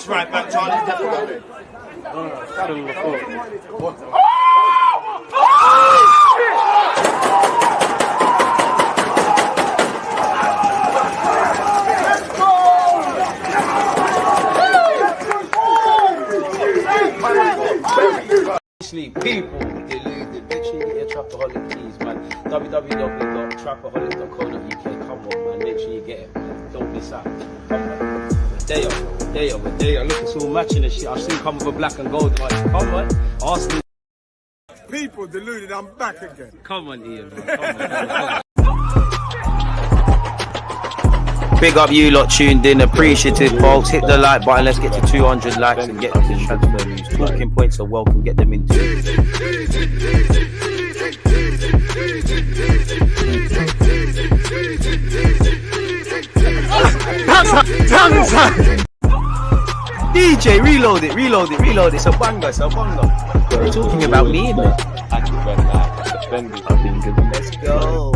That's right back, Charlie. People, deluded. Make sure you get your Trapaholic tees, man. www.trapaholic.co.uk. Come on, man. Make sure you get it, man. Don't miss out. Come on. Day up. Look, it's all matching the shit. I've seen come with a black and gold one. Come on. Arsenal. People, deluded. I'm back again. Come on, Ian, man. Come on. Big up you lot tuned in, appreciative folks. Hit the like button, let's get to 200 likes and get to the transfer news. Talking points are welcome, get them into it. DJ, reload it, it's a banger, You're talking about me, man. Let's go.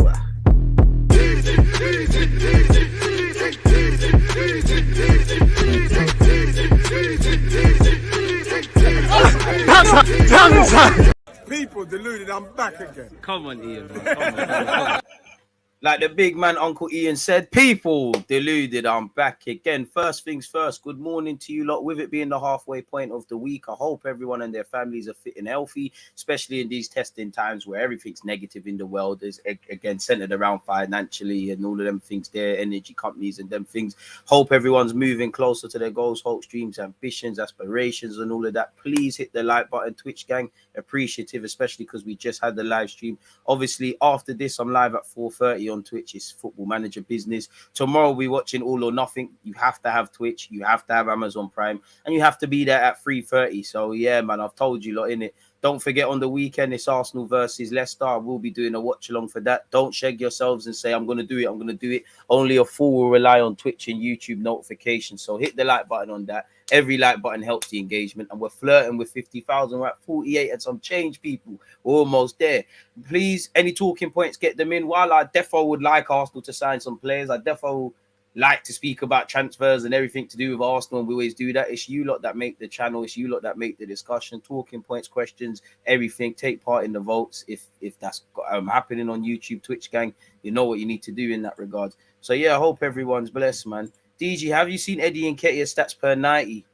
People, deluded. I'm back again. Come on, Ian, man. Come on. Like the big man Uncle Ian said, people, deluded, I'm back again. First things first, good morning to you lot. With it being the halfway point of the week, I hope everyone and their families are fit and healthy, especially in these testing times where everything's negative in the world is, again, centered around financially and all of them things there, energy companies and them things. Hope everyone's moving closer to their goals, hopes, dreams, ambitions, aspirations and all of that. Please hit the like button, Twitch gang. Appreciative, especially because we just had the live stream. Obviously, after this, I'm live at 4:30 on Twitch. It's Football Manager business. Tomorrow we're watching All or Nothing. You have to have Twitch, you have to have Amazon Prime, and you have to be there at 3:30. So yeah, man, I've told you lot in it. Don't forget on the weekend it's Arsenal versus Leicester. I will be doing a watch along for that. Don't shag yourselves and say I'm going to do it. Only a fool will rely on Twitch and YouTube notifications. So hit the like button on that. Every like button helps the engagement, and we're flirting with 50,000. We're at 48 and some change, people. We're almost there. Please, any talking points, get them in. While I defo would like Arsenal to sign some players, I defo like to speak about transfers and everything to do with Arsenal, and we always do that. It's you lot that make the channel. It's you lot that make the discussion, talking points, questions, everything. Take part in the votes if that's happening on YouTube, Twitch gang. You know what you need to do in that regard. So yeah, I hope everyone's blessed, man. DG, have you seen Eddie Nketiah's stats per 90?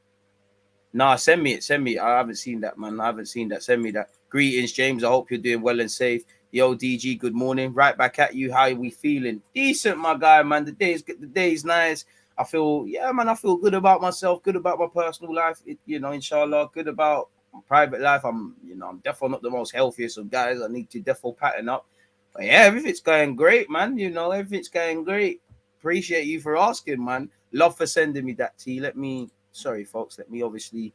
Nah, send me it. I haven't seen that, man. Send me that. Greetings, James. I hope you're doing well and safe. Yo, DG, good morning. Right back at you. How are we feeling? Decent, my guy, man. The day's nice. I feel good about myself, good about my personal life. Inshallah, good about my private life. I'm definitely not the most healthiest of guys. I need to definitely pattern up. But yeah, everything's going great, man. Everything's going great. Appreciate you for asking, man. Love for sending me that tea. Sorry, folks. Let me obviously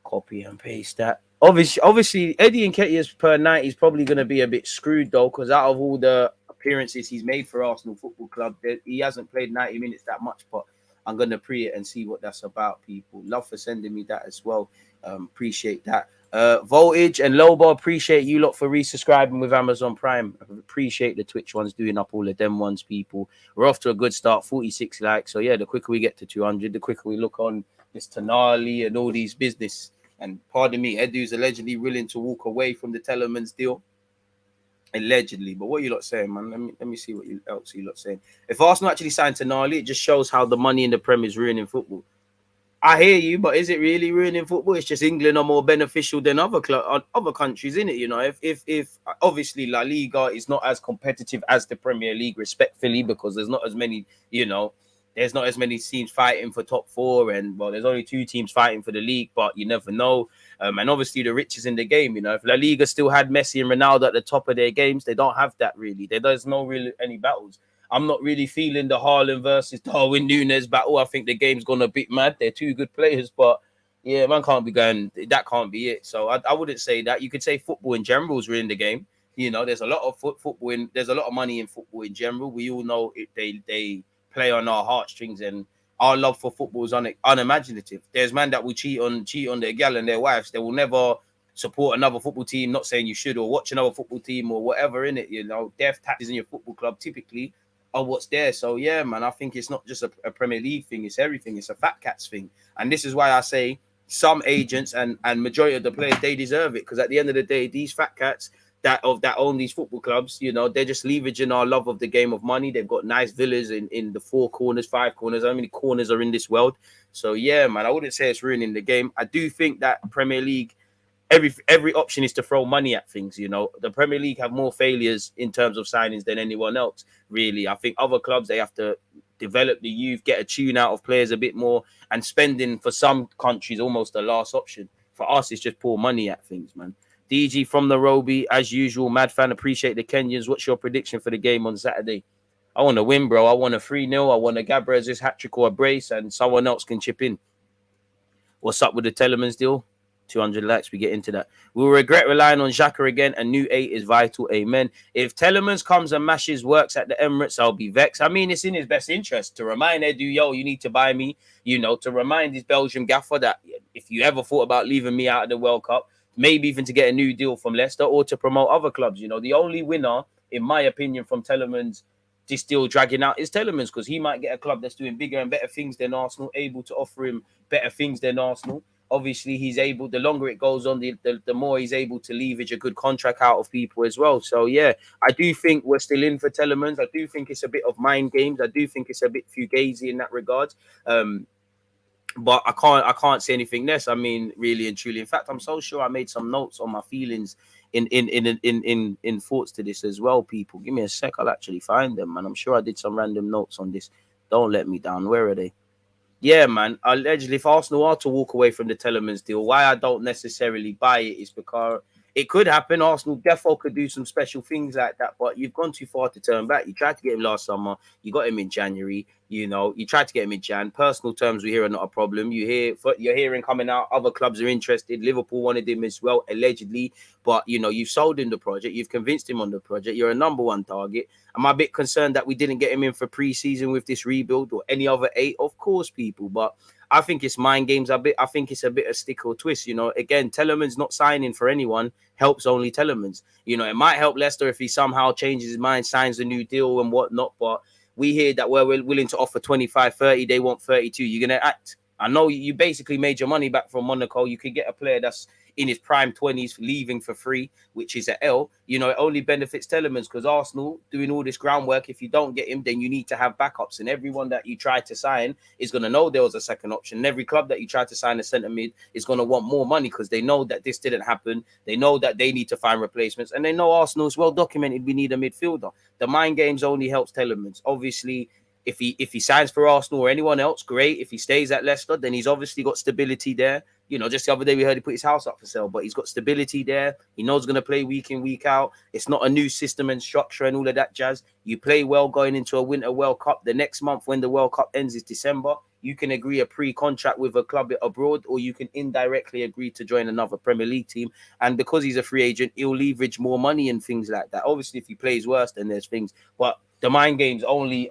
copy and paste that. Obviously, Eddie Nketiah's per 90 is probably going to be a bit screwed, though, because out of all the appearances he's made for Arsenal Football Club, he hasn't played 90 minutes that much, but I'm going to pre it and see what that's about, people. Love for sending me that as well. Appreciate that. Voltage and Lobo, appreciate you lot for resubscribing with Amazon Prime. Appreciate the Twitch ones doing up all of them ones, people. We're off to a good start, 46 likes. So yeah, the quicker we get to 200, the quicker we look on this Tonali and all these business. And pardon me, Edu's allegedly willing to walk away from the Tielemans deal. Allegedly, but what you lot saying, man? Let me see what else you lot saying. If Arsenal actually signed Tonali, it just shows how the money in the Prem is ruining football. I hear you, but is it really ruining football? It's just England are more beneficial than other countries, isn't it? If obviously La Liga is not as competitive as the Premier League, respectfully, because there's not as many, there's not as many teams fighting for top four, and well, there's only 2 teams fighting for the league, but you never know. And obviously the riches in the game, if La Liga still had Messi and Ronaldo at the top of their games, they don't have that really. There's no really any battles. I'm not really feeling the Haaland versus Darwin Núñez battle. I think the game's gone a bit mad. They're 2 good players, but yeah, man can't be going. That can't be it. So I wouldn't say that. You could say football in general is ruining the game. There's a lot of football in. There's a lot of money in football in general. We all know it. They play on our heartstrings, and our love for football is unimaginative. There's men that will cheat on their gal and their wives. They will never support another football team. Not saying you should, or watch another football team or whatever in it. Death taxes in your football club typically what's there. So yeah, man, I think it's not just a Premier League thing, it's everything. It's a fat cats thing. And this is why I say some agents and majority of the players, they deserve it, because at the end of the day, these fat cats that own these football clubs, you know, they're just leveraging our love of the game of money. They've got nice villas in the 4 corners, 5 corners. How many corners are in this world? So yeah, man, I wouldn't say it's ruining the game. I do think that Premier League, every option is to throw money at things. You know, the Premier League have more failures in terms of signings than anyone else, really. I think other clubs, they have to develop the youth, get a tune out of players a bit more, and spending for some countries almost the last option. For us, it's just pour money at things, man. DG from Nairobi, as usual, mad fan, appreciate the Kenyans. What's your prediction for the game on Saturday? I want to win, bro. I want a 3-0. I want a Gabriel's hat-trick or a brace, and someone else can chip in. What's up with the Tielemans deal? 200 likes, we get into that. We'll regret relying on Xhaka again. A new 8 is vital. Amen. If Tielemans comes and mashes works at the Emirates, I'll be vexed. I mean, it's in his best interest to remind Edu, yo, you need to buy me, you know, to remind his Belgian gaffer that if you ever thought about leaving me out of the World Cup, maybe even to get a new deal from Leicester or to promote other clubs. You know, the only winner, in my opinion, from Tielemans this deal dragging out is Tielemans, because he might get a club that's doing bigger and better things than Arsenal, able to offer him better things than Arsenal. Obviously, he's able, the longer it goes on, the more he's able to leverage a good contract out of people as well. So, yeah, I do think we're still in for Tielemans. I do think it's a bit of mind games. I do think it's a bit fugazi in that regard. But I can't say anything less. I mean, really and truly. In fact, I'm so sure I made some notes on my feelings in thoughts to this as well, people. Give me a sec. I'll actually find them, man. I'm sure I did some random notes on this. Don't let me down. Where are they? Yeah, man. Allegedly, if Arsenal are to walk away from the Tielemans deal, why I don't necessarily buy it is because it could happen. Arsenal defo could do some special things like that, but you've gone too far to turn back. You tried to get him last summer. You got him in January. You know, you tried to get him in Jan. Personal terms we hear are not a problem. You're hearing coming out, other clubs are interested. Liverpool wanted him as well, allegedly. But, you know, you've sold him the project. You've convinced him on the project. You're a number 1 target. Am I a bit concerned that we didn't get him in for pre-season with this rebuild or any other 8? Of course, people. But I think it's mind games a bit. I think it's a bit of stick or twist. You know, again, Tielemans not signing for anyone helps only Tielemans. You know, it might help Leicester if he somehow changes his mind, signs a new deal and whatnot. But we hear that we're willing to offer 25, 30. They want 32. You're going to act. I know you basically made your money back from Monaco. You could get a player that's in his prime 20s leaving for free, which is an L. You know, it only benefits Tielemans because Arsenal doing all this groundwork. If you don't get him, then you need to have backups. And everyone that you try to sign is going to know there was a second option. And every club that you try to sign a centre mid is going to want more money because they know that this didn't happen. They know that they need to find replacements. And they know Arsenal's well documented. We need a midfielder. The mind games only helps Tielemans. Obviously, if he signs for Arsenal or anyone else, great. If he stays at Leicester, then he's obviously got stability there. You know, just the other day we heard he put his house up for sale, but he's got stability there. He knows he's going to play week in, week out. It's not a new system and structure and all of that jazz. You play well going into a Winter World Cup. The next month when the World Cup ends is December. You can agree a pre-contract with a club abroad, or you can indirectly agree to join another Premier League team. And because he's a free agent, he'll leverage more money and things like that. Obviously, if he plays worse, then there's things. But the mind games only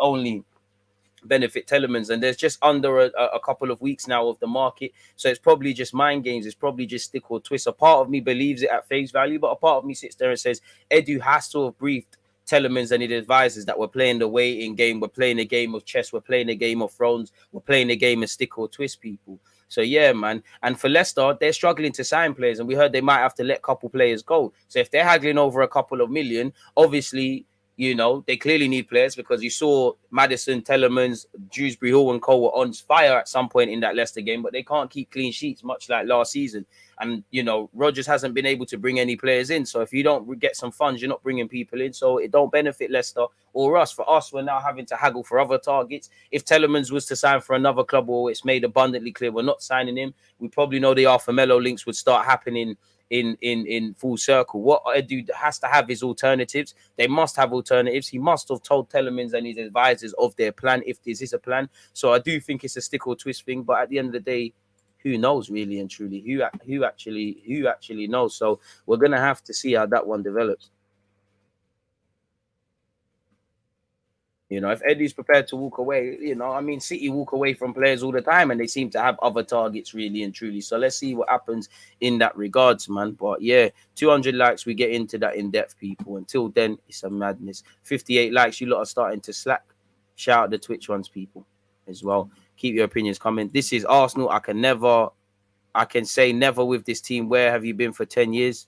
benefit Tielemans, and there's just under a couple of weeks now of the market, so it's probably just mind games. It's probably just stick or twist. A part of me believes it at face value, but a part of me sits there and says Edu has to have briefed Tielemans and his advisors that we're playing the waiting game, we're playing a game of chess, we're playing a game of thrones, we're playing a game of stick or twist, people. So yeah, man. And for Leicester, they're struggling to sign players, and we heard they might have to let a couple players go. So if they're haggling over a couple of million, obviously, you know, they clearly need players, because you saw Maddison, Tielemans, Dewsbury Hall and Cole were on fire at some point in that Leicester game, but they can't keep clean sheets, much like last season. And, you know, Rodgers hasn't been able to bring any players in. So if you don't get some funds, you're not bringing people in. So it don't benefit Leicester or us. For us, we're now having to haggle for other targets. If Tielemans was to sign for another club, or it's made abundantly clear we're not signing him, we probably know the Arthur Melo links would start happening in full circle. What Edu has to have is alternatives. They must have alternatives. He must have told Tielemans and his advisors of their plan, if this is a plan. So I do think it's a stick or twist thing, but at the end of the day, who knows, really and truly? Who actually knows? So we're gonna have to see how that one develops. You know, if Eddie's prepared to walk away, you know, I mean, City walk away from players all the time, and they seem to have other targets, really and truly. So let's see what happens in that regards, man. But yeah, 200 likes, we get into that in depth, people. Until then, it's a madness. 58 likes, you lot are starting to slack. Shout out the Twitch ones, people, as well. Keep your opinions coming. This is Arsenal. I can say never with this team. Where have you been for 10 years?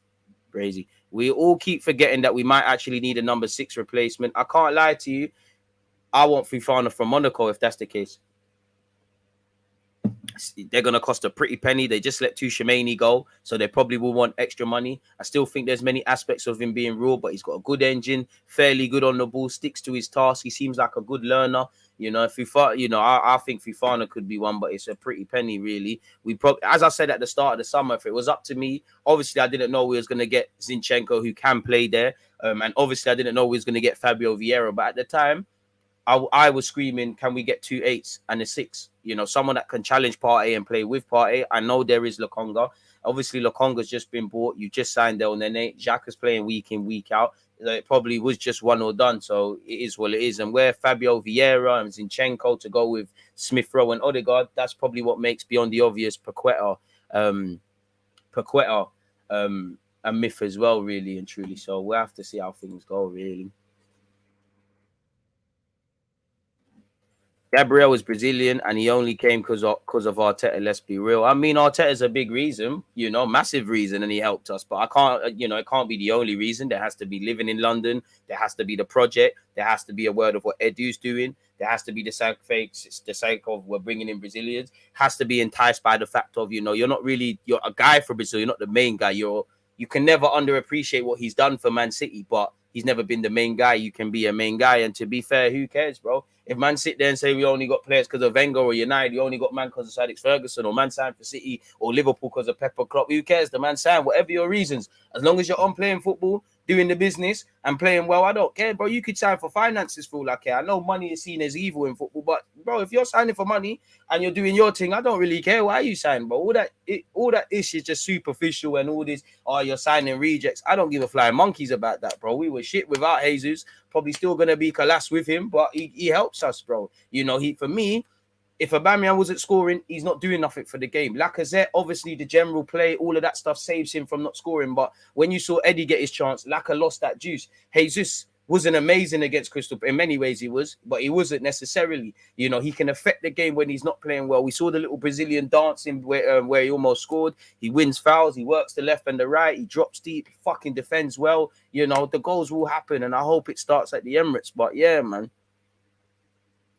Crazy. We all keep forgetting that we might actually need a number 6 replacement. I can't lie to you. I want Fofana from Monaco if that's the case. They're going to cost a pretty penny. They just let Tuchemani go, so they probably will want extra money. I still think there's many aspects of him being raw, but he's got a good engine, fairly good on the ball, sticks to his task. He seems like a good learner. You know, I think Fofana could be one, but it's a pretty penny, really. As I said at the start of the summer, if it was up to me, obviously I didn't know we was going to get Zinchenko, who can play there, and obviously I didn't know we was going to get Fabio Vieira, but at the time, I was screaming, can we get 2 8s and a 6? You know, someone that can challenge Partey and play with Partey. I know there is Lokonga. Obviously, Lokonga's just been bought. You just signed El Nene. Xhaka's playing week in, week out. It probably was just one or done. So it is what it is. And where Fabio Vieira and Zinchenko to go with Smith Rowe and Odegaard, that's probably what makes beyond the obvious Paqueta a myth as well, really and truly. So we'll have to see how things go, really. Gabriel was Brazilian and he only came because of Arteta. Let's be real. I mean, Arteta's a big reason, you know, massive reason, and he helped us. But I can't, you know, it can't be the only reason. There has to be living in London. There has to be the project. There has to be a word of what Edu's doing. There has to be the sake of we're bringing in Brazilians. Has to be enticed by the fact of, you know, you're a guy for Brazil. You're not the main guy. You can never underappreciate what he's done for Man City, but he's never been the main guy. You can be a main guy. And to be fair, who cares, bro? If man sit there and say we only got players because of Wenger or United, you only got man because of Sir Alex Ferguson, or man signed for City or Liverpool because of Pepper Klopp, who cares? The man signed, whatever your reasons. As long as you're on playing football, doing the business and playing well, I don't care, bro. You could sign for finances for all I care. I know money is seen as evil in football, but bro, if you're signing for money and you're doing your thing, I don't really care why you sign, bro. All that is just superficial and all this, oh, you're signing rejects. I don't give a flying monkeys about that, bro. We were shit without Jesus. Probably still gonna be collapsed with him, but he helps us, bro. You know, for me, if Aubameyang wasn't scoring, he's not doing nothing for the game. Lacazette, obviously, the general play, all of that stuff saves him from not scoring. But when you saw Eddie get his chance, Lacazette lost that juice. Jesus wasn't amazing against Crystal. In many ways, he was, but he wasn't necessarily. You know, he can affect the game when he's not playing well. We saw the little Brazilian dancing where he almost scored. He wins fouls. He works the left and the right. He drops deep. He fucking defends well. You know, the goals will happen, and I hope it starts at the Emirates. But yeah, man.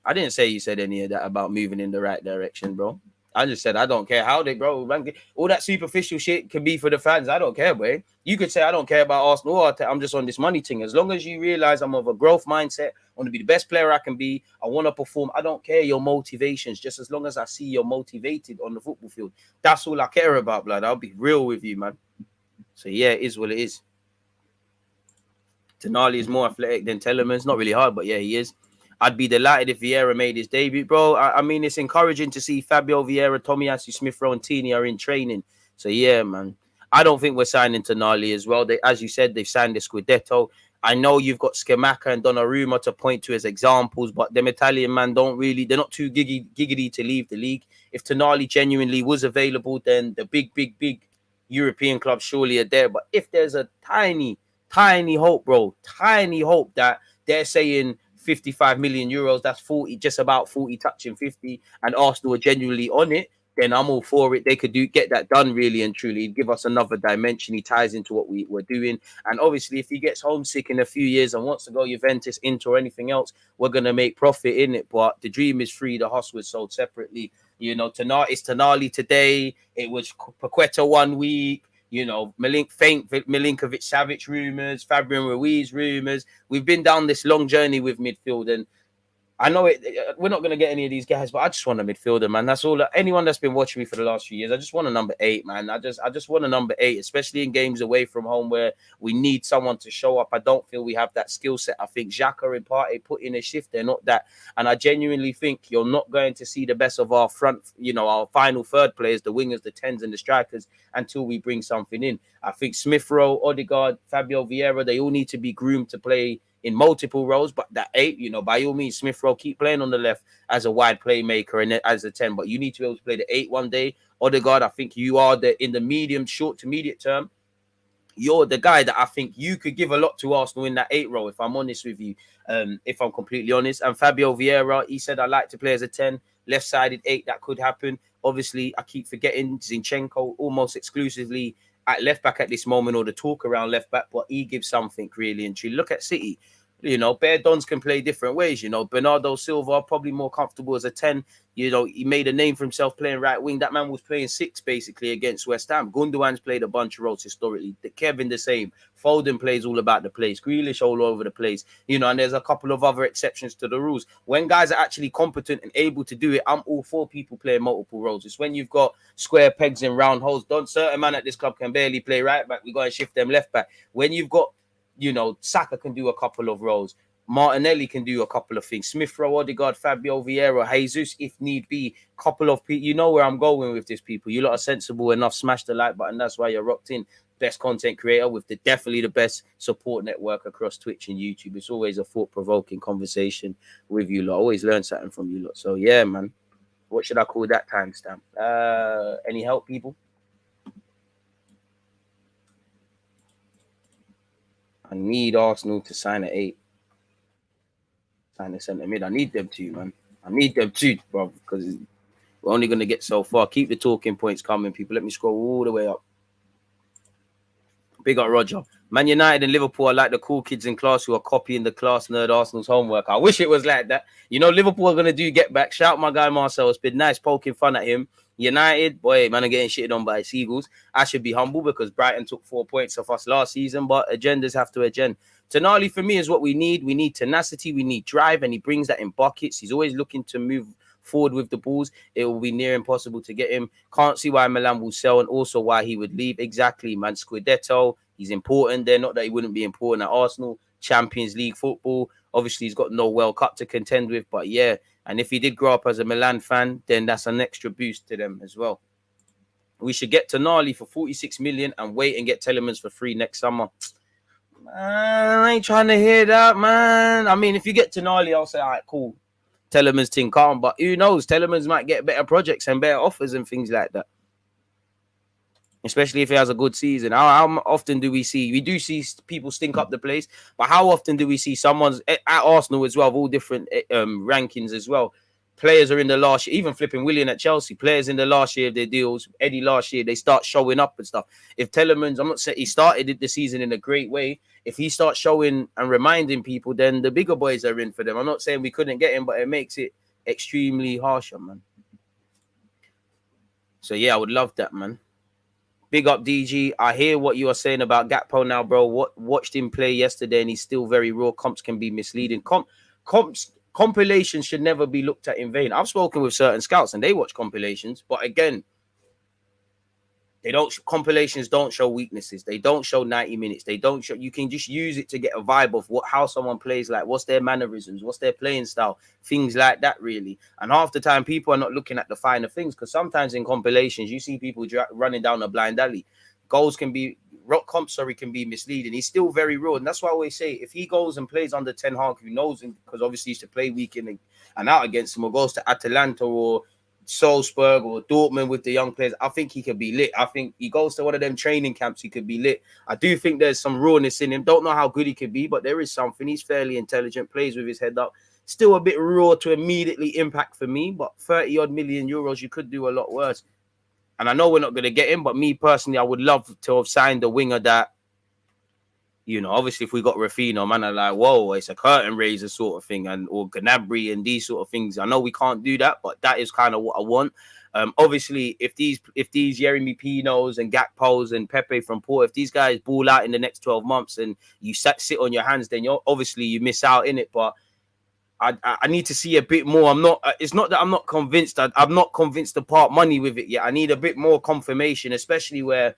I didn't say you said any of that about moving in the right direction, bro. I just said I don't care how they, bro. All that superficial shit can be for the fans. I don't care, boy. You could say I don't care about Arsenal or I'm just on this money thing. As long as you realize I'm of a growth mindset, I want to be the best player I can be. I want to perform. I don't care your motivations. Just as long as I see you're motivated on the football field, that's all I care about, blood. I'll be real with you, man. So yeah, it is what it is. Tonali is more athletic than Tielemans. Not really hard, but yeah, he is. I'd be delighted if Vieira made his debut, bro. I mean, it's encouraging to see Fabio Vieira, Tomiyasu, Smith Rowe, and Tini are in training. So, yeah, man. I don't think we're signing Tonali as well. As you said, they've signed the Scudetto. I know you've got Scamacca and Donnarumma to point to as examples, but them Italian man they're not too giggity to leave the league. If Tonali genuinely was available, then the big European clubs surely are there. But if there's a tiny hope, bro, tiny hope that they're saying 55 million euros, that's 40, just about 40, touching 50, and Arsenal are genuinely on it, then I'm all for it. They could get that done really and truly. He'd give us another dimension. He ties into what we're doing. And obviously, if he gets homesick in a few years and wants to go Juventus, Inter, or anything else, we're going to make profit in it. But the dream is free. The house was sold separately. You know, it's Tonali today. It was Paqueta 1 week. You know, Milinkovic-Savic rumors, Fabian Ruiz rumors. We've been down this long journey with midfield, and I know we're not going to get any of these guys, but I just want a midfielder, man. That's all. Anyone that's been watching me for the last few years, I just want a number 8, man. I just want a number 8, especially in games away from home where we need someone to show up. I don't feel we have that skill set. I think Xhaka and Partey put in a shift. They're not that. And I genuinely think you're not going to see the best of our front, you know, our final third players, the wingers, the 10s and the strikers, until we bring something in. I think Smith Rowe, Odegaard, Fabio Vieira, they all need to be groomed to play in multiple roles, but that 8, you know, by all means, Smith Rowe, keep playing on the left as a wide playmaker and as a 10, but you need to be able to play the 8 one day. Odegaard, I think you are in the medium, short to medium term. you're the guy that I think you could give a lot to Arsenal in that 8 role, if I'm honest with you, if I'm completely honest. And Fabio Vieira, he said, I like to play as a 10, left-sided 8, that could happen. Obviously, I keep forgetting Zinchenko almost exclusively at left-back at this moment, or the talk around left-back, but he gives something really and truly. Look at City. You know, Bear Dons can play different ways. You know, Bernardo Silva probably more comfortable as a 10. You know, he made a name for himself playing right wing. That man was playing 6 basically against West Ham. Gundogan's played a bunch of roles historically. Kevin the same. Foden plays all about the place. Grealish all over the place. You know, and there's a couple of other exceptions to the rules. When guys are actually competent and able to do it, I'm all for people playing multiple roles. It's when you've got square pegs and round holes. Certain man at this club can barely play right back. We got to shift them left back. When you've got, you know, Saka can do a couple of roles. Martinelli can do a couple of things. Smith Rowe, Odegaard, Fabio Vieira, Jesus, if need be. Couple of people. You know where I'm going with this, people. You lot are sensible enough. Smash the like button. That's why you're rocked in. Best content creator with definitely the best support network across Twitch and YouTube. It's always a thought-provoking conversation with you lot. Always learn something from you lot. So, yeah, man. What should I call that timestamp? Any help, people? I need Arsenal to sign at 8. Sign the centre mid. I need them to, man. I need them to, bro, because we're only going to get so far. Keep the talking points coming, people. Let me scroll all the way up. Big up Roger. Man United and Liverpool are like the cool kids in class who are copying the class nerd Arsenal's homework. I wish it was like that. You know, Liverpool are going to do get back. Shout my guy Marcel. It's been nice poking fun at him. United, boy, man, are getting shitted on by Seagulls. I should be humble because Brighton took 4 points off us last season, but agendas have to agenda. Tonali, for me, is what we need. We need tenacity. We need drive, and he brings that in buckets. He's always looking to move forward with the balls. It will be near impossible to get him. Can't see why Milan will sell and also why he would leave. Exactly, man. Scudetto, he's important there. Not that he wouldn't be important at Arsenal. Champions League football. Obviously, he's got no World Cup to contend with, but yeah. And if he did grow up as a Milan fan, then that's an extra boost to them as well. We should get Tonali for 46 million and wait and get Tielemans for free next summer. Man, I ain't trying to hear that, man. I mean, if you get Tonali, I'll say, all right, cool. Tielemans thing calm, but who knows? Tielemans might get better projects and better offers and things like that. Especially if he has a good season. How often do we see? We do see people stink up the place, but how often do we see someone's at Arsenal as well, of all different rankings as well? Players are in the last year, even flipping Willian at Chelsea. Players in the last year of their deals, Eddie last year, they start showing up and stuff. If Tielemans, I'm not saying he started the season in a great way. If he starts showing and reminding people, then the bigger boys are in for them. I'm not saying we couldn't get him, but it makes it extremely harsher, man. So yeah, I would love that, man. Big up DG. I hear what you are saying about Gakpo now, bro. Watched him play yesterday, and he's still very raw. Comps can be misleading. Compilations should never be looked at in vain. I've spoken with certain scouts, and they watch compilations, but again, compilations don't show weaknesses. They don't show 90 minutes. They don't show. You can just use it to get a vibe of how someone plays, like what's their mannerisms, what's their playing style, things like that, really. And half the time, people are not looking at the finer things, because sometimes in compilations, you see people running down a blind alley. Can be misleading. He's still very raw, and that's why I always say, if he goes and plays under Ten Hag, who knows him, because obviously he used to play week in and out against him, or goes to Atalanta or Salzburg or Dortmund with the young players, I think he could be lit. I think he goes to one of them training camps, he could be lit. I do think there's some rawness in him. Don't know how good he could be, but there is something. He's fairly intelligent, plays with his head up. Still a bit raw to immediately impact for me, but 30-odd million euros, you could do a lot worse. And I know we're not going to get him, but me personally, I would love to have signed a winger that, you know, obviously if we got Rafinha, man, I'm like, whoa, it's a curtain raiser sort of thing, or Gnabry and these sort of things. I know we can't do that, but that is kind of what I want. Obviously, if these Yeremy Pinos and Gakpos and Pepe from Porto, if these guys ball out in the next 12 months and you sit on your hands, then you miss out in it. But I need to see a bit more. It's not that I'm not convinced. I'm not convinced to part money with it yet. I need a bit more confirmation, especially where,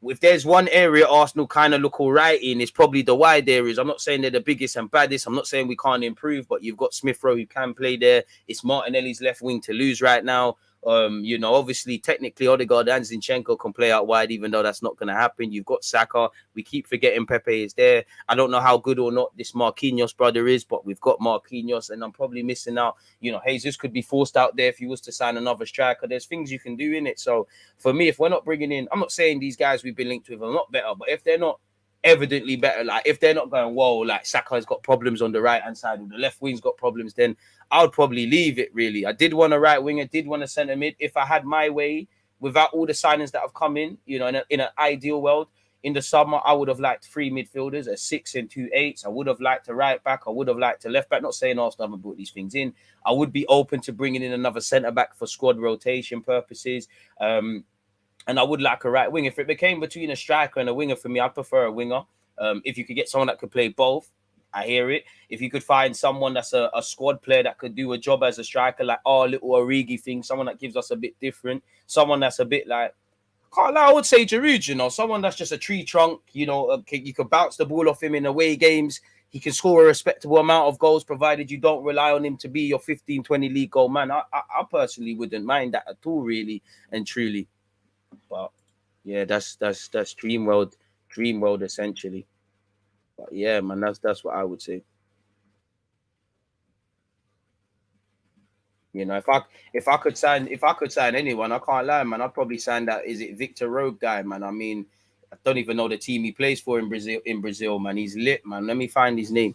if there's one area Arsenal kind of look all right in, it's probably the wide areas. I'm not saying they're the biggest and baddest. I'm not saying we can't improve, but you've got Smith Rowe who can play there. It's Martinelli's left wing to lose right now. You know, obviously, technically, Odegaard and Zinchenko can play out wide, even though that's not going to happen. You've got Saka. We keep forgetting Pepe is there. I don't know how good or not this Marquinhos brother is, but we've got Marquinhos, and I'm probably missing out. You know, Jesus could be forced out there if he was to sign another striker. There's things you can do in it. So for me, if we're not bringing in, I'm not saying these guys we've been linked with are not better, but if they're not evidently better, like if they're not going, whoa, like Saka's got problems on the right hand side or the left wing's got problems, then I would probably leave it. Really, I did want a right winger, did want a centre mid. If I had my way, without all the signings that have come in, you know, in an ideal world, in the summer I would have liked 3 midfielders, a 6 and 2 8s. I would have liked a right back. I would have liked a left back. Not saying Arsenal haven't brought these things in. I would be open to bringing in another centre back for squad rotation purposes. And I would like a right wing. If it became between a striker and a winger, for me, I'd prefer a winger. If you could get someone that could play both, I hear it. If you could find someone that's a squad player that could do a job as a striker, like little Origi thing, someone that gives us a bit different, someone that's a bit like, I would say Giroud, you know, someone that's just a tree trunk, you know, you could bounce the ball off him in away games. He can score a respectable amount of goals, provided you don't rely on him to be your 15, 20 league goal man. I personally wouldn't mind that at all, really and truly. But yeah, that's dream world essentially. But yeah, man, that's what I would say. You know, if I could sign anyone, I can't lie, man. I'd probably sign that. Is it VITOR Rogue guy, man? I mean, I don't even know the team he plays for in Brazil, man. He's lit, man. Let me find his name.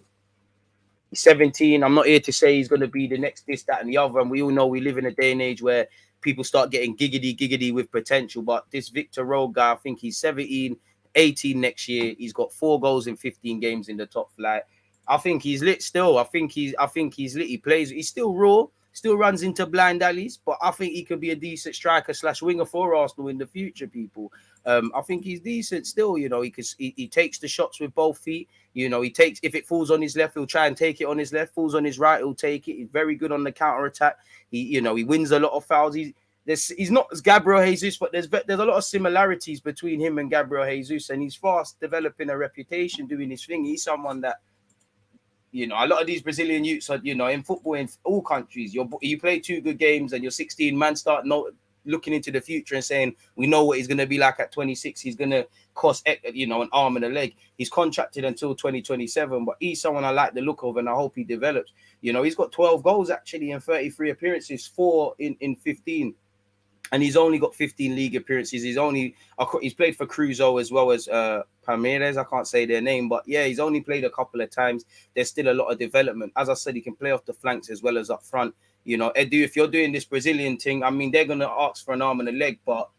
He's 17. I'm not here to say he's going to be the next this, that, and the other. And we all know we live in a day and age where people start getting giggity with potential. But this VITOR Rogue guy, I think he's 17, 18 next year. He's got 4 goals in 15 games in the top flight. I think he's lit still. I think he's lit. He plays. He's still raw. Still runs into blind alleys, but I think he could be a decent striker / winger for Arsenal in the future, people. I think he's decent still, you know, he takes the shots with both feet. You know, if it falls on his left, he'll try and take it on his left. Falls on his right, he'll take it. He's very good on the counter attack. He wins a lot of fouls. He's not as Gabriel Jesus, but there's a lot of similarities between him and Gabriel Jesus, and he's fast developing a reputation doing his thing. He's someone that, you know, a lot of these Brazilian youths are, you know, in football in all countries, you play 2 good games and you're 16, man, start looking into the future and saying, we know what he's going to be like at 26. He's going to cost, you know, an arm and a leg. He's contracted until 2027, but he's someone I like the look of and I hope he develops. You know, he's got 12 goals actually in 33 appearances, 4 in 15. And he's only got 15 league appearances. He's played for Cruzeiro as well as Palmeiras. I can't say their name, but yeah, he's only played a couple of times. There's still a lot of development. As I said, he can play off the flanks as well as up front. You know, Edu, if you're doing this Brazilian thing, I mean, they're going to ask for an arm and a leg, but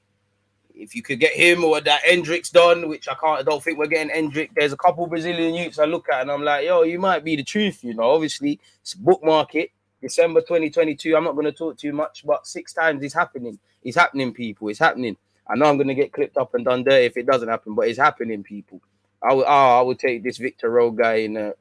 if you could get him or that Hendricks done, which I don't think we're getting Hendrick. There's a couple Brazilian youths I look at and I'm like, yo, you might be the truth, you know. Obviously, it's bookmark it. December 2022, I'm not going to talk too much, but 6 times it's happening. It's happening, people. It's happening. I know I'm going to get clipped up and done dirty if it doesn't happen, but it's happening, people. I would take this VITOR Rogue guy in a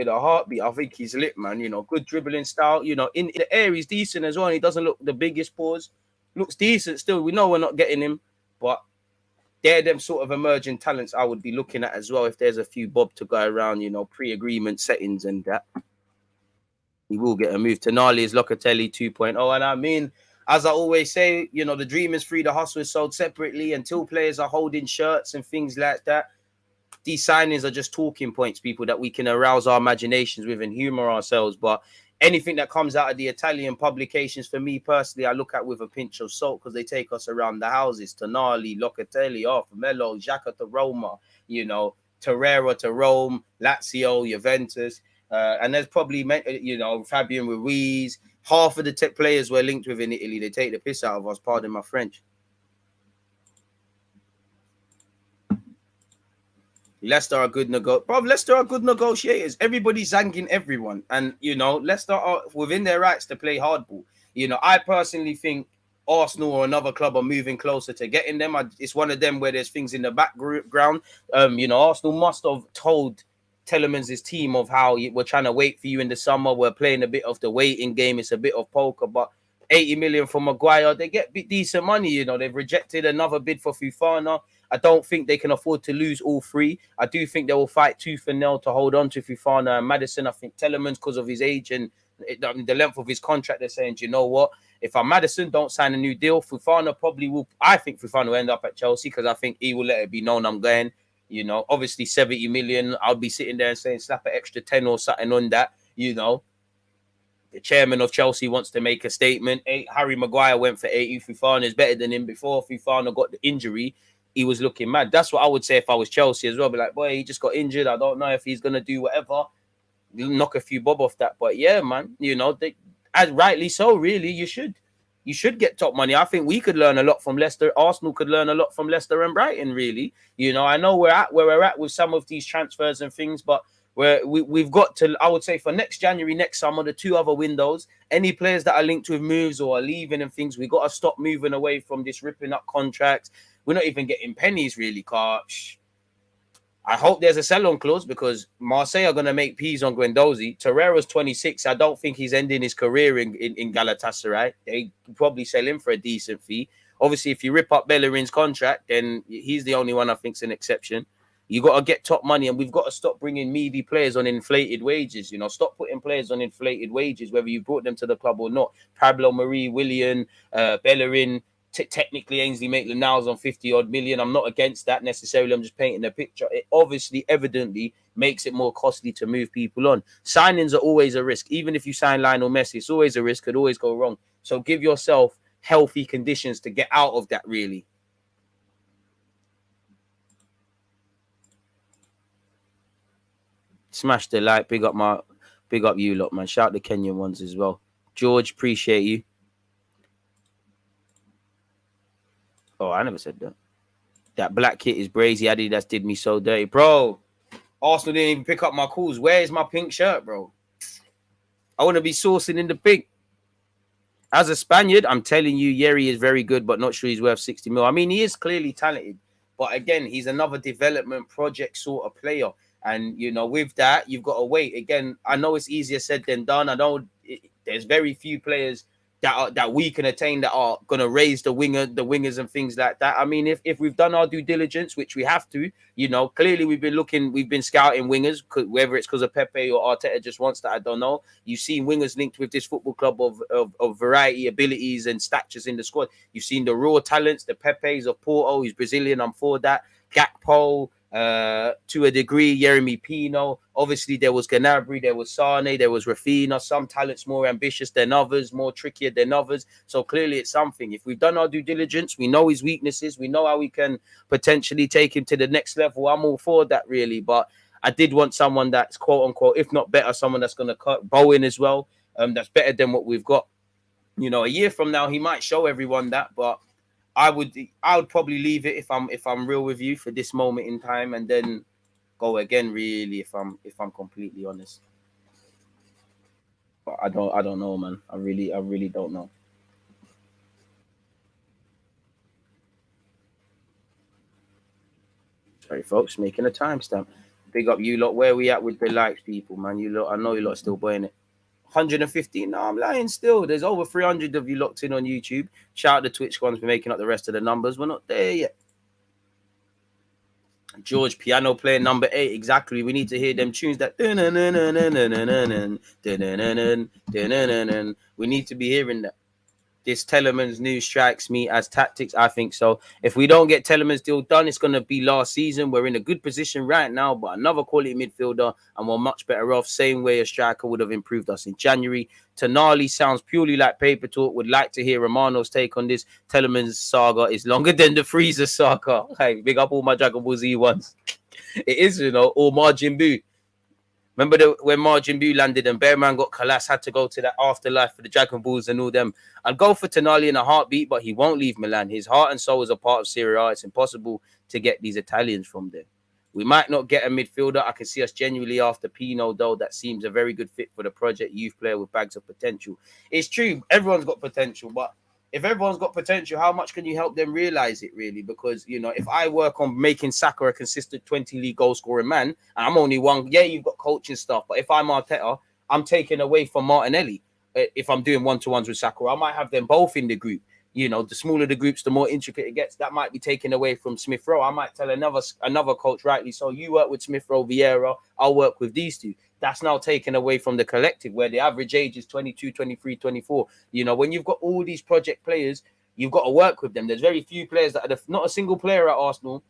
heartbeat. I think he's lit, man. You know, good dribbling style. You know, in the air, he's decent as well. He doesn't look the biggest paws. Looks decent still. We know we're not getting him, but they're them sort of emerging talents I would be looking at as well. If there's a few bob to go around, you know, pre-agreement settings and that, he will get a move. Tonali is Locatelli 2.0. And I mean, as I always say, you know, the dream is free, the hustle is sold separately. Until players are holding shirts and things like that, these signings are just talking points, people, that we can arouse our imaginations with and humor ourselves. But anything that comes out of the Italian publications, for me personally, I look at with a pinch of salt because they take us around the houses. Tonali, Locatelli, Melo, Xhaka to Roma, you know, Torreira to Rome, Lazio, Juventus. And there's probably, you know, Fabian Ruiz. Half of the tech players we're linked with in Italy, they take the piss out of us, pardon my French. Leicester are good negotiators. Everybody's zanking everyone. And, you know, Leicester are within their rights to play hardball. You know, I personally think Arsenal or another club are moving closer to getting them. It's one of them where there's things in the background. You know, Arsenal must have told Tielemans' team of how we're trying to wait for you in the summer. We're playing a bit of the waiting game. It's a bit of poker, but 80 million for Maguire, they get decent money. You know, they've rejected another bid for Fofana. I don't think they can afford to lose all 3. I do think they will fight tooth and nail to hold on to Fofana and Maddison. I think Tielemans, because of his age and the length of his contract, they're saying, do you know what? If I'm Maddison, don't sign a new deal. Fofana probably will. I think Fofana will end up at Chelsea because I think he will let it be known I'm going. You know, obviously 70 million. I'll be sitting there and saying, slap an extra 10 or something on that. You know, the chairman of Chelsea wants to make a statement. Harry Maguire went for 80. Fofana is better than him. Before Fofana got the injury, he was looking mad. That's what I would say if I was Chelsea as well. Be like, boy, he just got injured. I don't know if he's going to do whatever. Knock a few bob off that. But yeah, man, you know, as rightly so, really, you should get top money. I think we could learn a lot from Leicester. Arsenal could learn a lot from Leicester and Brighton, really. You know, I know we're at where we're at with some of these transfers and things, but we've got to, I would say, for next January, next summer, the 2 other windows, any players that are linked with moves or are leaving and things, we got to stop moving away from this ripping up contracts. We're not even getting pennies, really, Karsh. I hope there's a sell-on clause because Marseille are going to make peas on Guendouzi. Torreira's 26. I don't think he's ending his career in Galatasaray. They probably sell him for a decent fee. Obviously, if you rip up Bellerin's contract, then he's the only one I think's an exception. You got to get top money, and we've got to stop bringing meaty players on inflated wages. You know, stop putting players on inflated wages, whether you brought them to the club or not. Pablo Marie, Willian, Bellerin. Technically, Ainsley Maitland-Niles on 50-odd million. I'm not against that necessarily. I'm just painting a picture. It obviously, evidently, makes it more costly to move people on. Signings are always a risk. Even if you sign Lionel Messi, it's always a risk. Could always go wrong. So give yourself healthy conditions to get out of that, really. Smash the like. Big up you lot, man. Shout the Kenyan ones as well. George, appreciate you. Oh, I never said that. That black kit is brazy. Adidas did me so dirty. Bro, Arsenal didn't even pick up my calls. Where is my pink shirt, bro? I want to be sourcing in the pink. As a Spaniard, I'm telling you, Yerry is very good, but not sure he's worth 60 mil. I mean, he is clearly talented. But again, he's another development project sort of player. And, you know, with that, you've got to wait. Again, I know it's easier said than done. There's very few players that we can attain that are going to raise the wingers and things like that. I mean, if we've done our due diligence, which we have to, you know, clearly we've been scouting wingers, whether it's because of Pepe or Arteta just wants that, I don't know. You've seen wingers linked with this football club of variety, abilities and statures in the squad. You've seen the raw talents, the Pepes of Porto, he's Brazilian, I'm for that. Gakpo, to a degree, Yeremy Pino. Obviously, there was Gnabry, there was Sane, there was Rafinha. Some talents more ambitious than others, more trickier than others. So clearly, it's something. If we've done our due diligence, we know his weaknesses. We know how we can potentially take him to the next level. I'm all for that, really. But I did want someone that's quote unquote, if not better, someone that's going to cut Bowen as well. That's better than what we've got. You know, a year from now, he might show everyone that, but I would probably leave it if I'm real with you for this moment in time, and then go again. Really, if I'm completely honest, but I don't know, man. I really don't know. Sorry, folks, making a timestamp. Big up you lot. Where we at with the likes, people, man? You lot, I know you lot still buying it. 115. No, I'm lying still. There's over 300 of you locked in on YouTube. Shout out to Twitch ones for making up the rest of the numbers. We're not there yet. George, piano player number 8. Exactly. We need to hear them tunes that. We need to be hearing that. This Tielemans news strikes me as tactics. I think so. If we don't get Tielemans deal done, it's going to be last season. We're in a good position right now, but another quality midfielder, and we're much better off. Same way a striker would have improved us in January. Tonali sounds purely like paper talk. Would like to hear Romano's take on this. Tielemans saga is longer than the Freezer saga. Hey, big up all my Dragon Ball Z ones. It is, you know, or Margin Boo. Remember when Margin Boo landed and Bearman got Kalas, had to go to that afterlife for the Dragon Balls and all them. I'd go for Tonali in a heartbeat, but he won't leave Milan. His heart and soul is a part of Serie A. It's impossible to get these Italians from there. We might not get a midfielder. I can see us genuinely after Pino, though. That seems a very good fit for the project. Youth player with bags of potential. It's true. Everyone's got potential, but if everyone's got potential, how much can you help them realize it, really? Because, you know, if I work on making Saka a consistent 20 league goal scoring man, and I'm only one, yeah, you've got coaching stuff, but if I'm Arteta, I'm taking away from Martinelli if I'm doing one-to-ones with Saka. I might have them both in the group. You know, the smaller the groups, the more intricate it gets. That might be taken away from Smith Rowe. I might tell another coach, rightly so, you work with Smith Rowe, Vieira, I'll work with these two. That's now taken away from the collective, where the average age is 22, 23, 24. You know, when you've got all these project players, you've got to work with them. There's very few players that are not a single player at Arsenal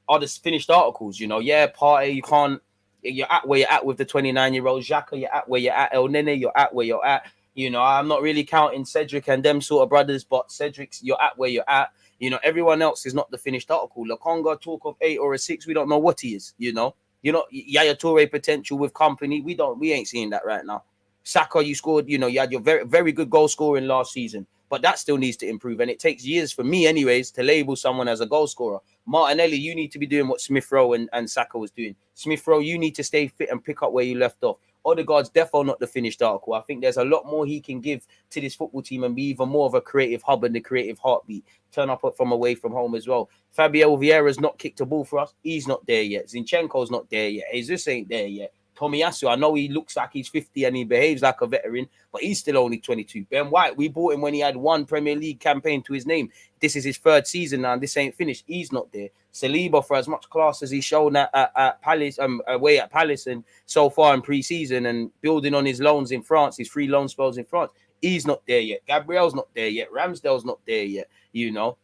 are the finished articles. You know, yeah, Partey, you can't. You're at where you're at with the 29-year-old Xhaka. You're at where you're at. El Nene, you're at where you're at. You know, I'm not really counting Cedric and them sort of brothers, but Cedric's, you're at where you're at. You know, everyone else is not the finished article. Lokonga, talk of 8 or a 6, we don't know what he is. You know, Yaya Toure potential with company. We ain't seeing that right now. Saka, you scored. You know, you had your very, very good goal scoring last season, but that still needs to improve. And it takes years for me, anyways, to label someone as a goal scorer. Martinelli, you need to be doing what Smith Rowe and Saka was doing. Smith Rowe, you need to stay fit and pick up where you left off. Odegaard's defo not the finished article. I think there's a lot more he can give to this football team and be even more of a creative hub and the creative heartbeat. Turn up from away from home as well. Fabio Vieira's not kicked a ball for us. He's not there yet. Zinchenko's not there yet. Jesus ain't there yet. Tomiyasu, I know he looks like he's 50 and he behaves like a veteran, but he's still only 22. Ben White, we bought him when he had one Premier League campaign to his name. This is his 3rd season now, and this ain't finished. He's not there. Saliba, for as much class as he's shown at Palace, away at Palace, and so far in pre-season, and building on his loans in France, his 3 loan spells in France, he's not there yet. Gabriel's not there yet. Ramsdale's not there yet. You know,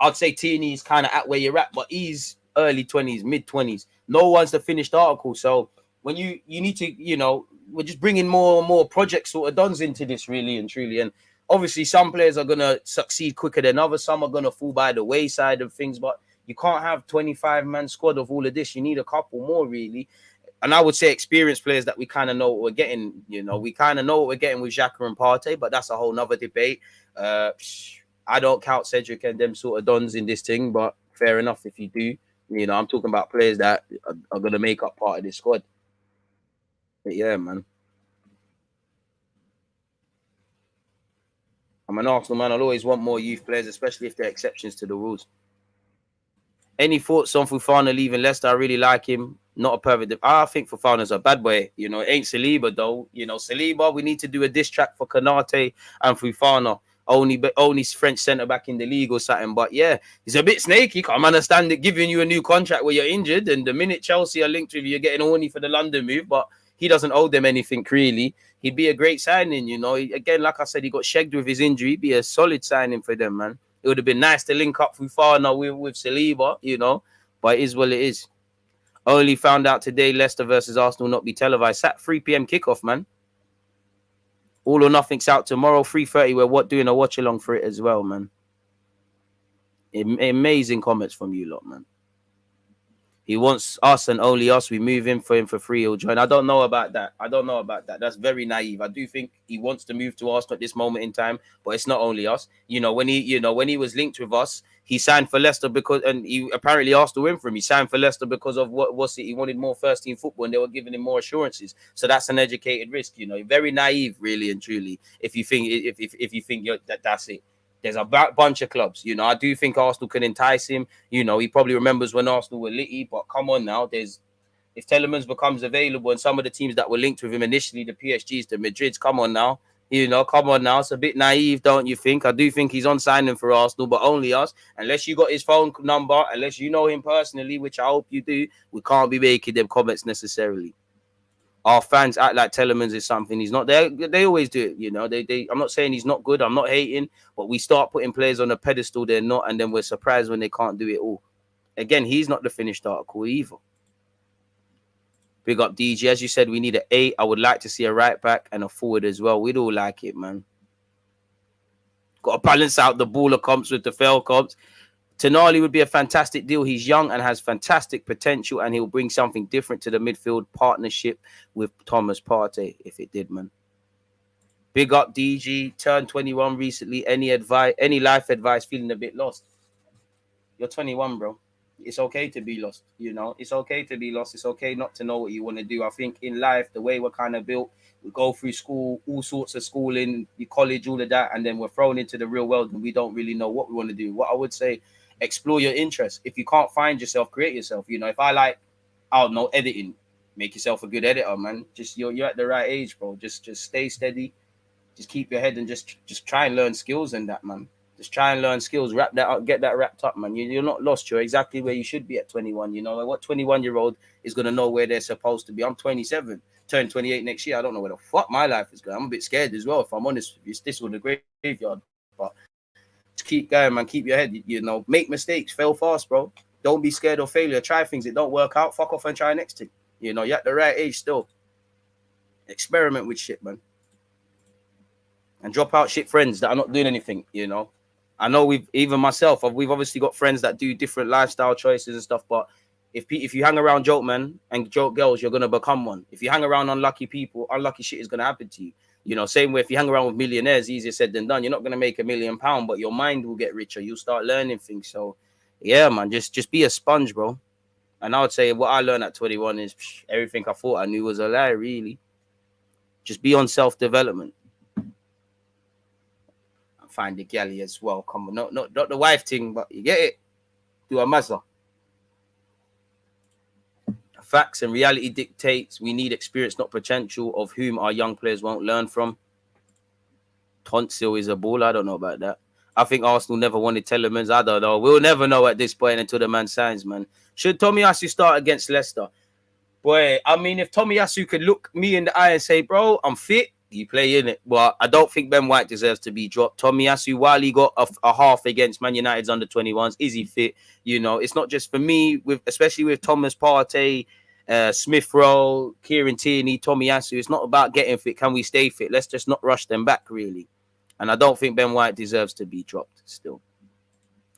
I'd say Tierney's kind of at where you're at, but he's early 20s, mid 20s. No one's the finished article. So when you need to, you know, we're just bringing more and more project sort of dons into this, really and truly. And obviously some players are going to succeed quicker than others. Some are going to fall by the wayside of things, but you can't have 25-man squad of all of this. You need a couple more, really. And I would say experienced players that we kind of know what we're getting. You know, we kind of know what we're getting with Xhaka and Partey, but that's a whole nother debate. I don't count Cedric and them sort of dons in this thing, but fair enough if you do. You know, I'm talking about players that are going to make up part of this squad. But yeah, man. I'm an Arsenal man. I'll always want more youth players, especially if they're exceptions to the rules. Any thoughts on Fofana leaving Leicester? I really like him. Not a perfect. I think Fofana's a bad boy. You know, it ain't Saliba, though. You know, Saliba, we need to do a diss track for Konate and Fofana. Only French centre-back in the league or something. But yeah, he's a bit snaky. Can't understand it giving you a new contract where you're injured. And the minute Chelsea are linked with you, you're getting horny for the London move. But he doesn't owe them anything, really. He'd be a great signing, you know. Again, like I said, he got shagged with his injury. He'd be a solid signing for them, man. It would have been nice to link up Fofana with Saliba, you know. But it is what it is. Only found out today Leicester versus Arsenal not be televised. At 3 p.m. kickoff, man. All or Nothing's out tomorrow, 3:30. We're doing a watch along for it as well, man. Amazing comments from you lot, man. He wants us and only us. We move in for him for free. He'll join. I don't know about that. That's very naive. I do think he wants to move to Arsenal at this moment in time, but it's not only us. You know, when he was linked with us, he signed for Leicester because, and he apparently asked to win for him. He signed for Leicester because of what was it? He wanted more first team football, and they were giving him more assurances. So that's an educated risk. You know, very naive, really and truly. If you think that's it. There's a bunch of clubs. You know, I do think Arsenal can entice him. You know, he probably remembers when Arsenal were litty, but come on now. If Tielemans becomes available and some of the teams that were linked with him initially, the PSGs, the Madrids, come on now. You know, come on now. It's a bit naive, don't you think? I do think he's on signing for Arsenal, but only us. Unless you got his phone number, unless you know him personally, which I hope you do, we can't be making them comments necessarily. Our fans act like Tielemans is something he's not. They always do it, you know. I'm not saying he's not good. I'm not hating, but we start putting players on a pedestal they're not, and then we're surprised when they can't do it all. Again, he's not the finished article either. Big up DG. As you said, we need an 8. I would like to see a right back and a forward as well. We'd all like it, man. Got to balance out the baller comps with the fail comps. Tonali would be a fantastic deal. He's young and has fantastic potential, and he'll bring something different to the midfield partnership with Thomas Partey if it did, man. Big up DG. Turned 21 recently. Any life advice? Feeling a bit lost? You're 21, bro. It's okay to be lost, you know. It's okay to be lost. It's okay not to know what you want to do. I think in life, the way we're kind of built, we go through school, all sorts of schooling, college, all of that, and then we're thrown into the real world and we don't really know what we want to do. What I would say, explore your interests. If you can't find yourself, create yourself. You know, if I like, I don't know, editing, make yourself a good editor, man. Just you're at the right age, bro. Just stay steady. just keep your head and just try and learn skills and that, man. Just try and learn skills, wrap that up, get that wrapped up, man. You're not lost. You're exactly where you should be at 21. You know, like what 21-year-old is going to know where they're supposed to be? I'm 27, turn 28 next year. I don't know where the fuck my life is going. I'm a bit scared as well, if I'm honest with you. This was the graveyard. But just keep going, man. Keep your head, you know, make mistakes, fail fast, bro. Don't be scared of failure. Try things. It don't work out, fuck off and try next thing. You know, you're at the right age still. Experiment with shit, man. And drop out shit friends that are not doing anything, you know. I know we've obviously got friends that do different lifestyle choices and stuff, but if you hang around joke men and joke girls, you're gonna become one. If you hang around unlucky people, unlucky shit is gonna happen to you. You know, same way if you hang around with millionaires, easier said than done. You're not gonna make £1 million, but your mind will get richer. You'll start learning things. So yeah, man, just be a sponge, bro. And I would say what I learned at 21 is everything I thought I knew was a lie, really. Just be on self-development. Find the galley as well. Come on, not the wife thing, but you get it. Do a mazza. Facts and reality dictates we need experience, not potential, of whom our young players won't learn from. Tonsil is a ball. I don't know about that. I think Arsenal never wanted Tielemans. I don't know. We'll never know at this point until the man signs, man. Should Tomiyasu start against Leicester? Boy, I mean, if Tomiyasu could look me in the eye and say, bro, I'm fit, you play in it. But I don't think Ben White deserves to be dropped. Tomiyasu, while he got a half against Man United's under 21s, is he fit? You know, it's not just for me, especially with Thomas Partey, Smith Rowe, Kieran Tierney, Tomiyasu. It's not about getting fit. Can we stay fit? Let's just not rush them back, really. And I don't think Ben White deserves to be dropped still.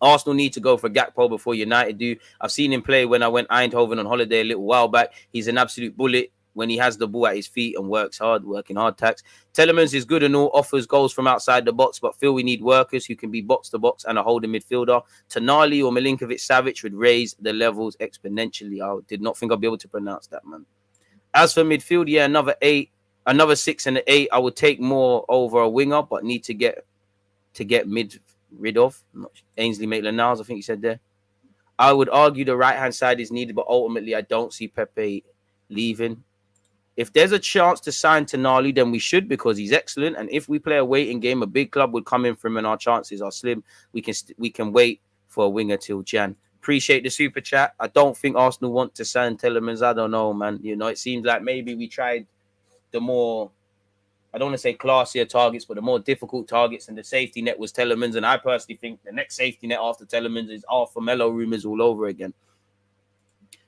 Arsenal need to go for Gakpo before United do. I've seen him play when I went Eindhoven on holiday a little while back. He's an absolute bullet when he has the ball at his feet and working hard tacks. Tielemans is good and all, offers goals from outside the box, but feel we need workers who can be box to box and a holding midfielder. Tonali or Milinkovic-Savic would raise the levels exponentially. I did not think I'd be able to pronounce that, man. As for midfield, yeah, another 6 and an 8. I would take more over a winger, but need to get rid of Ainsley Maitland-Niles, I think you said there. I would argue the right-hand side is needed, but ultimately I don't see Pepe leaving. If there's a chance to sign Tonali, then we should, because he's excellent. And if we play a waiting game, a big club would come in for him and our chances are slim. We can wait for a winger till Jan. Appreciate the super chat. I don't think Arsenal want to sign Tielemans. I don't know, man. You know, it seems like maybe we tried the more, I don't want to say classier targets, but the more difficult targets, and the safety net was Tielemans. And I personally think the next safety net after Tielemans is Arthur Melo rumors all over again.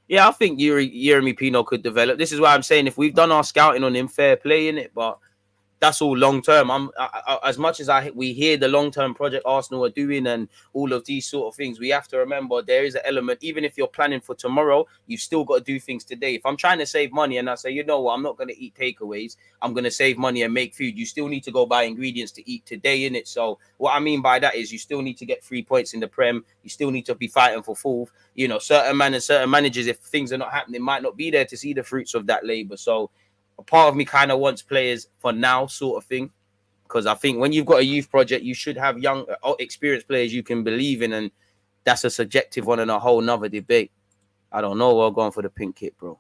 Yeah, I think Yeremy Pino could develop. This is why I'm saying if we've done our scouting on him, fair play in it, but that's all long term. As much as we hear the long term project Arsenal are doing and all of these sort of things, we have to remember there is an element. Even if you're planning for tomorrow, you've still got to do things today. If I'm trying to save money and I say, you know what, I'm not going to eat takeaways, I'm going to save money and make food. You still need to go buy ingredients to eat today, in it. So what I mean by that is you still need to get 3 points in the Prem. You still need to be fighting for fourth. You know, certain managers, if things are not happening, might not be there to see the fruits of that labor. So a part of me kind of wants players for now, sort of thing, because I think when you've got a youth project, you should have young, experienced players you can believe in, and that's a subjective one and a whole nother debate. I don't know. We're going for the pink kit, bro.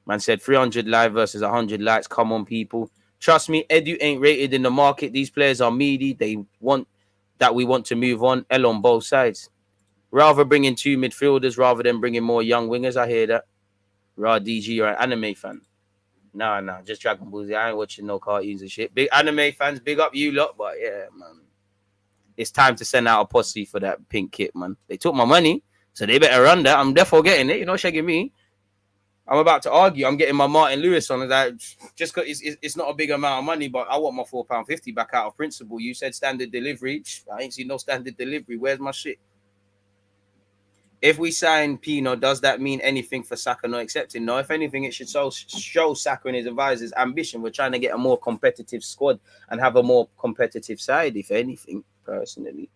Man said 300 live versus 100 likes. Come on, people. Trust me, Edu ain't rated in the market. These players are meaty. They want that we want to move on. L on both sides. Rather bringing 2 midfielders rather than bringing more young wingers. I hear that. Raw DG, you're an anime fan. Nah, just Dragon Ball Z. I ain't watching no cartoons and shit. Big anime fans, big up you lot. But yeah, man, it's time to send out a posse for that pink kit, man. They took my money, so they better run that. I'm therefore getting it. You know, shagging me. I'm about to argue. I'm getting my Martin Lewis on that just because it's not a big amount of money, but I want my £4.50 back out of principle. You said standard delivery. I ain't seen no standard delivery. Where's my shit? If we sign Pino, does that mean anything for Saka not accepting? No, if anything, it should show Saka and his advisors' ambition. We're trying to get a more competitive squad and have a more competitive side, if anything, personally.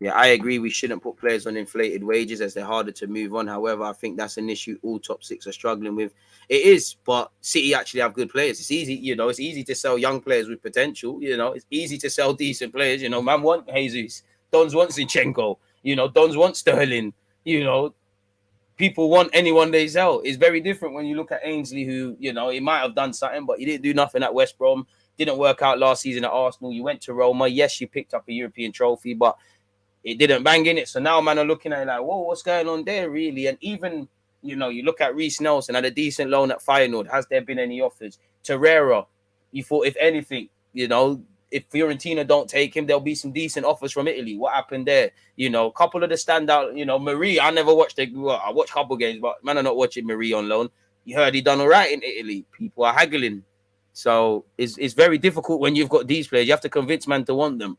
Yeah, I agree. We shouldn't put players on inflated wages as they're harder to move on. However, I think that's an issue all top 6 are struggling with. It is, but City actually have good players. It's easy, you know, it's easy to sell young players with potential. You know, it's easy to sell decent players. You know, man want Jesus. Dons want Zinchenko, you know, Dons want Sterling, you know, people want anyone they sell. It's very different when you look at Ainsley, who, you know, he might have done something, but he didn't do nothing at West Brom. Didn't work out last season at Arsenal. You went to Roma. Yes, you picked up a European trophy, but it didn't bang in it. So now man are looking at it like, whoa, what's going on there, really? And even, you know, you look at Reece Nelson, had a decent loan at Feyenoord. Has there been any offers? Torreira, you thought, if anything, you know, if Fiorentina don't take him, there'll be some decent offers from Italy. What happened there? You know, a couple of the standout, you know, Marie, I never watched I watched a couple games, but man, I'm not watching Marie on loan. You heard he done all right in Italy. People are haggling. So it's very difficult when you've got these players. You have to convince man to want them.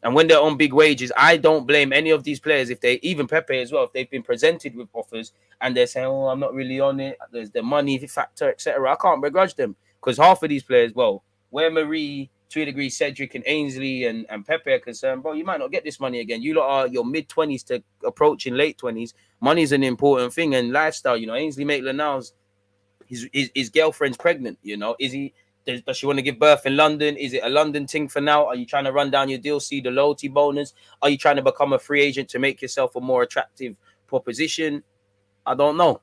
And when they're on big wages, I don't blame any of these players, if they, even Pepe as well, if they've been presented with offers and they're saying, oh, I'm not really on it, there's the money factor, etc. I can't begrudge them, because half of these players, well, where Marie, to a degree, Cedric and Ainsley and Pepe are concerned, bro, you might not get this money again. You lot are your mid-20s to approaching late 20s. Money is an important thing, and lifestyle, you know. Ainsley Maitland-Niles, his girlfriend's pregnant, you know. Does she want to give birth in London? Is it a London thing for now? Are you trying to run down your deal, see the loyalty bonus? Are you trying to become a free agent to make yourself a more attractive proposition? I don't know.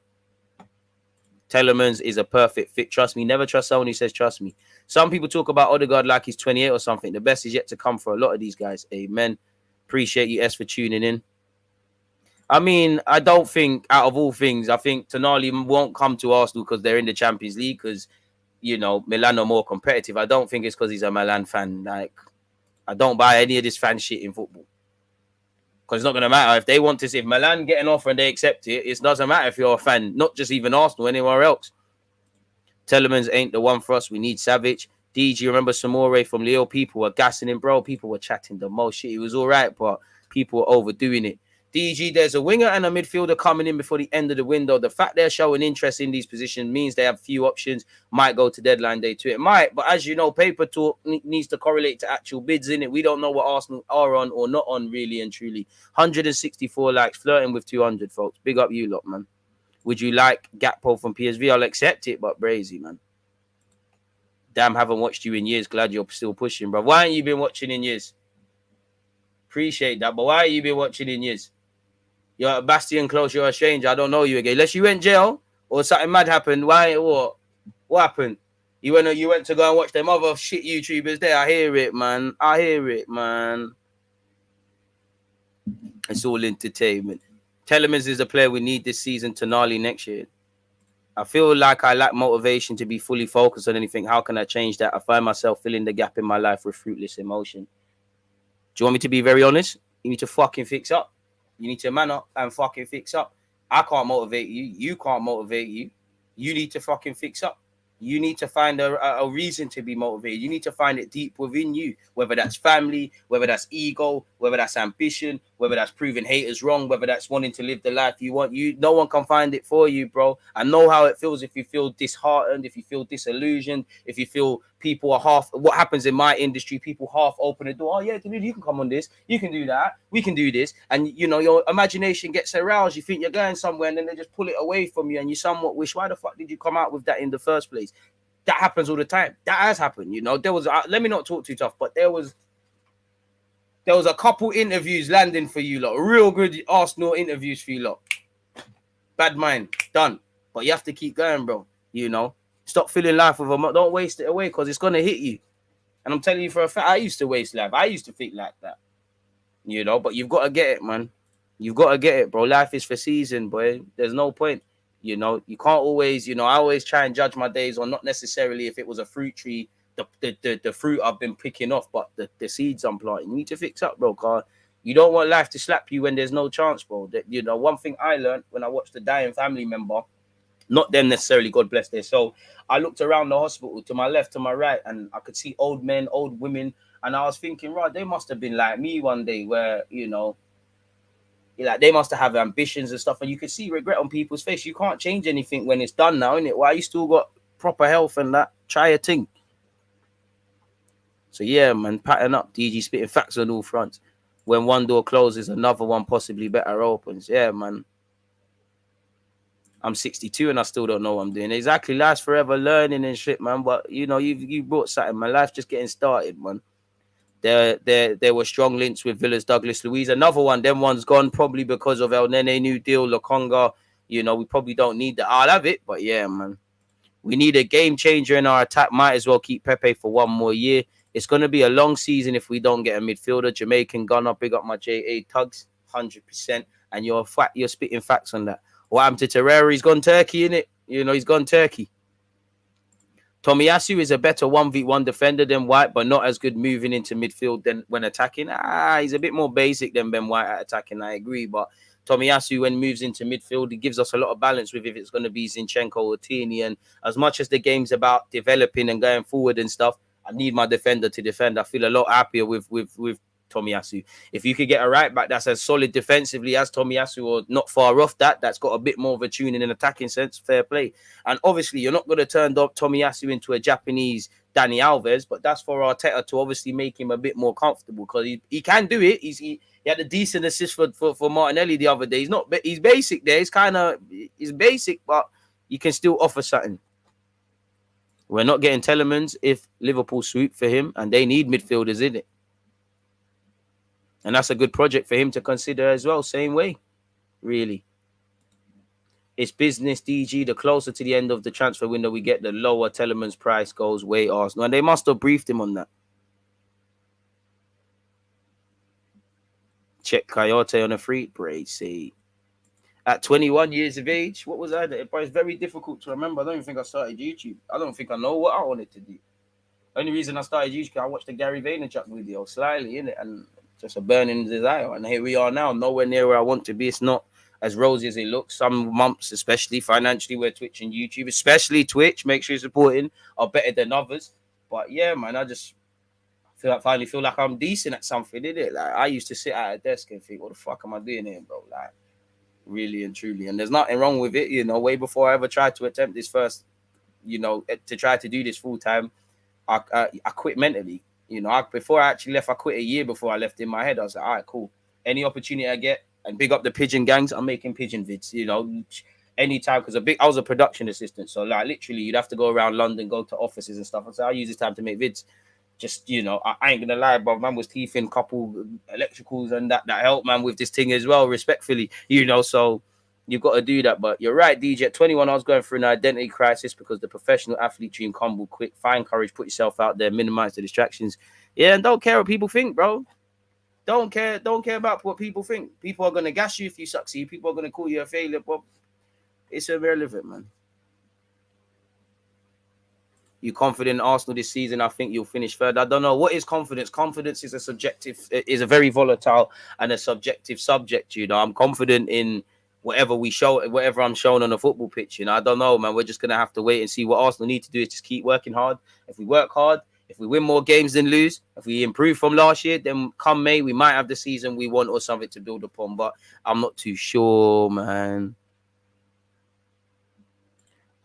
Tielemans is a perfect fit. Trust me. Never trust someone who says trust me. Some people talk about Odegaard like he's 28 or something. The best is yet to come for a lot of these guys. Amen. Appreciate you, S, for tuning in. I mean, I don't think, out of all things, I think Tonali won't come to Arsenal because they're in the Champions League, because, you know, Milan are more competitive. I don't think it's because he's a Milan fan. Like, I don't buy any of this fan shit in football. Because it's not going to matter. If they want to see, if Milan get an offer and they accept it, it doesn't matter if you're a fan, not just even Arsenal, anywhere else. Tielemans ain't the one for us. We need Savage. DG, remember Samore from Leo? People were gassing him, bro. People were chatting the most shit. He was all right, but people were overdoing it. DG, there's a winger and a midfielder coming in before the end of the window. The fact they're showing interest in these positions means they have few options. Might go to deadline day too. It might, but as you know, paper talk needs to correlate to actual bids in it. We don't know what Arsenal are on or not on, really and truly. 164 likes, flirting with 200, folks. Big up you lot, man. Would you like Gakpo from PSV? I'll accept it, but brazy, man. Damn, haven't watched you in years. Glad you're still pushing, bro. Why ain't you been watching in years? Appreciate that, but why ain't you been watching in years? You're Bastian Close, you're a stranger. I don't know you again. Unless you went jail or something mad happened. Why? What happened? You went to go and watch them other shit YouTubers there. I hear it, man. It's all entertainment. Tielemans is the player we need this season. Tonali next year. I feel like I lack motivation to be fully focused on anything. How can I change that? I find myself filling the gap in my life with fruitless emotion. Do you want me to be very honest? You need to fucking fix up. You need to man up and fucking fix up. I can't motivate you. You can't motivate you. You need to fucking fix up. You need to find a reason to be motivated. You need to find it deep within you, whether that's family, whether that's ego, whether that's ambition, whether that's proving haters wrong, whether that's wanting to live the life you want. No one can find it for you, bro. I know how it feels if you feel disheartened, if you feel disillusioned, if you feel people are half, what happens in my industry, people half open the door. Oh yeah, dude, you can come on this, you can do that, we can do this. And you know, your imagination gets aroused. You think you're going somewhere and then they just pull it away from you and you somewhat wish, why the fuck did you come out with that in the first place? That happens all the time. That has happened. You know, there was, let me not talk too tough, but there was a couple interviews landing for you lot, real good Arsenal interviews for you lot. Bad mind, done. But you have to keep going, bro. You know, stop filling life with them. Don't waste it away, because it's going to hit you. And I'm telling you for a fact, I used to waste life. I used to think like that. You know, but you've got to get it, man. You've got to get it, bro. Life is for season, boy. There's no point. You know, you can't always, you know, I always try and judge my days on not necessarily if it was a fruit tree, the fruit I've been picking off, but the seeds I'm planting. You need to fix up, bro, car. You don't want life to slap you when there's no chance, bro. You know, one thing I learned when I watched a dying family member, not them necessarily, God bless their soul. I looked around the hospital to my left, to my right, and I could see old men, old women, and I was thinking, right, they must have been like me one day where, you know, like they must have ambitions and stuff, and you could see regret on people's face. You can't change anything when it's done now, innit? Why you still got proper health and that? Try a thing. So yeah, man, pattern up. DG spitting facts on all fronts. When one door closes, another one possibly better opens. Yeah, man. I'm 62 and I still don't know what I'm doing. Exactly, life's forever learning and shit, man. But you know, you brought something. My life's just getting started, man. There were strong links with Villa's Douglas Luiz. Another one, them one's gone probably because of El Nene, New Deal, Lokonga. You know, we probably don't need that. I'll have it, but yeah, man. We need a game changer in our attack. Might as well keep Pepe for one more year. It's going to be a long season if we don't get a midfielder. Jamaican gunner, big up my JA Tugs, 100%. And you're spitting facts on that. What happened to Terrera? He's gone Turkey, innit? You know, he's gone Turkey. Tomiyasu is a better 1v1 defender than White, but not as good moving into midfield than when attacking. He's a bit more basic than Ben White at attacking, I agree. But Tomiyasu, when moves into midfield, he gives us a lot of balance with if it's going to be Zinchenko or Tierney. And as much as the game's about developing and going forward and stuff, I need my defender to defend. I feel a lot happier with Tomiyasu. If you could get a right back that's as solid defensively as Tomiyasu or not far off that's got a bit more of a tune in an attacking sense, fair play. And obviously, you're not going to turn Tomiyasu into a Japanese Dani Alves, but that's for Arteta to obviously make him a bit more comfortable because he can do it. He had a decent assist for Martinelli the other day. He's basic there. He's basic, but you can still offer something. We're not getting Tielemans if Liverpool swoop for him, and they need midfielders in it. And that's a good project for him to consider as well. Same way, really. It's business, DG. The closer to the end of the transfer window we get, the lower Tielemans' price goes way Arsenal. And they must have briefed him on that. Check Coyote on a free. Bracy. At 21 years of age, what was I? It's very difficult to remember. I don't even think I started YouTube. I don't think I know what I wanted to do. Only reason I started YouTube, I watched the Gary Vaynerchuk video slightly, innit? And just a burning desire. And here we are now, nowhere near where I want to be. It's not as rosy as it looks. Some months, especially financially, where Twitch and YouTube, especially Twitch, make sure you're supporting, are better than others. But yeah, man, I just finally feel like I'm decent at something, innit? Like, I used to sit at a desk and think, what the fuck am I doing here, bro? Like, really and truly. And there's nothing wrong with it, you know. Way before I ever tried to attempt this first, you know, to try to do this full time, I quit mentally. You know, before I actually left, I quit a year before I left in my head. I was like, all right, cool. Any opportunity I get, and big up the pigeon gangs, I'm making pigeon vids, you know, anytime. Because I was a production assistant. So, like, literally, you'd have to go around London, go to offices and stuff. I said, I'll use this time to make vids. Just, you know, I ain't going to lie, but man was teething couple electricals and that helped, man, with this thing as well, respectfully, you know. So, you've got to do that. But you're right, DJ. At 21, I was going through an identity crisis because the professional athlete dream crumbled quick. Find courage, put yourself out there, minimize the distractions. Yeah, and don't care what people think, bro. Don't care about what people think. People are going to gas you if you succeed. People are going to call you a failure, but it's irrelevant, man. You confident in Arsenal this season? I think you'll finish third. I don't know. What is confidence? Confidence is a very volatile and a subjective subject, you know. I'm confident in whatever I'm showing on the football pitch, you know. I don't know, man. We're just going to have to wait and see. What Arsenal need to do is just keep working hard. If we work hard, if we win more games than lose, if we improve from last year, then come May, we might have the season we want or something to build upon. But I'm not too sure, man.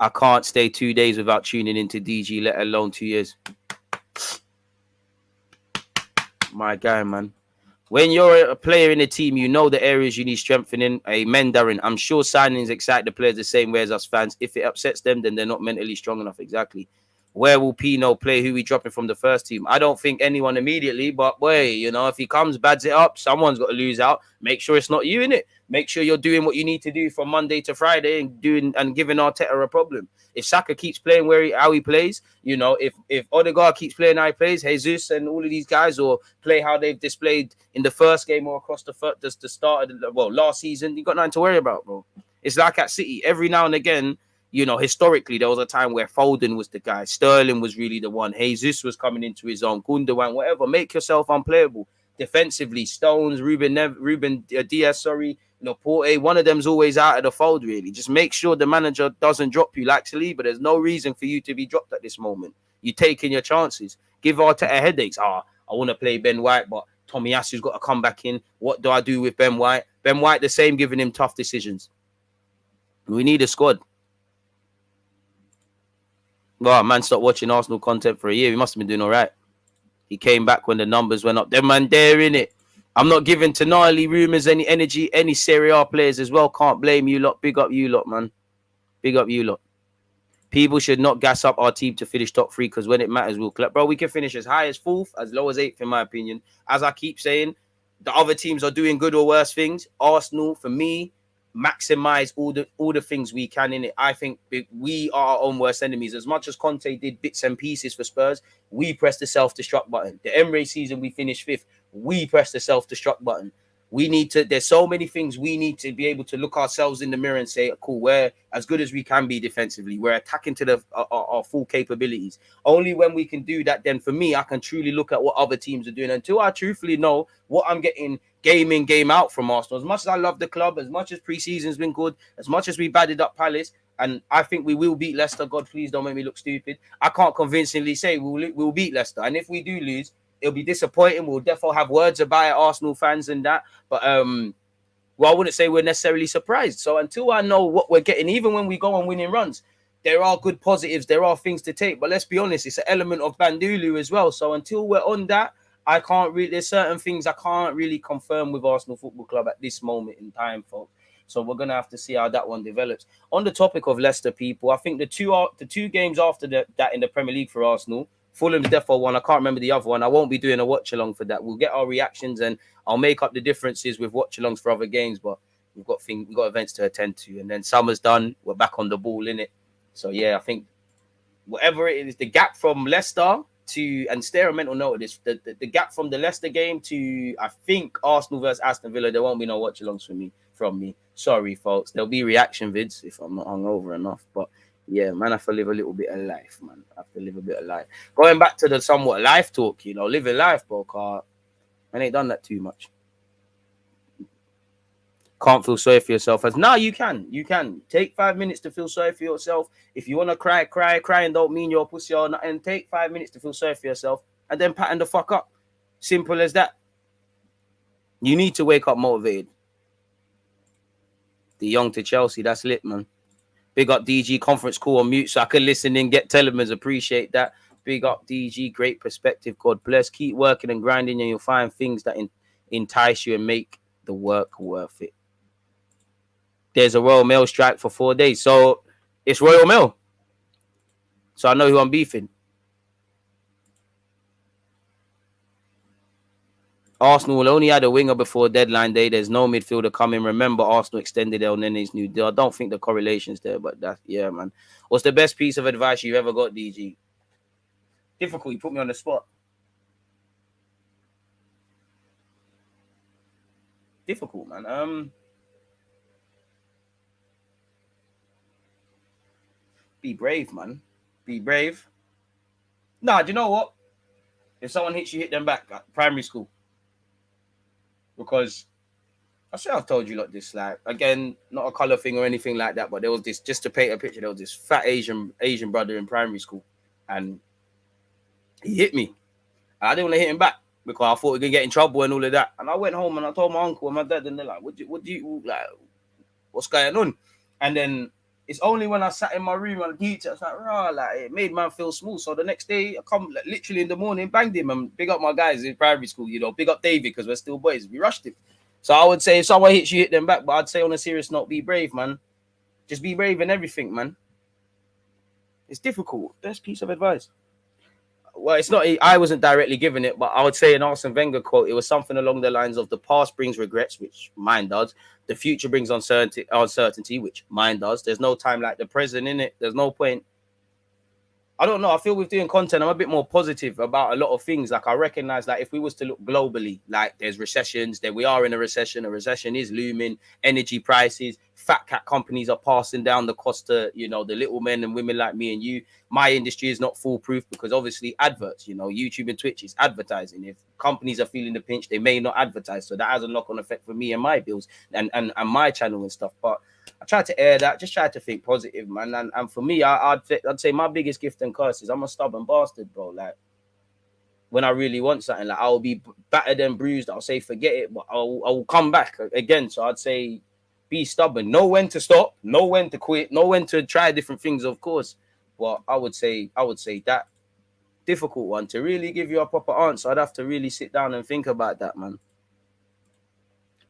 I can't stay 2 days without tuning into DG, let alone 2 years. My guy, man. When you're a player in a team, you know the areas you need strengthening. Amen, Darren. I'm sure signings excite the players the same way as us fans. If it upsets them, then they're not mentally strong enough. Exactly. Where will Pino play? Who we dropping from the first team? I don't think anyone immediately, but boy, you know, if he comes, bads it up, someone's got to lose out. Make sure it's not you, innit? Make sure you're doing what you need to do from Monday to Friday and giving Arteta a problem. If Saka keeps playing how he plays, you know, if Odegaard keeps playing how he plays, Jesus and all of these guys, or play how they've displayed in the first game or across the start of last season, you got nothing to worry about, bro. It's like at City. Every now and again, you know, historically, there was a time where Foden was the guy. Sterling was really the one. Jesus was coming into his own. Gundogan, whatever. Make yourself unplayable. Defensively, Stones, Ruben Diaz, you know, Porte, one of them's always out of the fold, really. Just make sure the manager doesn't drop you like Saliba. There's no reason for you to be dropped at this moment. You're taking your chances. Give Arteta headaches. I want to play Ben White, but Tomiyasu's got to come back in. What do I do with Ben White? Ben White, the same, giving him tough decisions. We need a squad. Well, man, stopped watching Arsenal content for a year. He must have been doing all right. He came back when the numbers went up. Them man, they're in it. I'm not giving Tonali rumours any energy. Any Serie A players as well. Can't blame you lot. Big up you lot, man. Big up you lot. People should not gas up our team to finish top 3 because when it matters, we'll collect. Bro, we can finish as high as 4th, as low as 8th, in my opinion. As I keep saying, the other teams are doing good or worse things. Arsenal, for me, maximize all the things we can in it. I think we are our own worst enemies. As much as Conte did bits and pieces for Spurs, we pressed the self-destruct button. The Emirates season, we finished 5th. We pressed the self-destruct button. We need to, there's so many things we need to be able to look ourselves in the mirror and say, cool, we're as good as we can be defensively. We're attacking to our full capabilities. Only when we can do that, then for me, I can truly look at what other teams are doing. Until I truthfully know what I'm getting game in, game out from Arsenal. As much as I love the club, as much as pre-season's been good, as much as we batted up Palace, and I think we will beat Leicester. God, please don't make me look stupid. I can't convincingly say we'll beat Leicester. And if we do lose, it'll be disappointing. We'll definitely have words about it, Arsenal fans and that. But well, I wouldn't say we're necessarily surprised. So until I know what we're getting, even when we go on winning runs, there are good positives. There are things to take. But let's be honest, it's an element of Bandulu as well. So until we're on that, I can't really, there's certain things I can't really confirm with Arsenal Football Club at this moment in time, folks. So we're going to have to see how that one develops. On the topic of Leicester, people, I think the two games after that in the Premier League for Arsenal, Fulham's defo one, I can't remember the other one. I won't be doing a watch-along for that. We'll get our reactions and I'll make up the differences with watch-alongs for other games, but we've got events to attend to. And then summer's done. We're back on the ball, innit? So, yeah, I think whatever it is, the gap from Leicester to, and stare a mental note of this, the gap from the Leicester game to, I think, Arsenal versus Aston Villa, there won't be no watch-alongs from me. Sorry, folks. There'll be reaction vids if I'm not hungover enough, but yeah, man, I have to live a little bit of life, man. I have to live a bit of life. Going back to the somewhat life talk, you know, living life, bro, car. I ain't done that too much. Can't feel sorry for yourself. As now you can. You can. Take 5 minutes to feel sorry for yourself. If you want to cry and don't mean you're a pussy or nothing. Take 5 minutes to feel sorry for yourself and then pattern the fuck up. Simple as that. You need to wake up motivated. The young to Chelsea, that's lit, man. Big up DG, conference call on mute so I can listen in, get Tielemans, appreciate that. Big up DG, great perspective, God bless. Keep working and grinding and you'll find things that entice you and make the work worth it. There's a Royal Mail strike for 4 days. So it's Royal Mail. So I know who I'm beefing. Arsenal only had a winger before deadline day. There's no midfielder coming. Remember, Arsenal extended El Nene's new deal. I don't think the correlation's there, but that's, yeah, man. What's the best piece of advice you've ever got, DG? Difficult. You put me on the spot. Difficult, man. Be brave, man. Be brave. Nah, do you know what? If someone hits you, hit them back at primary school. Because I swear I've told you like this, like, again, not a color thing or anything like that, but there was this, just to paint a picture, there was this fat Asian brother in primary school, and he hit me. And I didn't want to hit him back because I thought we could get in trouble and all of that. And I went home and I told my uncle and my dad, and they're like, "What do you like? What's going on?" And then it's only when I sat in my room and the teacher, I was like, "Rah," like it made man feel small. So the next day, I come like, literally in the morning, banged him and big up my guys in primary school. You know, big up David because we're still boys. We rushed him. So I would say if someone hits you, hit them back. But I'd say on a serious note, be brave, man. Just be brave in everything, man. It's difficult. Best piece of advice. Well, it's not. I wasn't directly given it, but I would say an Arsene Wenger quote. It was something along the lines of: "The past brings regrets, which mine does. The future brings uncertainty, which mine does. There's no time like the present in it. There's no point." I don't know. I feel with doing content, I'm a bit more positive about a lot of things. Like I recognize that if we was to look globally, like there's recessions, that we are in a recession. A recession is looming. Energy prices, fat cat companies are passing down the cost to, you know, the little men and women like me and you. My industry is not foolproof because obviously adverts, you know, YouTube and Twitch is advertising. If companies are feeling the pinch, they may not advertise. So that has a knock-on effect for me and my bills and my channel and stuff. But I try to air that, just try to think positive, man. And for me, I'd say my biggest gift and curse is I'm a stubborn bastard, bro. Like, when I really want something, like I'll be battered and bruised. I'll say forget it, but I'll come back again. So I'd say be stubborn. Know when to stop, know when to quit, know when to try different things, of course. But I would say that difficult one to really give you a proper answer. I'd have to really sit down and think about that, man.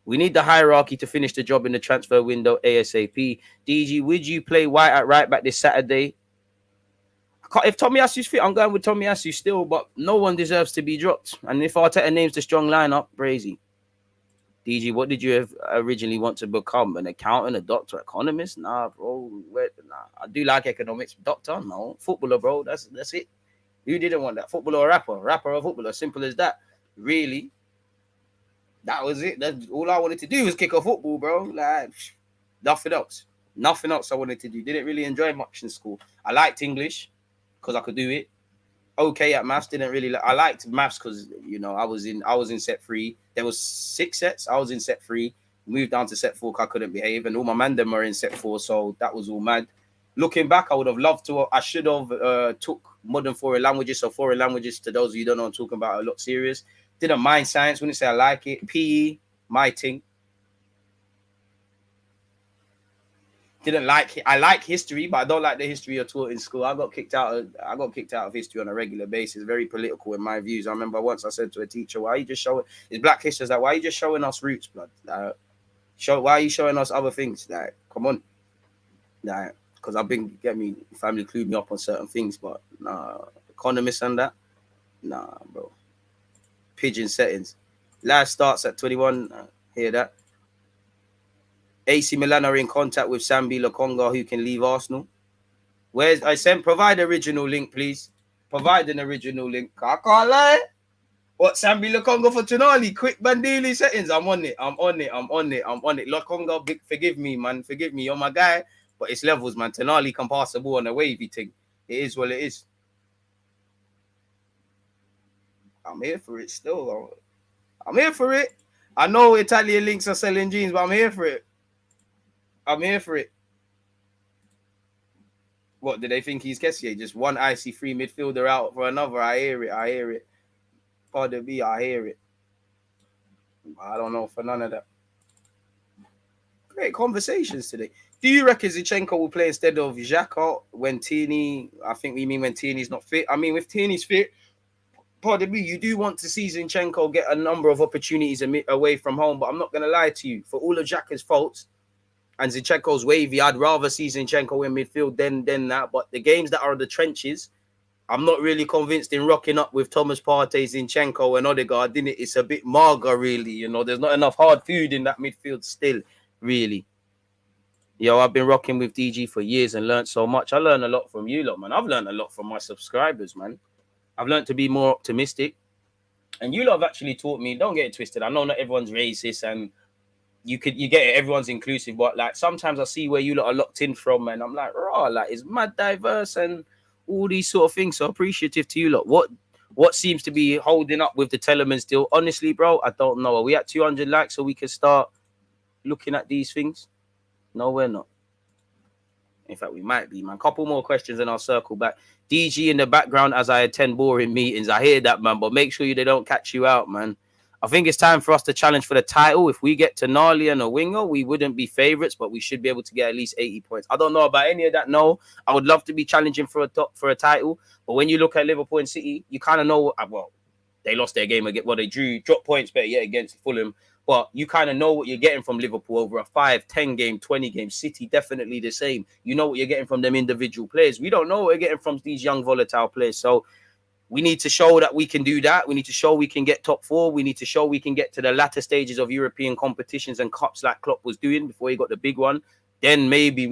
We need the hierarchy to finish the job in the transfer window ASAP. DG, would you play White at right back this Saturday? If Tomiyasu's fit, I'm going with Tomiyasu still, but no one deserves to be dropped. And if Arteta names the strong lineup, brazy. DG, what did you originally want to become? An accountant, a doctor, economist? Nah, bro. Nah. I do like economics. Doctor? No. Footballer, bro. That's it. Who didn't want that? Footballer or rapper? Rapper or footballer? Simple as that. Really? That was it. That's all I wanted to do was kick a football, bro. Like, nothing else. Nothing else I wanted to do. Didn't really enjoy much in school. I liked English because I could do it. Okay at maths. Didn't really I liked maths because, you know, I was in set 3. There was 6 sets. I was in set 3. Moved down to set 4 because I couldn't behave, and all my man them were in set 4, so that was all mad. Looking back, I would have loved to. I should have took modern foreign languages. So foreign languages, to those of you who don't know, I'm talking about a lot serious. Didn't mind science. Wouldn't say I like it. PE, my thing. Didn't like it. I like history, but I don't like the history you're taught in school. I got kicked out of history on a regular basis. Very political in my views. I remember once I said to a teacher, "Why are you just showing? It's Black History. Like, why are you just showing us roots, blood? Why are you showing us other things? Like, come on, like, because I've been family clued me up on certain things, but nah, economists and that, nah, bro. Pigeon settings. Life starts at 21. Hear that? AC Milan are in contact with Sambi Lokonga, who can leave Arsenal. Provide original link, please. Provide an original link. I can't lie. What, Sambi Lokonga for Tonali? Quick Bandili settings. I'm on it. Lokonga, forgive me, man. Forgive me. You're my guy. But it's levels, man. Tonali can pass the ball on a wavy thing. It is what it is. I'm here for it still. I'm here for it. I know Italian links are selling jeans, but I'm here for it. What, do they think he's Kessier? Just one icy free midfielder out for another. I hear it. Pardon me, I hear it. I don't know for none of that. Great conversations today. Do you reckon Zinchenko will play instead of Xhaka when Tierney? I think we mean when Tierney's not fit. I mean, if Tierney's fit, pardon me, you do want to see Zinchenko get a number of opportunities away from home. But I'm not going to lie to you. For all of Xhaka's faults and Zinchenko's wavy, I'd rather see Zinchenko in midfield than that. But the games that are the trenches, I'm not really convinced in rocking up with Thomas Partey, Zinchenko, and Odegaard. It's a bit mager, really. You know, there's not enough hard food in that midfield still, really. Yo, I've been rocking with DG for years and learned so much. I learned a lot from you lot, man. I've learned a lot from my subscribers, man. I've learned to be more optimistic. And you lot have actually taught me, don't get it twisted. I know not everyone's racist and you get it, everyone's inclusive, but like sometimes I see where you lot are locked in from, and I'm like, raw, like it's mad diverse and all these sort of things. So appreciative to you lot. What seems to be holding up with the Tielemans deal? Honestly, bro, I don't know. Are we at 200 likes so we can start looking at these things? No, we're not. In fact, we might be, man. Couple more questions and I'll circle back. DG in the background as I attend boring meetings. I hear that, man, but make sure they don't catch you out, man. I think it's time for us to challenge for the title. If we get Tonali and a winger, we wouldn't be favourites, but we should be able to get at least 80 points. I don't know about any of that, no. I would love to be challenging for a title, but when you look at Liverpool and City, you kind of know, well, they lost their game again. Well, they dropped points, but yeah, against Fulham. But you kind of know what you're getting from Liverpool over a 5, 10 game, 20 game. City definitely the same. You know what you're getting from them individual players. We don't know what we're getting from these young volatile players. So we need to show that we can do that. We need to show we can get top 4. We need to show we can get to the latter stages of European competitions and cups like Klopp was doing before he got the big one. Then maybe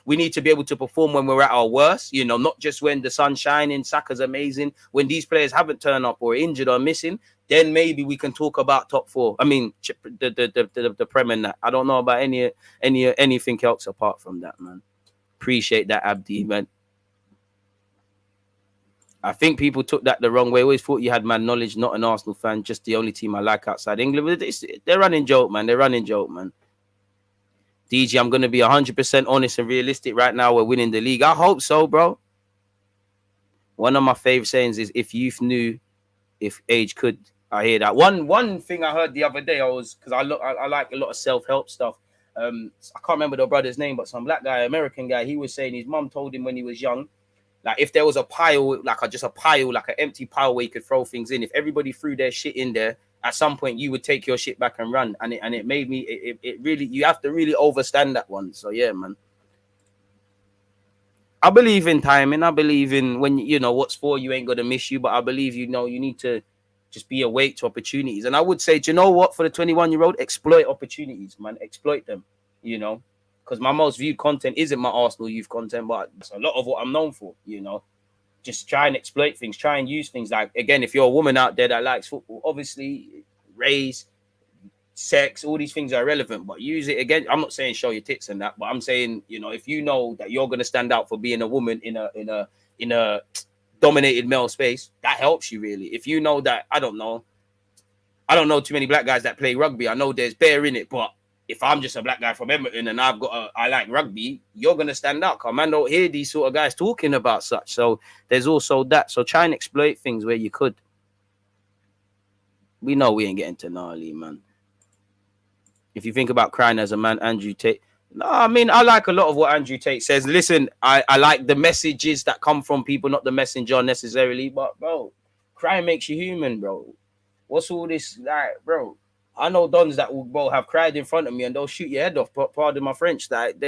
we need to be able to perform when we're at our worst, you know, not just when the sun's shining, Saka's amazing. When these players haven't turned up or injured or missing, then maybe we can talk about top 4. I mean, the Prem and that. I don't know about anything else apart from that, man. Appreciate that, Abdi, man. I think people took that the wrong way. I always thought you had man knowledge, not an Arsenal fan, just the only team I like outside England. They're running joke, man. DG, I'm going to be 100% honest and realistic right now. We're winning the league. I hope so, bro. One of my favorite sayings is, if youth knew, if age could. I hear that. One thing I heard the other day, because I like a lot of self-help stuff. I can't remember the brother's name, but some black guy, American guy, he was saying his mum told him when he was young, like if there was a pile, like an empty pile where you could throw things in, if everybody threw their shit in there, at some point you would take your shit back and run. And it made me, it really, you have to really overstand that one. So yeah, man. I believe in timing. I believe in when, you know, what's for you ain't going to miss you. But I believe, you know, you need to Just be awake to opportunities. And I would say, do you know what? For the 21-year-old, exploit opportunities, man. Exploit them, you know. Because my most viewed content isn't my Arsenal youth content, but it's a lot of what I'm known for, you know. Just try and exploit things, try and use things. Like, again, if you're a woman out there that likes football, obviously, race, sex, all these things are relevant, but use it again. I'm not saying show your tits and that, but I'm saying, you know, if you know that you're going to stand out for being a woman in a dominated male space, that helps you really. If you know that, I don't know too many black guys that play rugby. I know there's bear in it, but if I'm just a black guy from Edmonton and I like rugby, you're gonna stand out. Cause man, don't hear these sort of guys talking about such. So there's also that. So try and exploit things where you could. We know we ain't getting Tonali, man. If you think about crying as a man, Andrew Tate. No, I mean, I like a lot of what Andrew Tate says. Listen, I like the messages that come from people, not the messenger necessarily. But bro, crying makes you human, bro. What's all this like, bro? I know dons that will, bro, have cried in front of me and they'll shoot your head off. Pardon my French. Like,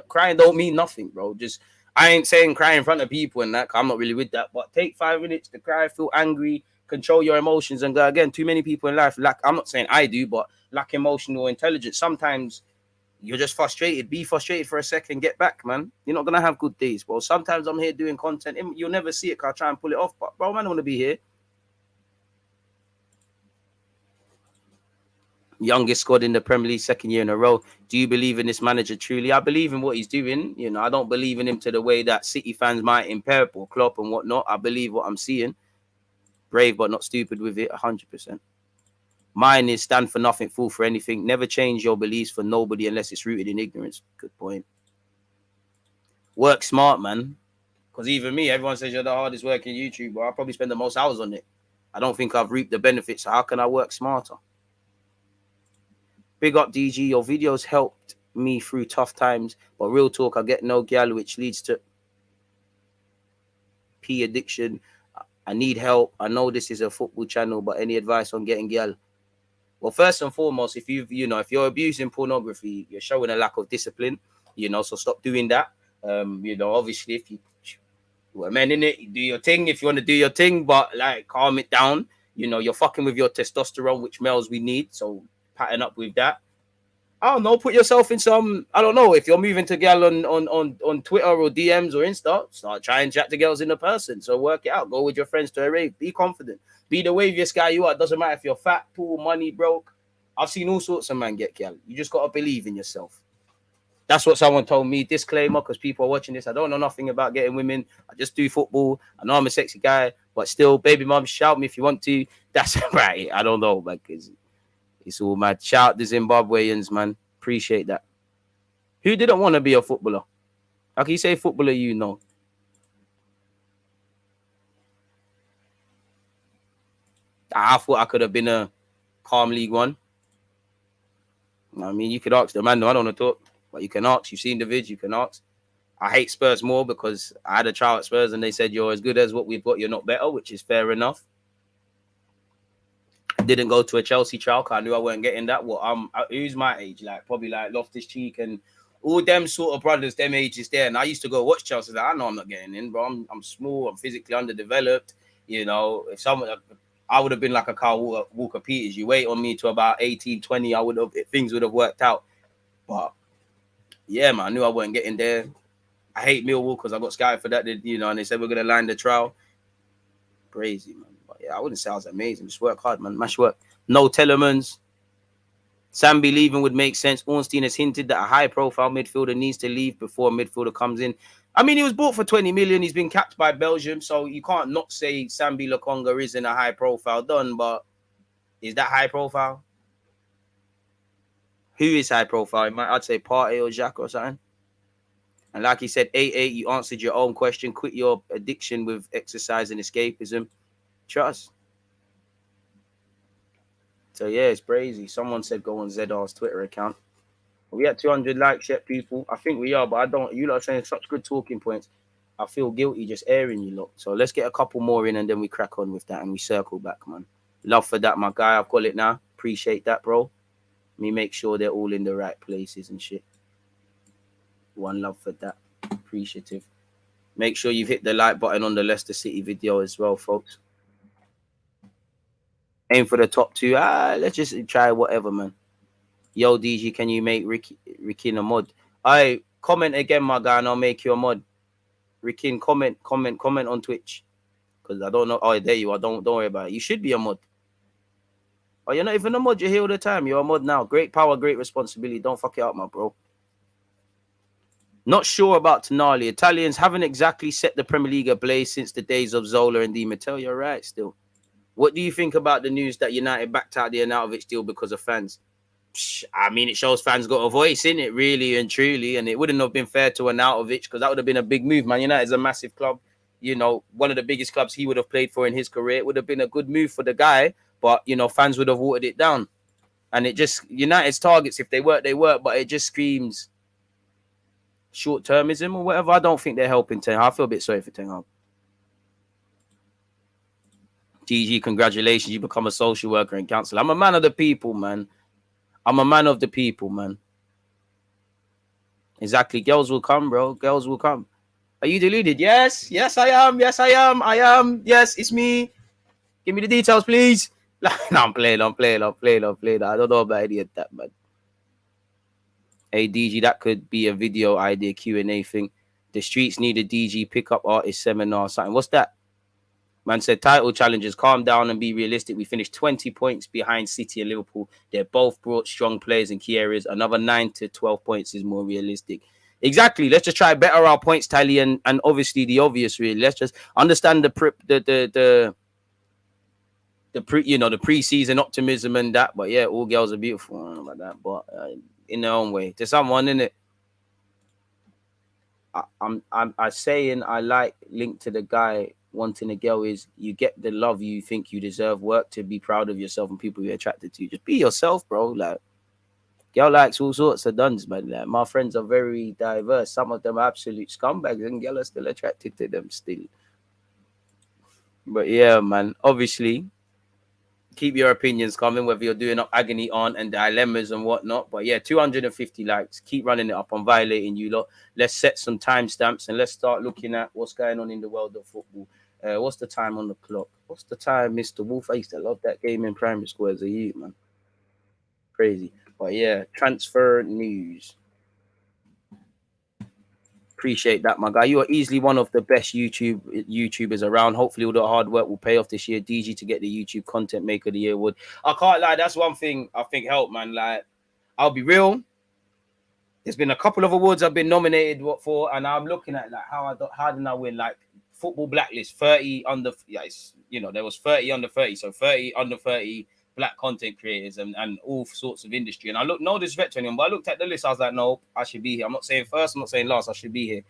crying don't mean nothing, bro. Just, I ain't saying cry in front of people and that. I'm not really with that. But take 5 minutes to cry, feel angry, control your emotions, and go again. Too many people in life lack. I'm not saying I do, but lack emotional intelligence. Sometimes you're just frustrated. Be frustrated for a second. Get back, man. You're not gonna have good days, bro. Sometimes I'm here doing content. You'll never see it. Cause I try and pull it off. But bro, man, I want to be here. Youngest squad in the Premier League, 2nd year in a row. Do you believe in this manager truly? I believe in what he's doing. You know, I don't believe in him to the way that City fans might in Pep or Klopp and whatnot. I believe what I'm seeing. Brave but not stupid with it, 100%. Mine is stand for nothing, fool for anything. Never change your beliefs for nobody unless it's rooted in ignorance. Good point. Work smart, man. Because even me, everyone says you're the hardest working YouTuber. I probably spend the most hours on it. I don't think I've reaped the benefits. So how can I work smarter? Big up, DG. Your videos helped me through tough times, but real talk, I get no gal, which leads to P addiction. I need help. I know this is a football channel, but any advice on getting gal? Well, first and foremost, if you're abusing pornography, you're showing a lack of discipline. You know, so stop doing that. You know, obviously, if you were men in it, you do your thing. If you want to do your thing, but like calm it down. You know, you're fucking with your testosterone, which males we need. So pattern up with that. I don't know, put yourself in some, I don't know, if you're moving to girl on Twitter or DMs or Insta, start trying to chat to girls in a person. So work it out. Go with your friends to a rave. Be confident. Be the waviest guy you are. It doesn't matter if you're fat, poor, money, broke. I've seen all sorts of men get girl. You just got to believe in yourself. That's what someone told me. Disclaimer, because people are watching this. I don't know nothing about getting women. I just do football. I know I'm a sexy guy, but still, baby mom, shout me if you want to. That's right. I don't know, man, because it's all mad. Shout out the Zimbabweans, man. Appreciate that. Who didn't want to be a footballer? How can you say footballer, you know? I thought I could have been a calm League One. I mean, you could ask the man. No, I don't want to talk. But you can ask. You've seen the vid. You can ask. I hate Spurs more because I had a trial at Spurs and they said, you're as good as what we've got. You're not better, which is fair enough. Didn't go to a Chelsea trial because I knew I weren't getting that. Well, who's my age? Like probably like Loftus-Cheek and all them sort of brothers, them ages there. And I used to go watch Chelsea. Like, I know I'm not getting in, bro. I'm small. I'm physically underdeveloped. You know, if someone, I would have been like a Carl Walker Peters. You wait on me to about 18, 20, things would have worked out. But yeah, man, I knew I wasn't getting there. I hate Millwall because I got scouted for that, you know, and they said we're gonna line the trial. Crazy, man. But yeah, I wouldn't say I was amazing. Just work hard, man. Mash work. No Tielemans. Sambi leaving would make sense. Ornstein has hinted that a high-profile midfielder needs to leave before a midfielder comes in. I mean, he was bought for 20 million. He's been capped by Belgium, so you can't not say Sambi Lokonga isn't a high-profile done, but is that high-profile? Who is high-profile? I'd say Partey or Jacques or something. And like he said, 8-8, you answered your own question. Quit your addiction with exercise and escapism. Trust. So, yeah, it's crazy. Someone said go on ZR's Twitter account. We at 200 likes yet, people. I think we are, but I don't. You lot are saying such good talking points. I feel guilty just airing you lot. So let's get a couple more in and then we crack on with that and we circle back, man. Love for that, my guy. I've got it now. Appreciate that, bro. Let me make sure they're all in the right places and shit. One love for that. Appreciative. Make sure you've hit the like button on the Leicester City video as well, folks. Aim for the top 2. Let's just try whatever, man. Yo, DG, can you make Ricky a mod? I comment again, my guy, and I'll make you a mod. Ricky, comment on Twitch. Because I don't know. Oh, there you are. Don't worry about it. You should be a mod. Oh, you're not even a mod. You're here all the time. You're a mod now. Great power, great responsibility. Don't fuck it up, my bro. Not sure about Tonali. Italians haven't exactly set the Premier League ablaze since the days of Zola and Di Matteo. You're right still. What do you think about the news that United backed out the Arnautovic deal because of fans? I mean, it shows fans got a voice in it, really and truly, and it wouldn't have been fair to Arnautovic because that would have been a big move. Man United's a massive club. You know, one of the biggest clubs he would have played for in his career. It would have been a good move for the guy, but, you know, fans would have watered it down. And it just, United's targets, if they work, they work, but it just screams short-termism or whatever. I don't think they're helping Ten Hag. I feel a bit sorry for Ten Hag. GG, congratulations. You become a social worker and counsellor. I'm a man of the people, man. I'm a man of the people, man. Exactly. Girls will come, bro. Girls will come. Are you deluded? Yes. Yes, I am. Yes, I am. I am. Yes, it's me. Give me the details, please. No, I'm playing. I don't know about any of that, man. Hey, DG, that could be a video idea, Q&A thing. The streets need a DG pickup artist seminar, something. What's that? Man said, title challenges, calm down and be realistic. We finished 20 points behind City and Liverpool. They're both brought strong players in key areas. Another 9 to 12 points is more realistic. Exactly. Let's just try better our points tally and obviously the obvious, really. Let's just understand the pre-season optimism and that. But yeah, all girls are beautiful. I don't know about that, but in their own way. To someone, innit? I'm saying I like linked to the guy wanting a girl is you get the love you think you deserve. Work to be proud of yourself and people you're attracted to. Just be yourself, bro. Like, girl likes all sorts of duns, man. Like, my friends are very diverse. Some of them are absolute scumbags, and girl are still attracted to them still. But yeah, man. Obviously, keep your opinions coming, whether you're doing up agony on and dilemmas and whatnot. But yeah, 250 likes. Keep running it up. I'm violating you lot. Let's set some timestamps and let's start looking at what's going on in the world of football. What's the time on the clock? What's the time, Mr. Wolf? I used to love that game in primary school as a youth, man. Crazy. But yeah, transfer news. Appreciate that, my guy. You are easily one of the best YouTubers around. Hopefully, all the hard work will pay off this year. DG to get the YouTube Content Maker of the Year award. I can't lie. That's one thing I think helped, man. Like, I'll be real. There's been a couple of awards I've been nominated for, and I'm looking at like how did I win? Like football blacklist, 30 under. Yeah, there was 30 under 30, so 30 under 30 black content creators and all sorts of industry. And I looked, no disrespect to anyone, but I looked at the list. I was like, no, I should be here. I'm not saying first, I'm not saying last. I should be here.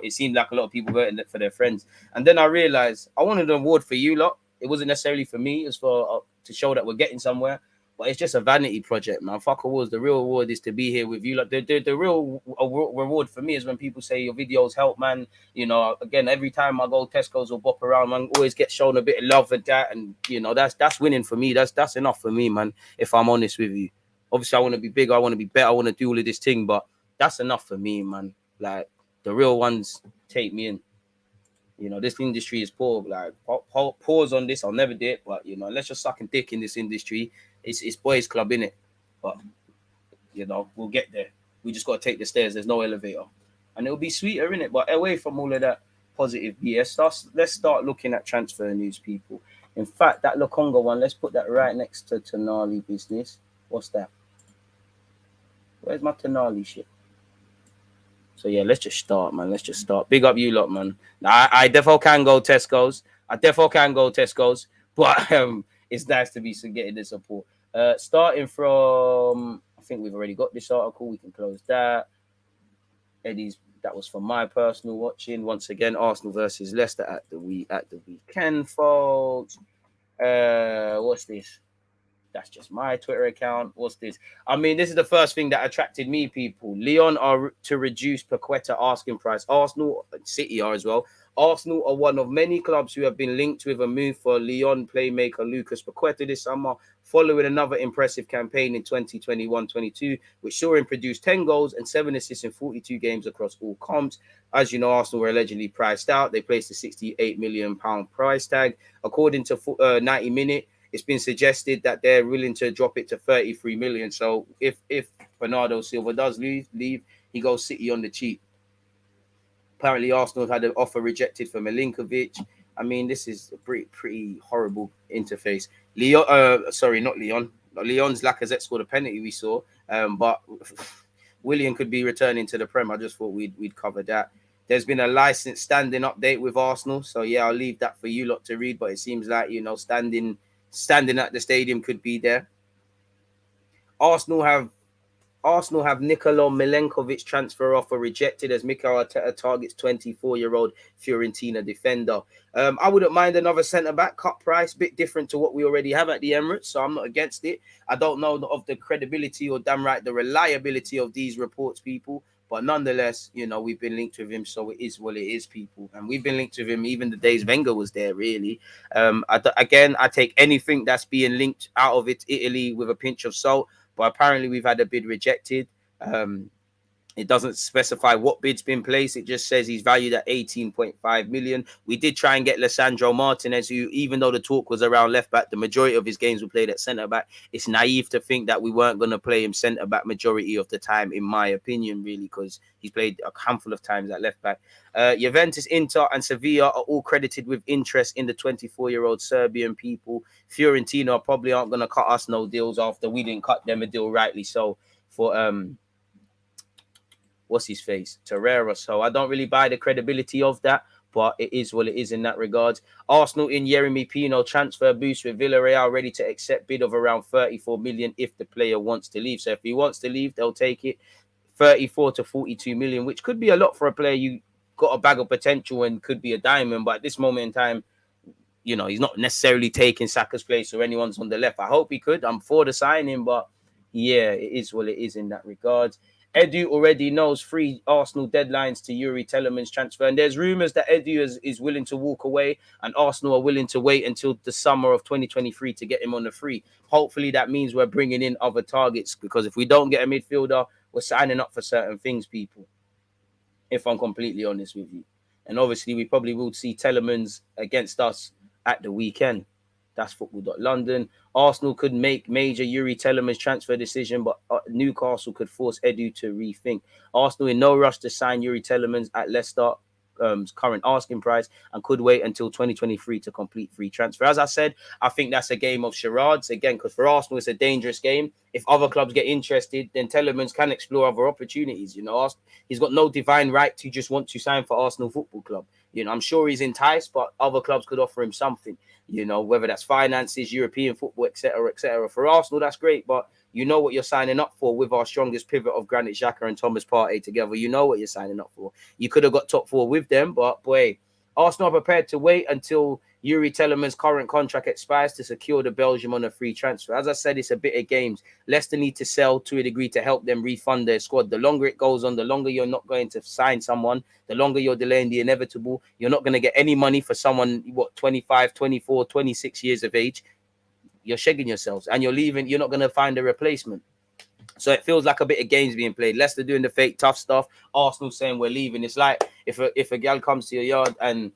It seemed like a lot of people voting for their friends. And then I realized I wanted an award for you lot. It wasn't necessarily for me. It's for to show that we're getting somewhere. But it's just a vanity project, man. Fuck awards. The real award is to be here with you. Like the real reward for me is when people say your videos help, man. Again, every time I go Tesco's or bop around, man, always get shown a bit of love and that, and that's winning for me. That's enough for me, man. If I'm honest with you, obviously I want to be bigger, I want to be better, I want to do all of this thing, but that's enough for me, man. Like the real ones take me in. This industry is poor. Like, pause on this. I'll never do it. But, let's just suck and dick in this industry. It's boys' club, innit? But, we'll get there. We just got to take the stairs. There's no elevator. And it'll be sweeter, innit? But away from all of that positive BS, let's start looking at transfer news, people. In fact, that Lokonga one, let's put that right next to Tonali business. What's that? Where's my Tonali shit? So, yeah, let's just start, man. Let's just start. Big up you lot, man. I defo can go Tesco's. But it's nice to be getting the support. Starting from, I think we've already got this article. We can close that. Eddie's, that was for my personal watching. Once again, Arsenal versus Leicester at the weekend, folks. What's this? That's just my Twitter account. What's this? I mean, this is the first thing that attracted me, people. Lyon are to reduce Paqueta asking price. Arsenal, City are as well. Arsenal are one of many clubs who have been linked with a move for Lyon playmaker Lucas Paqueta this summer, following another impressive campaign in 2021-22, which saw him produce 10 goals and 7 assists in 42 games across all comps. As you know, Arsenal were allegedly priced out. They placed a £68 million price tag. According to 90 Minute, it's been suggested that they're willing to drop it to 33 million. So if Bernardo Silva does leave, he goes City on the cheap. Apparently, Arsenal had an offer rejected for Milinkovic. I mean, this is a pretty horrible interface. Sorry, not Leon. Leon's Lacazette scored a penalty we saw, but William could be returning to the Prem. I just thought we'd cover that. There's been a license standing update with Arsenal, so yeah, I'll leave that for you lot to read. But it seems like standing at the stadium could be there. Arsenal have Nikola Milenkovic transfer offer rejected as Mikel Arteta targets 24-year-old Fiorentina defender. I wouldn't mind another centre-back cut price, bit different to what we already have at the Emirates, so I'm not against it. I don't know of the credibility or damn right the reliability of these reports, people, but nonetheless, we've been linked with him, so it is what it is, people. And we've been linked with him even the days Wenger was there, really. I take anything that's being linked out of Italy with a pinch of salt. But apparently we've had a bid rejected. It doesn't specify what bid's been placed. It just says he's valued at 18.5 million. We did try and get Lisandro Martinez, who, even though the talk was around left back, the majority of his games were played at centre back. It's naive to think that we weren't going to play him centre back majority of the time, in my opinion, really, because he's played a handful of times at left back. Juventus, Inter, and Sevilla are all credited with interest in the 24-year-old Serbian people. Fiorentina probably aren't going to cut us no deals after we didn't cut them a deal, rightly so, for what's his face, Torreira. So I don't really buy the credibility of that, but it is what it is in that regard. Arsenal in Yeremy Pino transfer boost with Villarreal ready to accept bid of around 34 million if the player wants to leave. So if he wants to leave, they'll take it. 34 to 42 million, which could be a lot for a player you got a bag of potential and could be a diamond, but at this moment in time, he's not necessarily taking Saka's place or anyone's on the left. I hope he could. I'm for the signing, but yeah, it is what it is in that regard. Edu already knows 3 Arsenal deadlines to Youri Tielemans transfer, and there's rumours that Edu is willing to walk away, and Arsenal are willing to wait until the summer of 2023 to get him on the free. Hopefully that means we're bringing in other targets, because if we don't get a midfielder, we're signing up for certain things, people, if I'm completely honest with you. And obviously we probably will see Tielemans against us at the weekend. That's football.London. Arsenal could make major Youri Tielemans transfer decision, but Newcastle could force Edu to rethink. Arsenal in no rush to sign Youri Tielemans at Leicester current asking price, and could wait until 2023 to complete free transfer. As I said, I think that's a game of charades again, because for Arsenal it's a dangerous game. If other clubs get interested, then Tielemans can explore other opportunities. He's got no divine right to just want to sign for Arsenal Football Club. I'm sure he's enticed, but other clubs could offer him something, whether that's finances, European football, etc., etc. For Arsenal, that's great, but you know what you're signing up for with our strongest pivot of Granit Xhaka and Thomas Partey together. You know what you're signing up for. You could have got top 4 with them, but boy, Arsenal are prepared to wait until Youri Tielemans' current contract expires to secure the Belgium on a free transfer. As I said, it's a bit of games. Leicester need to sell to a degree to help them refund their squad. The longer it goes on, the longer you're not going to sign someone, the longer you're delaying the inevitable. You're not going to get any money for someone, 25, 24, 26 years of age. You're shagging yourselves and you're leaving. You're not going to find a replacement. So it feels like a bit of games being played. Leicester doing the fake tough stuff. Arsenal saying we're leaving. It's like if a gal comes to your yard and,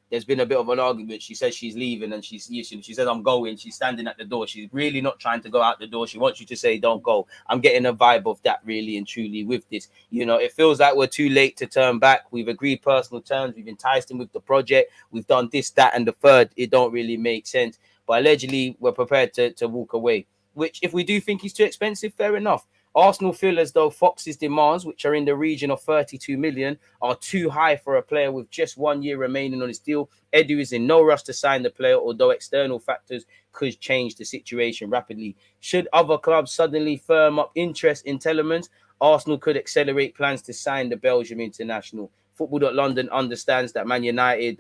there's been a bit of an argument. She says she's leaving and she says, I'm going. She's standing at the door. She's really not trying to go out the door. She wants you to say, don't go. I'm getting a vibe of that really and truly with this. It feels like we're too late to turn back. We've agreed personal terms. We've enticed him with the project. We've done this, that, and the third. It don't really make sense. But allegedly, we're prepared to walk away. Which, if we do think he's too expensive, fair enough. Arsenal feel as though Fox's demands, which are in the region of 32 million, are too high for a player with just 1 year remaining on his deal. Edu is in no rush to sign the player, although external factors could change the situation rapidly. Should other clubs suddenly firm up interest in Tielemans, Arsenal could accelerate plans to sign the Belgium international. Football.London understands that Man United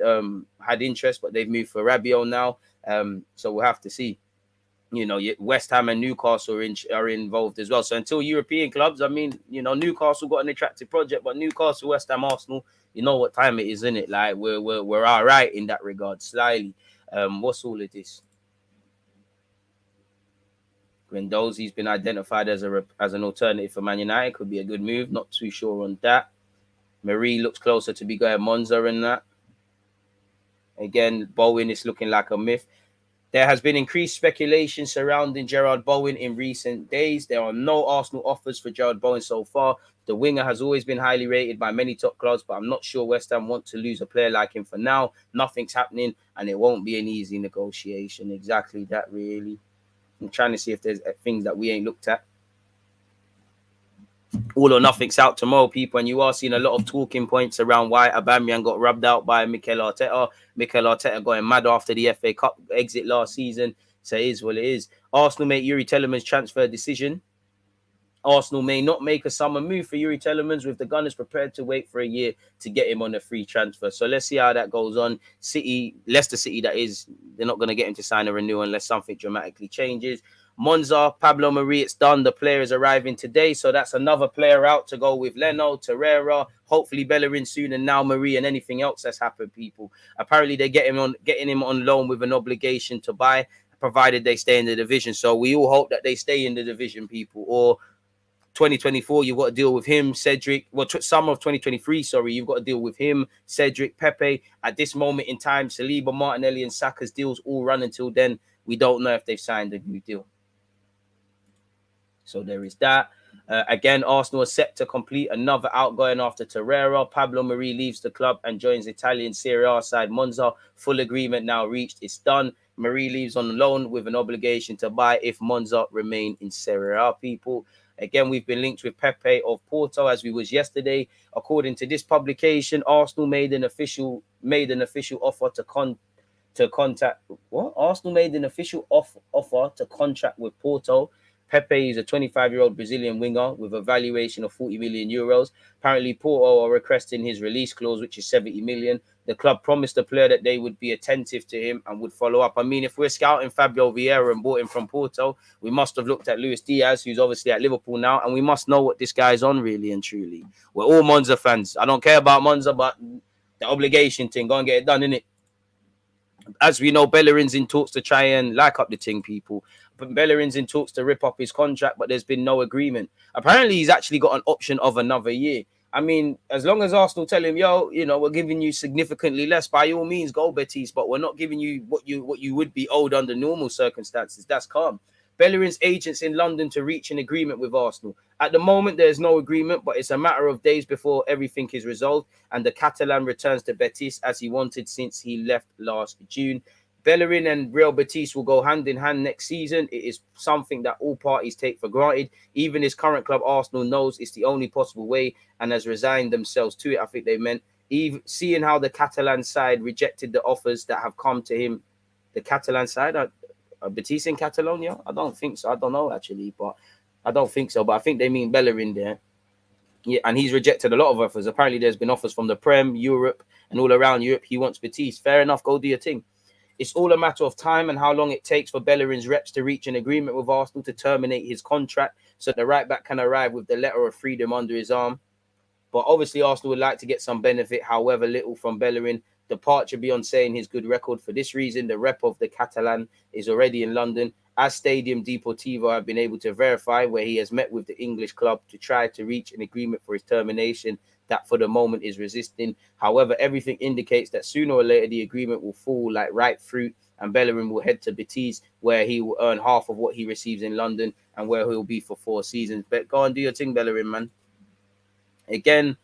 had interest, but they've moved for Rabiot now. So we'll have to see. West Ham and Newcastle are involved as well. So until European clubs, Newcastle got an attractive project, but Newcastle, West Ham, Arsenal, you know what time it is, isn't it? Like we're all right in that regard, slightly. What's all of this? Guendouzi's been identified as an alternative for Man United. Could be a good move. Not too sure on that. Marie looks closer to be going Monza and that. Again, Bowen is looking like a myth. There has been increased speculation surrounding Gerard Bowen in recent days. There are no Arsenal offers for Gerard Bowen so far. The winger has always been highly rated by many top clubs, but I'm not sure West Ham want to lose a player like him for now. Nothing's happening, and it won't be an easy negotiation. Exactly that, really. I'm trying to see if there's things that we ain't looked at. All or nothing's out tomorrow, people, and you are seeing a lot of talking points around why Aubameyang got rubbed out by Mikel Arteta. Mikel Arteta going mad after the FA Cup exit last season. So it is what it is. Arsenal make Youri Tielemans transfer decision. Arsenal may not make a summer move for Youri Tielemans, with the Gunners prepared to wait for a year to get him on a free transfer. So let's see how that goes on. Leicester City, that is, they're not going to get him to sign a renewal unless something dramatically changes. Monza, Pablo Mari, it's done. The player is arriving today. So that's another player out to go with Leno, Torreira, hopefully Bellerin soon, and now Mari, and anything else that's happened, people. Apparently they're getting him on loan with an obligation to buy, provided they stay in the division. So we all hope that they stay in the division, people. Or 2024, you've got to deal with him, Cedric. Well, summer of 2023, sorry, you've got to deal with him, Cedric, Pepe. At this moment in time, Saliba, Martinelli, and Saka's deals all run until then. We don't know if they've signed a new deal. So there is that. Again, Arsenal are set to complete another outgoing after Torreira. Pablo Mari leaves the club and joins Italian Serie A side Monza. Full agreement now reached. It's done. Mari leaves on loan with an obligation to buy if Monza remain in Serie A, people. Again, we've been linked with Pepe of Porto as we was yesterday. According to this publication, Arsenal made an official offer to contact. What? Arsenal made an official offer to contract with Porto. Pepe is a 25-year-old Brazilian winger with a valuation of 40 million euros. Apparently, Porto are requesting his release clause, which is 70 million. The club promised the player that they would be attentive to him and would follow up. I mean, if we're scouting Fabio Vieira and bought him from Porto, we must have looked at Luis Diaz, who's obviously at Liverpool now, and we must know what this guy's on, really and truly. We're all Monza fans. I don't care about Monza, but the obligation thing, go and get it done, innit? As we know, Bellerin's in talks to try and like up the thing, people. But Bellerin's in talks to rip up his contract, but there's been no agreement. Apparently, he's actually got an option of another year. I mean, as long as Arsenal tell him, yo, you know, we're giving you significantly less, by all means, go Betis, but we're not giving you what you would be owed under normal circumstances. That's calm. Bellerin's agents in London to reach an agreement with Arsenal. At the moment, there's no agreement, but it's a matter of days before everything is resolved and the Catalan returns to Betis as he wanted since he left last June. Bellerin and Real Betis will go hand in hand next season. It is something that all parties take for granted. Even his current club, Arsenal, knows it's the only possible way and has resigned themselves to it. I think they meant, even seeing how the Catalan side rejected the offers that have come to him. The Catalan side, Betis in Catalonia? I don't think so. I don't know, actually, but I don't think so. But I think they mean Bellerin there. Yeah, and he's rejected a lot of offers. Apparently, there's been offers from the Prem, Europe, and all around Europe. He wants Betis. Fair enough, go do your thing. It's all a matter of time and how long it takes for Bellerin's reps to reach an agreement with Arsenal to terminate his contract so the right back can arrive with the letter of freedom under his arm. But obviously, Arsenal would like to get some benefit, however little, from Bellerin. Departure beyond saying his good record. For this reason, the rep of the Catalan is already in London, as Stadium Deportivo have been able to verify, where he has met with the English club to try to reach an agreement for his termination that for the moment is resisting. However, everything indicates that sooner or later the agreement will fall like ripe fruit and Bellerin will head to Betis, where he will earn half of what he receives in London and where he'll be for 4 seasons. But go and do your thing, Bellerin, man. Again,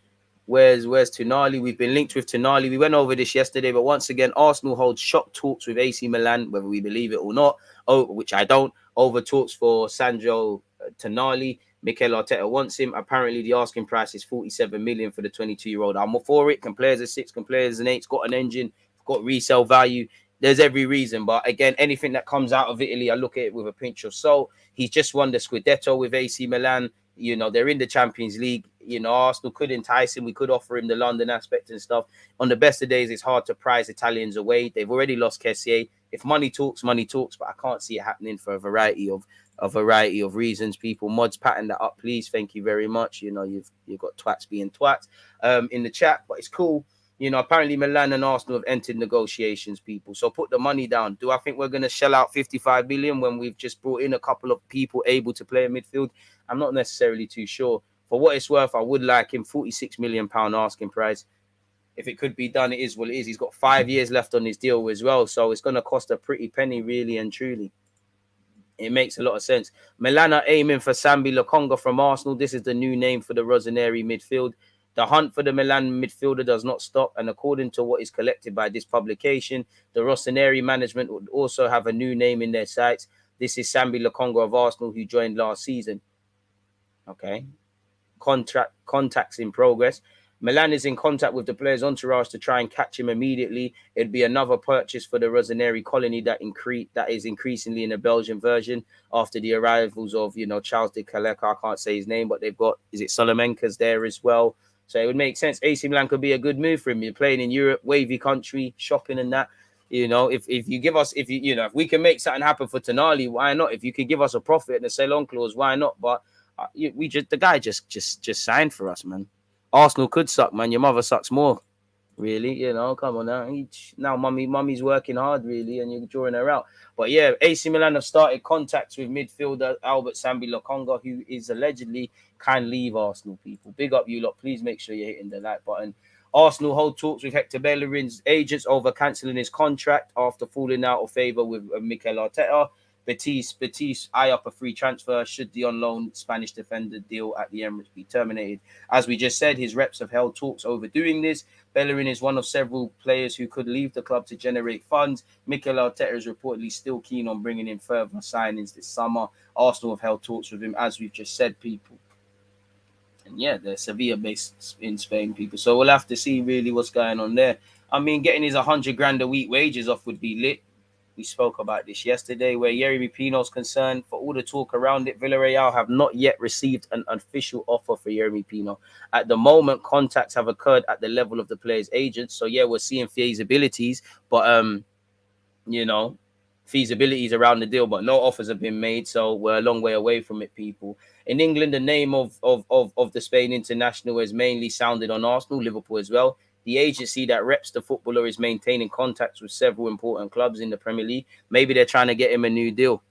where's Tonali? We've been linked with Tonali. We went over this yesterday, but once again, Arsenal holds shock talks with AC Milan, whether we believe it or not, which I don't, over talks for Sandro Tonali. Mikel Arteta wants him. Apparently, the asking price is 47 million for the 22-year-old. I'm for it. Can players as 6, can players as 8. It's got an engine, got resale value. There's every reason. But again, anything that comes out of Italy, I look at it with a pinch of salt. He's just won the Scudetto with AC Milan. You know, they're in the Champions League. You know, Arsenal could entice him. We could offer him the London aspect and stuff. On the best of days, it's hard to prize Italians away. They've already lost Kessié. If money talks, but I can't see it happening for a variety of reasons. People, mods, pattern that up, please. Thank you very much. You know, you've got twats being twats in the chat, but it's cool. You know, apparently Milan and Arsenal have entered negotiations, people. So put the money down. Do I think we're going to shell out 55 billion when we've just brought in a couple of people able to play in midfield? I'm not necessarily too sure. For what it's worth, I would like him. £46 million asking price. if it could be done, it is what it is. He's got 5 years left on his deal as well, so it's going to cost a pretty penny, really and truly. It makes a lot of sense. Milan are aiming for Sambi Lokonga from Arsenal. This is the new name for the Rossoneri midfield. The hunt for the Milan midfielder does not stop, and according to what is collected by this publication, the Rossoneri management would also have a new name in their sights. This is Sambi Lokonga of Arsenal, who joined last season. Okay. Contacts in progress. Milan is in contact with the player's entourage to try and catch him immediately. It'd be another purchase for the Rossoneri colony that is increasingly in the Belgian version after the arrivals of, Charles de Kaleka. I can't say his name, but they've got, is it Solomenka's there as well? So it would make sense. AC Milan could be a good move for him. You're playing in Europe, wavy country, shopping and that. If you give us, if we can make something happen for Tonali, why not? If you could give us a profit and a sell-on clause, why not? But the guy just signed for us, man. Arsenal could suck, man. Your mother sucks more, really. Come on now. Now, mummy's working hard, really, and you're drawing her out. But yeah, AC Milan have started contacts with midfielder Albert Sambi Lokonga, who is allegedly can leave Arsenal. People, big up you lot. Please make sure you're hitting the like button. Arsenal hold talks with Hector Bellerin's agents over cancelling his contract after falling out of favour with Mikel Arteta. Betis eye up a free transfer should the on-loan Spanish defender deal at the Emirates be terminated. As we just said, his reps have held talks over doing this. Bellerin is one of several players who could leave the club to generate funds. Mikel Arteta is reportedly still keen on bringing in further signings this summer. Arsenal have held talks with him, as we've just said, people. And yeah, they're Sevilla based in Spain, people. So we'll have to see really what's going on there. I mean, getting his 100 grand a week wages off would be lit. We spoke about this yesterday, where Yeremy Pino is concerned. For all the talk around it, Villarreal have not yet received an official offer for Yeremy Pino. At the moment, contacts have occurred at the level of the player's agents. So yeah, we're seeing feasibilities, but feasibilities around the deal, but no offers have been made. So we're a long way away from it, people. In England, the name of the Spain international is mainly sounded on Arsenal, Liverpool as well. The agency that reps the footballer is maintaining contacts with several important clubs in the Premier League. Maybe they're trying to get him a new deal.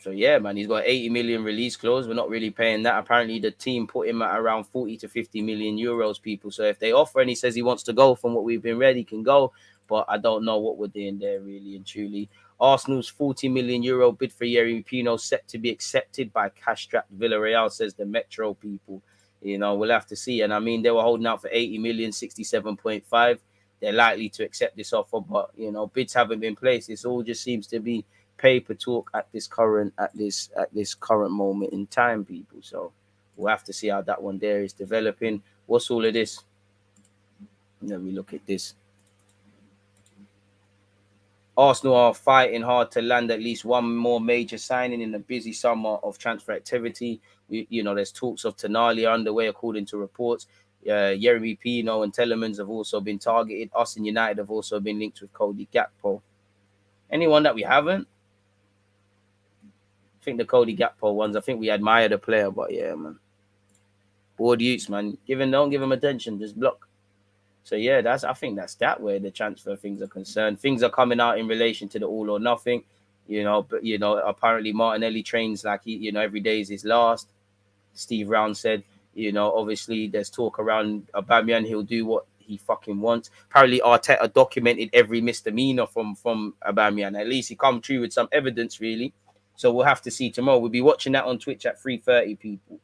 So, yeah, man, he's got 80 million release clause. We're not really paying that. Apparently, the team put him at around 40 to 50 million euros, people. So, if they offer and he says he wants to go from what we've been read, he can go. But I don't know what we're doing there, really and truly. Arsenal's 40 million euro bid for Yeremy Pino set to be accepted by cash-strapped Villarreal, says the Metro, people. We'll have to see. And I mean, they were holding out for 80 million, 67.5. They're likely to accept this offer, but bids haven't been placed. This all just seems to be paper talk at this current moment in time, people. So we'll have to see how that one there is developing. What's all of this? Let me look at this. Arsenal are fighting hard to land at least one more major signing in the busy summer of transfer activity. There's talks of Tonali underway, according to reports. Yeremy Pino and Tielemans have also been targeted. Us and United have also been linked with Cody Gakpo. Anyone that we haven't? I think the Cody Gakpo ones, I think we admire the player, but yeah, man. Board youths, man. Don't give him attention, just block. So yeah, I think that's that way the transfer things are concerned. Things are coming out in relation to the all or nothing, but apparently Martinelli trains like every day is his last. Steve Round said, obviously there's talk around Aubameyang, he'll do what he fucking wants. Apparently Arteta documented every misdemeanor from Aubameyang. At least he come true with some evidence, really. So we'll have to see tomorrow. We'll be watching that on Twitch at 3:30, people.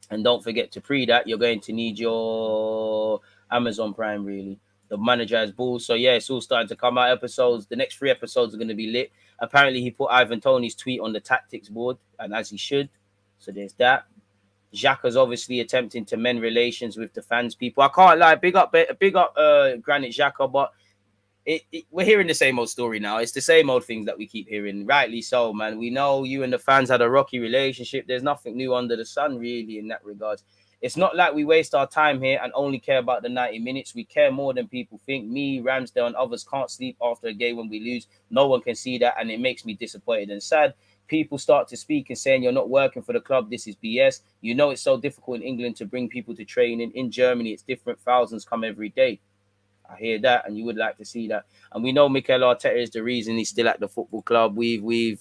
And don't forget to pre that. You're going to need your Amazon Prime, really. The manager has balls. So yeah, it's all starting to come out. Episodes. The next 3 episodes are going to be lit. Apparently, he put Ivan Toney's tweet on the tactics board, and as he should. So there's that. Xhaka's obviously attempting to mend relations with the fans, people. I can't lie. Big up Granit Xhaka, but we're hearing the same old story now. It's the same old things that we keep hearing. Rightly so, man. We know you and the fans had a rocky relationship. There's nothing new under the sun, really, in that regard. It's not like we waste our time here and only care about the 90 minutes. We care more than people think. Me, Ramsdale, and others can't sleep after a game when we lose. No one can see that, and it makes me disappointed and sad. People start to speak and saying you're not working for the club. This is BS. It's so difficult in England to bring people to training. In Germany, it's different. Thousands come every day. I hear that, and you would like to see that. And we know Mikel Arteta is the reason he's still at the football club. We've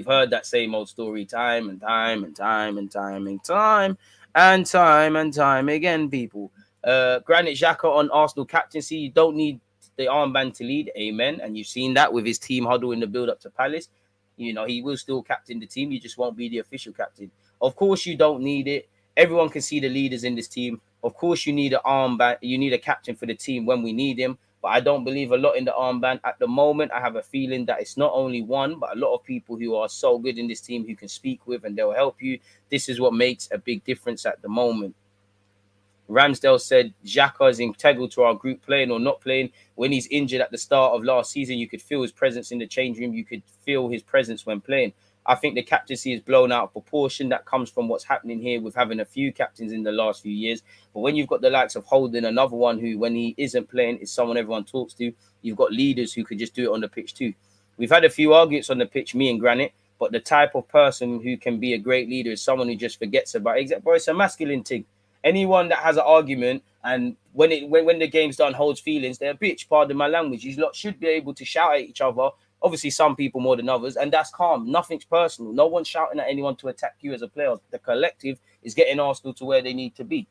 heard that same old story time and time. And time again, people. Granit Xhaka on Arsenal captaincy. You don't need the armband to lead. Amen. And you've seen that with his team huddle in the build-up to Palace. You know, he will still captain the team. You just won't be the official captain. Of course, you don't need it. Everyone can see the leaders in this team. Of course, you need an armband. You need a captain for the team when we need him. But I don't believe a lot in the armband at the moment. I have a feeling that it's not only one, but a lot of people who are so good in this team who can speak with and they'll help you. This is what makes a big difference at the moment. Ramsdale said Xhaka is integral to our group, playing or not playing. When he's injured at the start of last season, you could feel his presence in the change room. You could feel his presence when playing. I think the captaincy is blown out of proportion. That comes from what's happening here with having a few captains in the last few years. But when you've got the likes of Holden, another one who, when he isn't playing, is someone everyone talks to, you've got leaders who could just do it on the pitch too. We've had a few arguments on the pitch, me and Granit, but the type of person who can be a great leader is someone who just forgets about it. Bro, it's a masculine thing. Anyone that has an argument and when the game's done holds feelings, they're a bitch, pardon my language. You lot should be able to shout at each other. Obviously, some people more than others, and that's calm. Nothing's personal. No one's shouting at anyone to attack you as a player. The collective is getting Arsenal to where they need to be.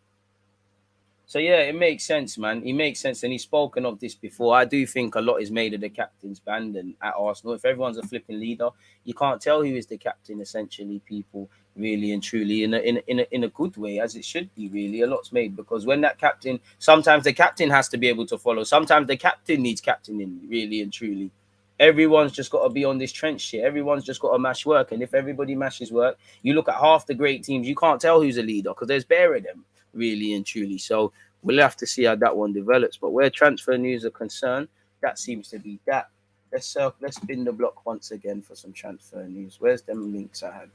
So, yeah, it makes sense, man. It makes sense, and he's spoken of this before. I do think a lot is made of the captain's band and at Arsenal. If everyone's a flipping leader, you can't tell who is the captain, essentially, people, really and truly, in a good way, as it should be, really. A lot's made, because when that captain, sometimes the captain has to be able to follow. Sometimes the captain needs captaining, really and truly. Everyone's just got to be on this trench shit. Everyone's just got to mash work. And if everybody mashes work, you look at half the great teams, you can't tell who's a leader because there's bare of them, really and truly. So we'll have to see how that one develops. But where transfer news are concerned, that seems to be that. Let's spin the block once again for some transfer news. Where's them links I had?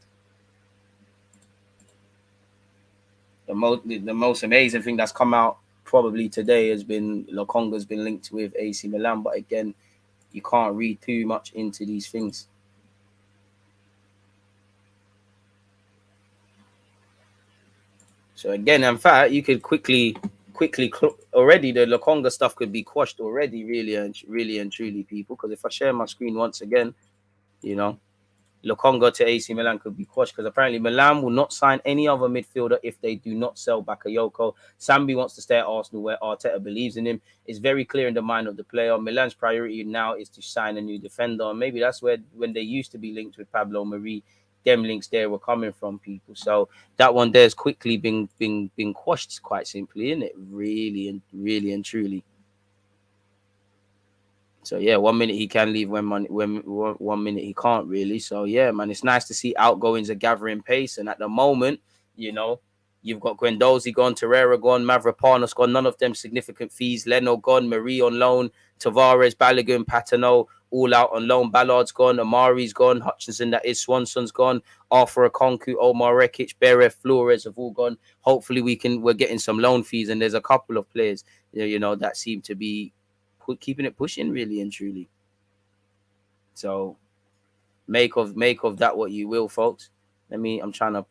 The most amazing thing that's come out probably today has been Lokonga's been linked with AC Milan. But again, you can't read too much into these things. So again, in fact, you could quickly already the Lokonga stuff could be quashed already, really and truly, people. Because if I share my screen once again, you know, Lokonga to AC Milan could be quashed because apparently Milan will not sign any other midfielder if they do not sell Bakayoko. Sambi wants to stay at Arsenal where Arteta believes in him. It's very clear in the mind of the player. Milan's priority now is to sign a new defender. And maybe that's where, when they used to be linked with Pablo Mari, them links there were coming from, people. So that one there's quickly been quashed, quite simply, isn't it? Really and truly. So yeah, 1 minute he can leave when 1 minute he can't, really. So yeah, man, it's nice to see outgoings are gathering pace. And at the moment, you know, you've got Guendouzi gone, Torreira gone, Mavropanos gone. None of them significant fees. Leno gone, Marie on loan, Tavares, Balogun, Patino all out on loan. Ballard's gone, Amari's gone, Hutchinson, that is, Swanson's gone, Arthur Okonku, Omar Rekic, Berev, Flores have all gone. Hopefully we're getting some loan fees, and there's a couple of players, you know, that seem to be keeping it pushing, really and truly. So make of that what you will, folks. I'm trying to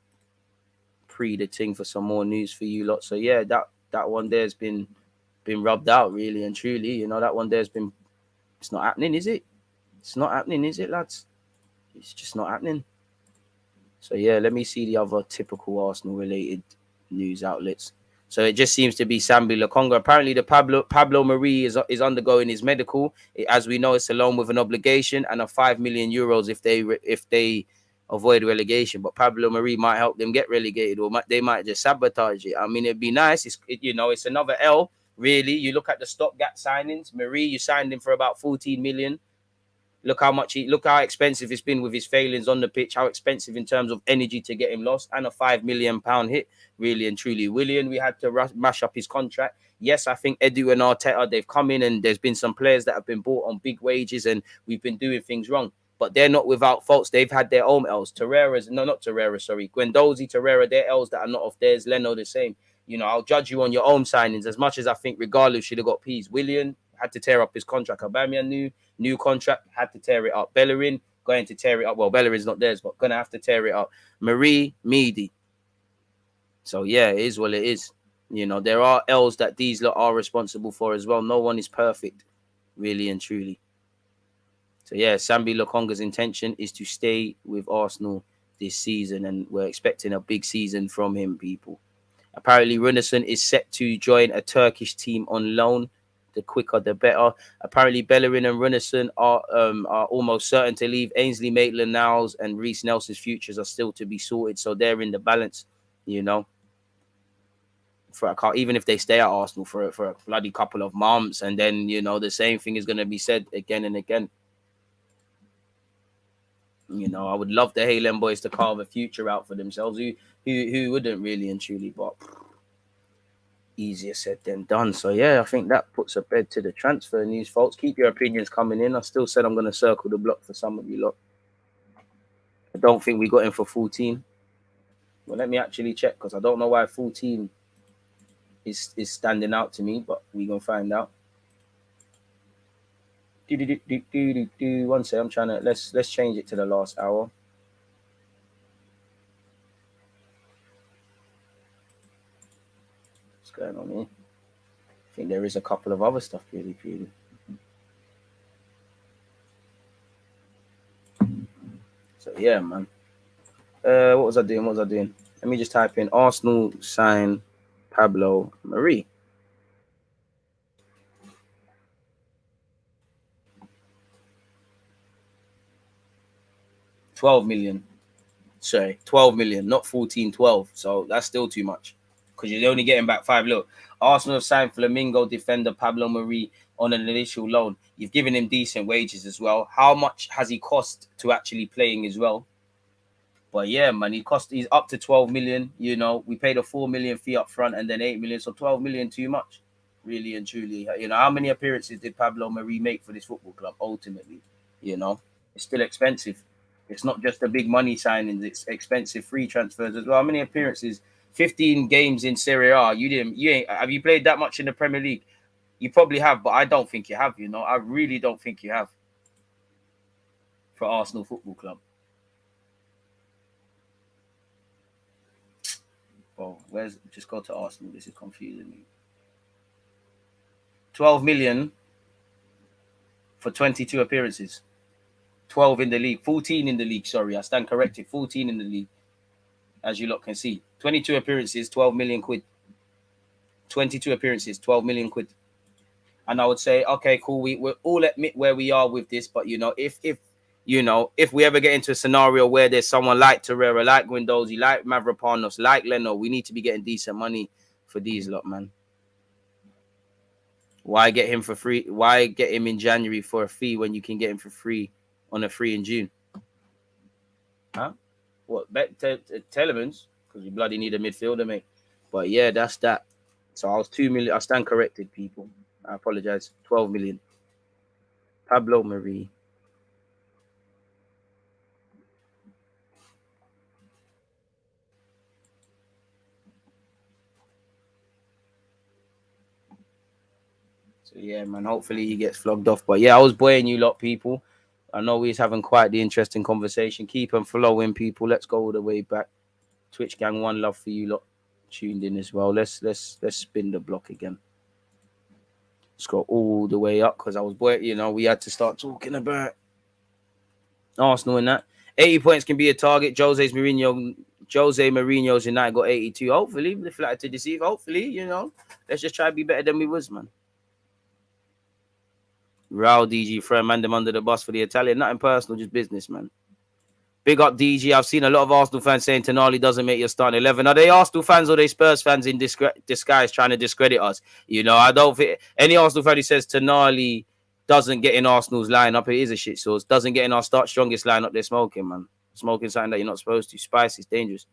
pre the thing for some more news for you lot. So yeah, that one there's been rubbed out, really and truly. You know, that one there's been, it's not happening, is it? It's not happening, is it, lads? It's just not happening. So yeah, let me see the other typical Arsenal related news outlets. So it just seems to be Sambi Lokonga. Apparently, the Pablo Mari is undergoing his medical. As we know, it's a loan with an obligation and a 5 million euros if they avoid relegation. But Pablo Mari might help them get relegated, or they might just sabotage it. I mean, it'd be nice. It's another L. Really, you look at the stopgap signings. Mari, you signed him for about 14 million. Look how expensive it's been with his failings on the pitch, how expensive in terms of energy to get him lost, and a £5 million hit, really and truly. Willian, we had to mash up his contract. Yes, I think Edu and Arteta, they've come in and there's been some players that have been bought on big wages and we've been doing things wrong. But they're not without faults. They've had their own L's. Guendouzi, Torreira, their L's that are not of theirs. Leno, the same. You know, I'll judge you on your own signings as much as I think regardless should have got P's. Willian had to tear up his contract. Aubameyang new contract, had to tear it up. Bellerin going to tear it up. Well, Bellerin's not theirs, but going to have to tear it up. Marie, Meady. So, yeah, it is what it is. You know, there are L's that these lot are responsible for as well. No one is perfect, really and truly. So, yeah, Sambi Lokonga's intention is to stay with Arsenal this season, and we're expecting a big season from him, people. Apparently, Runarsson is set to join a Turkish team on loan. The quicker, the better. Apparently, Bellerin and Runarsson are almost certain to leave. Ainsley Maitland-Niles and Reece Nelson's futures are still to be sorted, so they're in the balance, you know. Even if they stay at Arsenal for a bloody couple of months, and then, you know, the same thing is going to be said again and again. You know, I would love the Haaland boys to carve a future out for themselves. Who wouldn't, really and truly, but easier said than done. So yeah, I think that puts a bed to the transfer news, folks. Keep your opinions coming in. I still said I'm going to circle the block for some of you lot. I don't think we got him for 14. Well, let me actually check, because I don't know why 14 is standing out to me, but we gonna find out. One second, I'm trying to let's change it to the last hour. What's going on here? I think there is a couple of other stuff really. So yeah, man. What was I doing? Let me just type in Arsenal sign Pablo Marie. $12 million. Sorry, 12 million, not 14, 12. So that's still too much, because you're only getting back 5. Look, Arsenal have signed Flamingo defender Pablo Marie on an initial loan. You've given him decent wages as well. How much has he cost to actually playing as well? But yeah, man, he's up to 12 million. You know, we paid a 4 million fee up front and then 8 million. So 12 million too much, really and truly. You know, how many appearances did Pablo Marie make for this football club ultimately? You know, it's still expensive. It's not just the big money signings, it's expensive free transfers as well. How many appearances? 15 games in Serie A. Have you played that much in the Premier League? You probably have, but I don't think you have, you know. I really don't think you have for Arsenal Football Club. Well, just go to Arsenal. This is confusing me. 12 million for 22 appearances. 12 in the league. 14 in the league, sorry. I stand corrected. 14 in the league, as you lot can see. 22 appearances, 12 million quid. 22 appearances, 12 million quid. And I would say, okay, cool. We'll all admit where we are with this. But, you know, if we ever get into a scenario where there's someone like Torreira, like Guendouzi, like Mavropanos, like Leno, we need to be getting decent money for these lot, man. Why get him for free? Why get him in January for a fee when you can get him for free on a free in June? Huh? What? Tielemans? Because we bloody need a midfielder, mate. But yeah, that's that. So I was 2 million. I stand corrected, people. I apologize. 12 million. Pablo Marie. So yeah, man. Hopefully he gets flogged off. But yeah, I was buoying you lot, people. I know we're having quite the interesting conversation. Keep on flowing, people. Let's go all the way back. Twitch gang, one love for you lot tuned in as well. Let's spin the block again. Let's go all the way up, because I was we had to start talking about Arsenal and that. 80 points can be a target. Jose Mourinho's United got 82. Hopefully, the flat to deceive. Hopefully, you know, let's just try to be better than we was, man. Raul DG, throw them under the bus for the Italian. Nothing personal, just business, man. Big up DG. I've seen a lot of Arsenal fans saying Tonali doesn't make your starting 11. Are they Arsenal fans or they Spurs fans in disguise trying to discredit us? You know, I don't think any Arsenal fan who says Tonali doesn't get in Arsenal's lineup, it is a shit source. Doesn't get in our strongest lineup, they're smoking, man. Smoking something that you're not supposed to. Spicy, it's dangerous.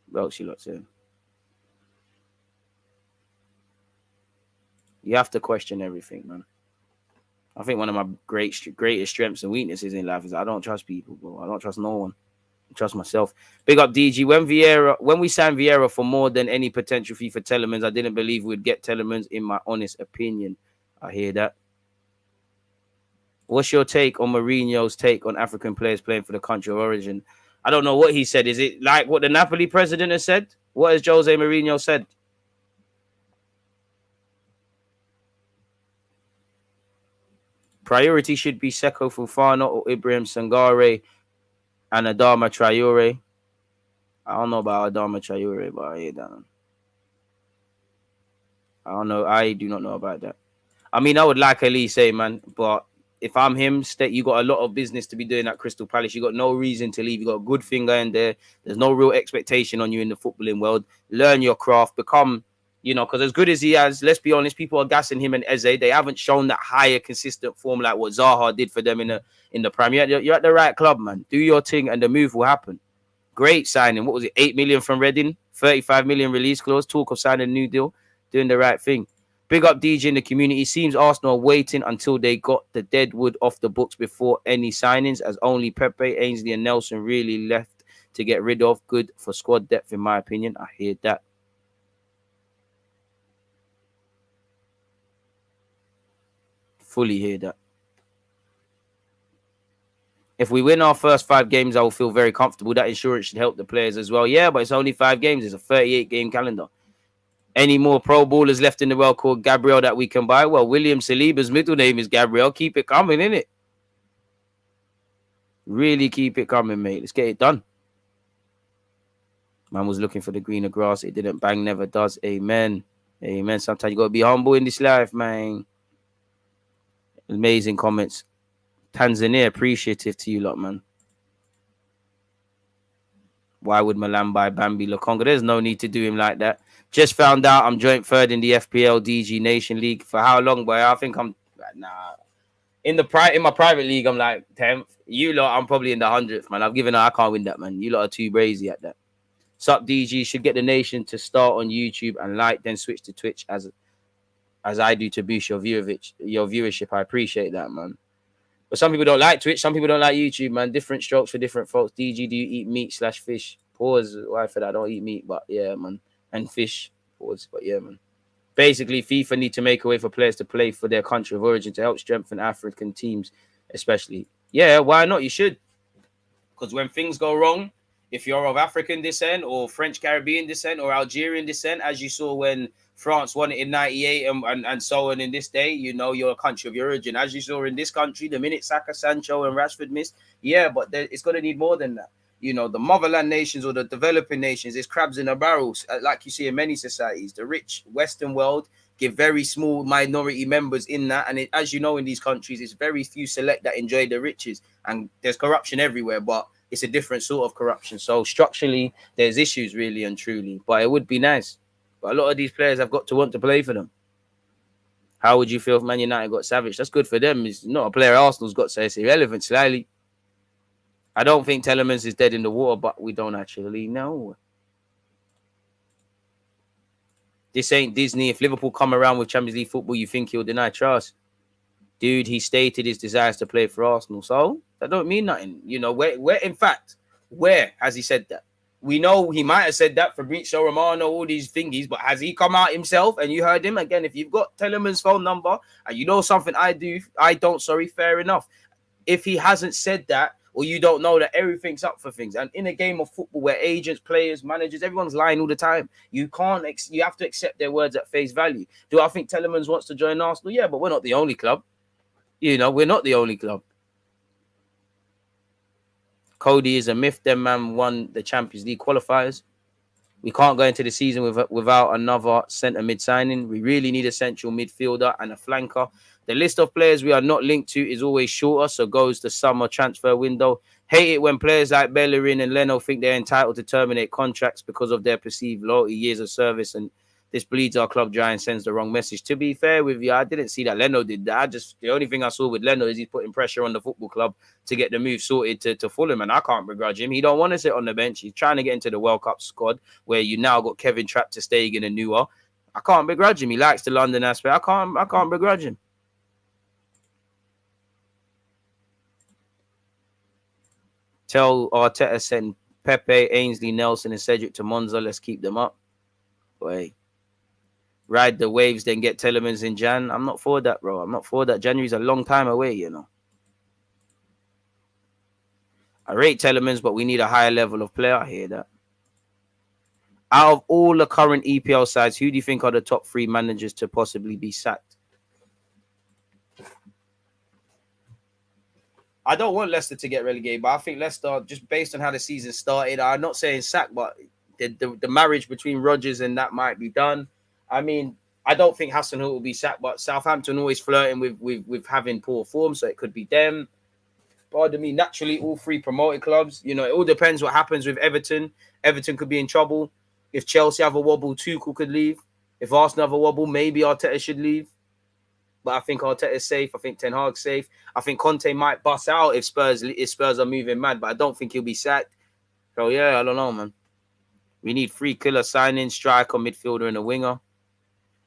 Well, she looks in. You have to question everything, man. I think one of my greatest strengths and weaknesses in life is I don't trust people, bro. I don't trust no one. I trust myself. Big up DG. When we signed Vieira for more than any potential fee for Tielemans, I didn't believe we'd get Tielemans, in my honest opinion. I hear that. What's your take on Mourinho's take on African players playing for the country of origin? I don't know what he said. Is it like what the Napoli president has said? What has Jose Mourinho said? Priority should be Seko Fofana or Ibrahim Sangare. And Adama Traore. I don't know about Adama Traore, but I hear that. I don't know. I do not know about that. I mean, I would like Elise, man, but if I'm him, you got a lot of business to be doing at Crystal Palace. You got no reason to leave. You got a good finger in there. There's no real expectation on you in the footballing world. Learn your craft. Become, because as good as he has, let's be honest, people are gassing him and Eze. They haven't shown that higher, consistent form like what Zaha did for them in the Prime. You're at the right club, man. Do your thing, and the move will happen. Great signing. What was it? 8 million from Reading, 35 million release clause. Talk of signing a new deal. Doing the right thing. Big up DJ in the community. Seems Arsenal are waiting until they got the deadwood off the books before any signings, as only Pepe, Ainsley, and Nelson really left to get rid of. Good for squad depth, in my opinion. I hear that. Fully hear that. If we win our first 5 games, I will feel very comfortable. That insurance should help the players as well. Yeah, but it's only 5 games. It's a 38-game calendar. Any more pro ballers left in the world called Gabriel that we can buy? Well, William Saliba's middle name is Gabriel. Keep it coming, innit? Really keep it coming, mate. Let's get it done. Man was looking for the greener grass. It didn't bang, never does. Amen. Amen. Sometimes you got to be humble in this life, man. Amazing comments. Tanzania, appreciative to you lot, man. Why would Milan buy Bambi Lokonga? There's no need to do him like that. Just found out I'm joint third in the FPL DG Nation League. For how long, boy? I think I'm in my private league. I'm like 10th. You lot, I'm probably in the 100th, man. I've given up. I can't win that, man. You lot are too brazy at that. Sup DG should get the nation to start on YouTube and then switch to Twitch as I do to boost your viewership. I appreciate that, man. But some people don't like Twitch. Some people don't like YouTube, man. Different strokes for different folks. DG, do you eat meat/fish? Pause. Why for that? I don't eat meat, but yeah, man. And fish. Pause. But yeah, man. Basically, FIFA need to make a way for players to play for their country of origin to help strengthen African teams, especially. Yeah, why not? You should. Because when things go wrong, if you're of African descent or French Caribbean descent or Algerian descent, as you saw when France won it in 98 and so on in this day, you're a country of your origin. As you saw in this country, the minute Saka, Sancho, and Rashford missed, yeah, but it's going to need more than that. The motherland nations or the developing nations, it's crabs in a barrel, like you see in many societies. The rich Western world give very small minority members in that. And as you know, in these countries, it's very few select that enjoy the riches. And there's corruption everywhere, but it's a different sort of corruption. So structurally, there's issues really and truly. But it would be nice. But a lot of these players have got to want to play for them. How would you feel if Man United got savaged? That's good for them. It's not a player Arsenal's got, so it's irrelevant slightly. I don't think Tielemans is dead in the water, but we don't actually know. This ain't Disney. If Liverpool come around with Champions League football, you think he'll deny trust? Dude, he stated his desires to play for Arsenal. So that don't mean nothing. Where has he said that? We know he might have said that for Fabrizio Romano, all these thingies, but has he come out himself and you heard him? Again, if you've got Tielemans' phone number and you know something I don't, fair enough. If he hasn't said that, or you don't know that everything's up for things. And in a game of football where agents, players, managers, everyone's lying all the time, you have to accept their words at face value. Do I think Tielemans wants to join Arsenal? Yeah, but we're not the only club. We're not the only club. Cody is a myth. Them man won the Champions League qualifiers. We can't go into the season without another centre mid signing. We really need a central midfielder and a flanker. The list of players we are not linked to is always shorter, so goes the summer transfer window. Hate it when players like Bellerin and Leno think they're entitled to terminate contracts because of their perceived loyalty, years of service, and this bleeds our club dry and sends the wrong message. To be fair with you, I didn't see that Leno did that. The only thing I saw with Leno is he's putting pressure on the football club to get the move sorted to Fulham, and I can't begrudge him. He don't want to sit on the bench. He's trying to get into the World Cup squad where you now got Kevin Trapp, Ter Stegen and Neuer. I can't begrudge him. He likes the London aspect. I can't begrudge him. Tell Arteta send Pepe, Ainsley, Nelson, and Cedric to Monza. Let's keep them up. Boy. Ride the waves, then get Tielemans in Jan. I'm not for that, bro. I'm not for that. January's a long time away, I rate Tielemans, but we need a higher level of player. I hear that. Out of all the current EPL sides, who do you think are the top 3 managers to possibly be sacked? I don't want Leicester to get relegated, but I think Leicester, just based on how the season started, I'm not saying sack, but the marriage between Rodgers and that might be done. I mean, I don't think Hassan will be sacked, but Southampton always flirting with having poor form, so it could be them. Pardon me. Naturally, all three promoted clubs. You know, it all depends what happens with Everton. Everton could be in trouble. If Chelsea have a wobble, Tuchel could leave. If Arsenal have a wobble, maybe Arteta should leave. But I think Arteta's safe. I think Ten Hag's safe. I think Conte might bust out if Spurs are moving mad, but I don't think he'll be sacked. So yeah, I don't know, man. We need 3 killer signings, striker, midfielder, and a winger.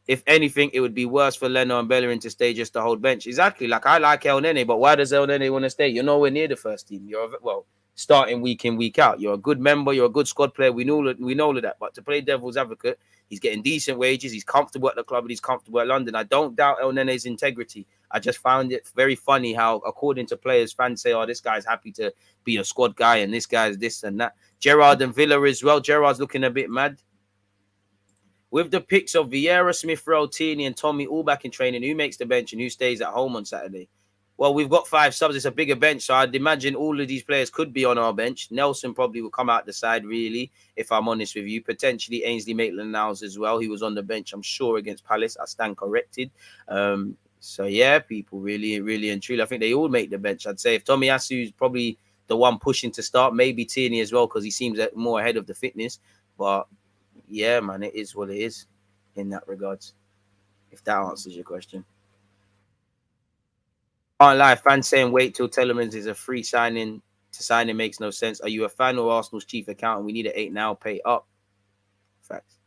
If anything, it would be worse for Leno and Bellerin to stay just to hold bench. Exactly. Like, I like El Nene, but why does El Nene want to stay? You're nowhere near the first team. Starting week in, week out. You're a good member. You're a good squad player. We know all of that. But to play devil's advocate, he's getting decent wages. He's comfortable at the club and he's comfortable at London. I don't doubt El Nene's integrity. I just found it very funny how, according to players, fans say, oh, this guy's happy to be a squad guy and this guy's this and that. Gerrard and Villa as well. Gerrard's looking a bit mad. With the picks of Vieira, Smith Rowe, Tierney, and Tommy all back in training, who makes the bench and who stays at home on Saturday? Well, we've got 5 subs. It's a bigger bench, so I'd imagine all of these players could be on our bench. Nelson probably will come out the side, really, if I'm honest with you. Potentially Ainsley Maitland-Niles as well. He was on the bench, I'm sure, against Palace. I stand corrected. So, yeah, people, really and truly, I think they all make the bench. I'd say if Tomiyasu is probably the one pushing to start, maybe Tierney as well, because he seems more ahead of the fitness. But yeah, man, it is what it is in that regards, if that answers your question. Can't lie, fans saying wait till Tielemans is a free signing to sign him makes no sense. Are you a fan of Arsenal's chief accountant? We need an 8 now, pay up. Facts.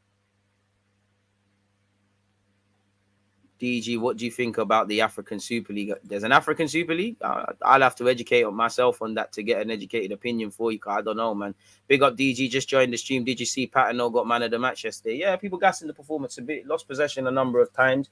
DG, what do you think about the African Super League? There's an African Super League? I'll have to educate myself on that to get an educated opinion for you. I don't know, man. Big up DG, just joined the stream. Did you see Patino got man of the match yesterday? Yeah, people gassing the performance a bit. Lost possession a number of times,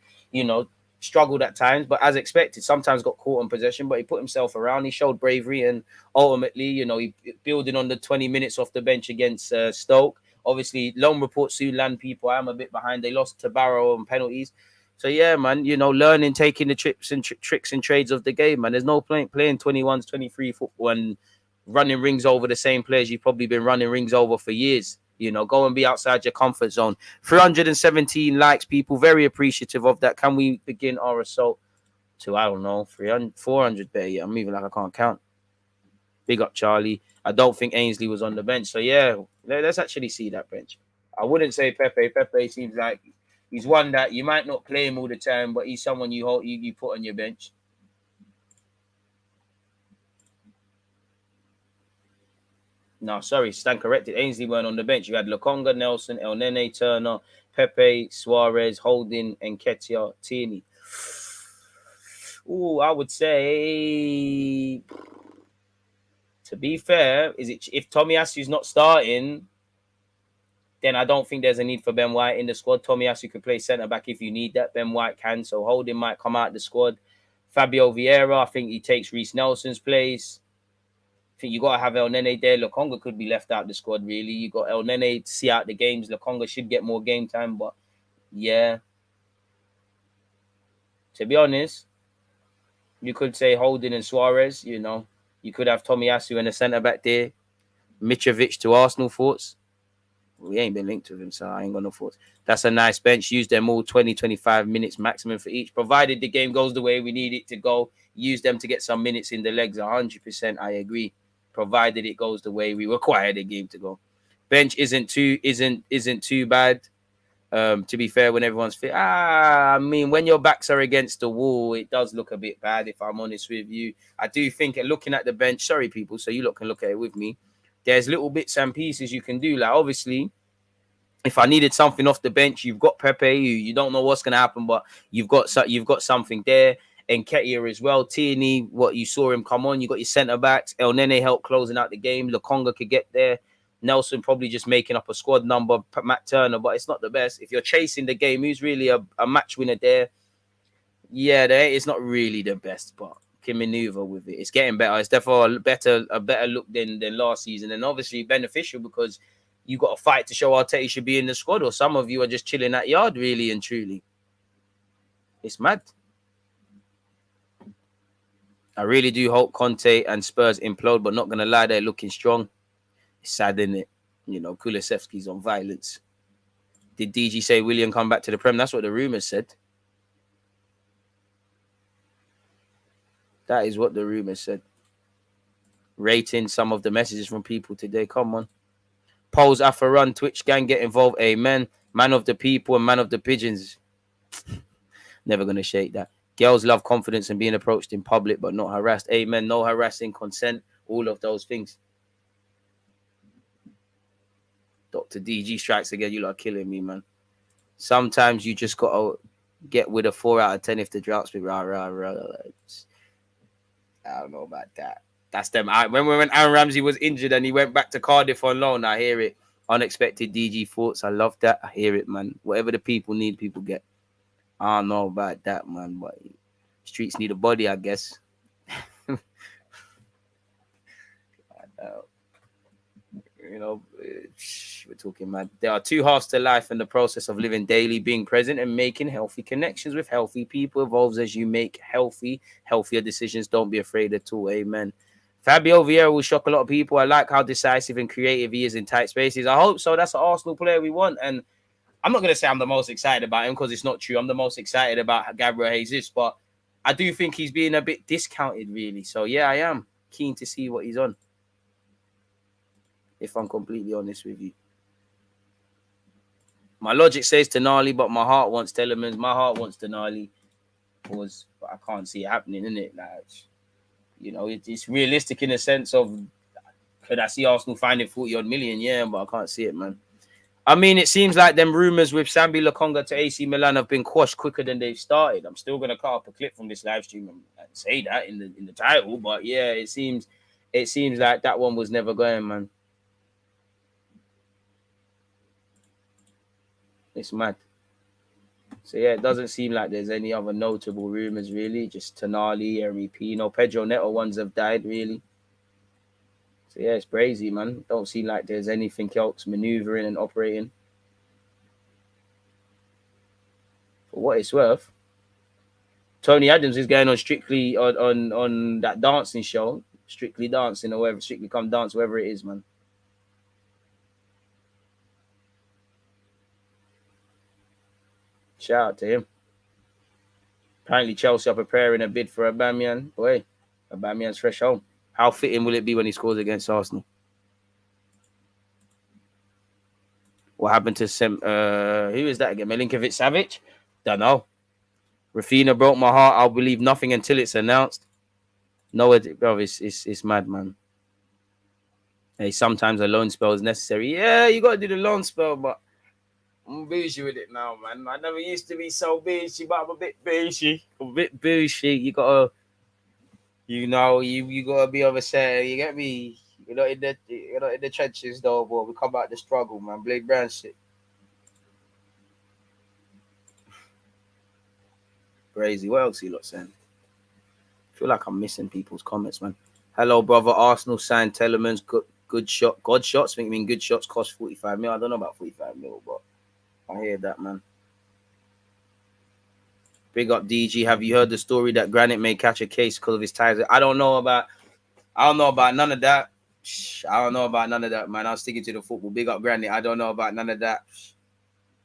struggled at times, but as expected, sometimes got caught on possession, but he put himself around. He showed bravery and ultimately, he building on the 20 minutes off the bench against Stoke. Obviously, loan reports soon land people. I am a bit behind. They lost to Barrow on penalties. So, yeah, man, learning, taking the tricks and trades of the game, man. There's no playing 21s, 23 football and running rings over the same players you've probably been running rings over for years. Go and be outside your comfort zone. 317 likes, people. Very appreciative of that. Can we begin our assault to, I don't know, 300, 400 better yet? I'm moving like I can't count. Big up, Charlie. I don't think Ainsley was on the bench. So, yeah, let's actually see that bench. I wouldn't say Pepe. Pepe seems like he's one that you might not play him all the time, but he's someone you put on your bench. No, sorry, stand corrected. Ainsley weren't on the bench. You had Lokonga, Nelson, El Nene, Turner, Pepe, Suarez, Holding, and Nketiah, Tierney. I would say, to be fair, if Tomiyasu's not starting, then I don't think there's a need for Ben White in the squad. Tomiyasu could play centre-back if you need that. Ben White can, so Holding might come out of the squad. Fabio Vieira, I think he takes Reece Nelson's place. I think you got to have El Nene there. Lokonga could be left out of the squad, really. You got El Nene to see out the games. Lokonga should get more game time, but yeah. To be honest, you could say Holding and Suarez, You could have Tomiyasu and a centre-back there. Mitrovic to Arsenal thoughts. We ain't been linked with him, so I ain't got no thoughts. That's a nice bench. Use them all 20, 25 minutes maximum for each. Provided the game goes the way we need it to go, use them to get some minutes in the legs. 100%, I agree. Provided it goes the way we require the game to go. Bench isn't too bad. To be fair, when everyone's fit. I mean, when your backs are against the wall, it does look a bit bad, if I'm honest with you. I do think, looking at the bench, sorry, people, so you lot can look at it with me. There's little bits and pieces you can do. Like, obviously, if I needed something off the bench, you've got Pepe. You don't know what's going to happen, but you've got something there. And Nketiah as well. Tierney, what you saw him come on. You got your centre-backs. El Nene helped closing out the game. Lokonga could get there. Nelson probably just making up a squad number. Matt Turner, but it's not the best. If you're chasing the game, who's really a match winner there? Yeah, it's not really the best, but can maneuver with it. It's getting better. It's definitely a better look than last season, and obviously beneficial because you got to fight to show Arteta should be in the squad, or some of you are just chilling at yard, really and truly. It's mad. I really do hope Conte and Spurs implode, but not going to lie, they're looking strong. It's sad, isn't it? You know, Kulusevski's on violence. Did DG say William come back to the Prem? That's what the rumours said. That is what the rumours said. Rating some of the messages from people today. Come on. Polls after run. Twitch gang get involved. Amen. Man of the people and man of the pigeons. Never going to shake that. Girls love confidence and being approached in public, but not harassed. Amen. No harassing, consent, all of those things. Dr. DG strikes again. You lot are killing me, man. Sometimes you just got to get with a 4 out of 10 if the drops be rah. I don't know about that. That's them. Remember when Aaron Ramsey was injured and he went back to Cardiff on loan? I hear it. Unexpected DG thoughts. I love that. I hear it, man. Whatever the people need, people get. I don't know about that, man. But streets need a body, I guess. You know, we're talking, man. There are two halves to life, and the process of living daily, being present, and making healthy connections with healthy people evolves as you make healthier decisions. Don't be afraid at all. Amen. Fabio Vieira will shock a lot of people. I like how decisive and creative he is in tight spaces. I hope so. That's an Arsenal player we want. And I'm not going to say I'm the most excited about him because it's not true. I'm the most excited about Gabriel Jesus, but I do think he's being a bit discounted, really. So, yeah, I am keen to see what he's on, if I'm completely honest with you. My logic says Tonali, but my heart wants Tielemans. My heart wants Tonali, but I can't see it happening, innit? Like, you know, it's realistic in the sense of, could I see Arsenal finding 40-odd million? Yeah, but I can't see it, man. I mean, it seems like them rumours with Sambi Lokonga to AC Milan have been quashed quicker than they've started. I'm still going to cut up a clip from this live stream and say that in the title, but yeah, it seems like that one was never going, man. It's mad. So, yeah, it doesn't seem like there's any other notable rumours, really. Just Tonali, Yeremy Pino. Pedro Neto ones have died, really. So, yeah, it's crazy, man. Don't seem like there's anything else manoeuvring and operating. For what it's worth, Tony Adams is going on Strictly on that dancing show. Strictly Dancing or whatever. Strictly Come Dance, wherever it is, man. Shout out to him. Apparently, Chelsea are preparing a bid for Aubameyang. Boy, Aubameyang's fresh home. How fitting will it be when he scores against Arsenal? What happened to who is that again? Milinkovic-Savic? Don't know. Rafinha broke my heart. I'll believe nothing until it's announced. No, bro, it's mad, man. Hey, sometimes a loan spell is necessary. Yeah, you got to do the loan spell, but I'm bougie with it now, man. I never used to be so bougie, but I'm a bit bougie. You gotta, you know, you gotta be overset. You get me? You're not in the trenches though, boy. We come out the struggle, man. Blake Brown shit. Crazy. What else you lot saying? I feel like I'm missing people's comments, man. Hello, brother. Arsenal signed Tielemans. Good shot. God shots. I think good shots cost 45 mil. I don't know about 45 mil, but I hear that, man. Big up DG. Have you heard the story that Granit may catch a case because of his ties? I don't know about none of that. I don't know about none of that, man. I'm sticking to the football. Big up Granit. I don't know about none of that.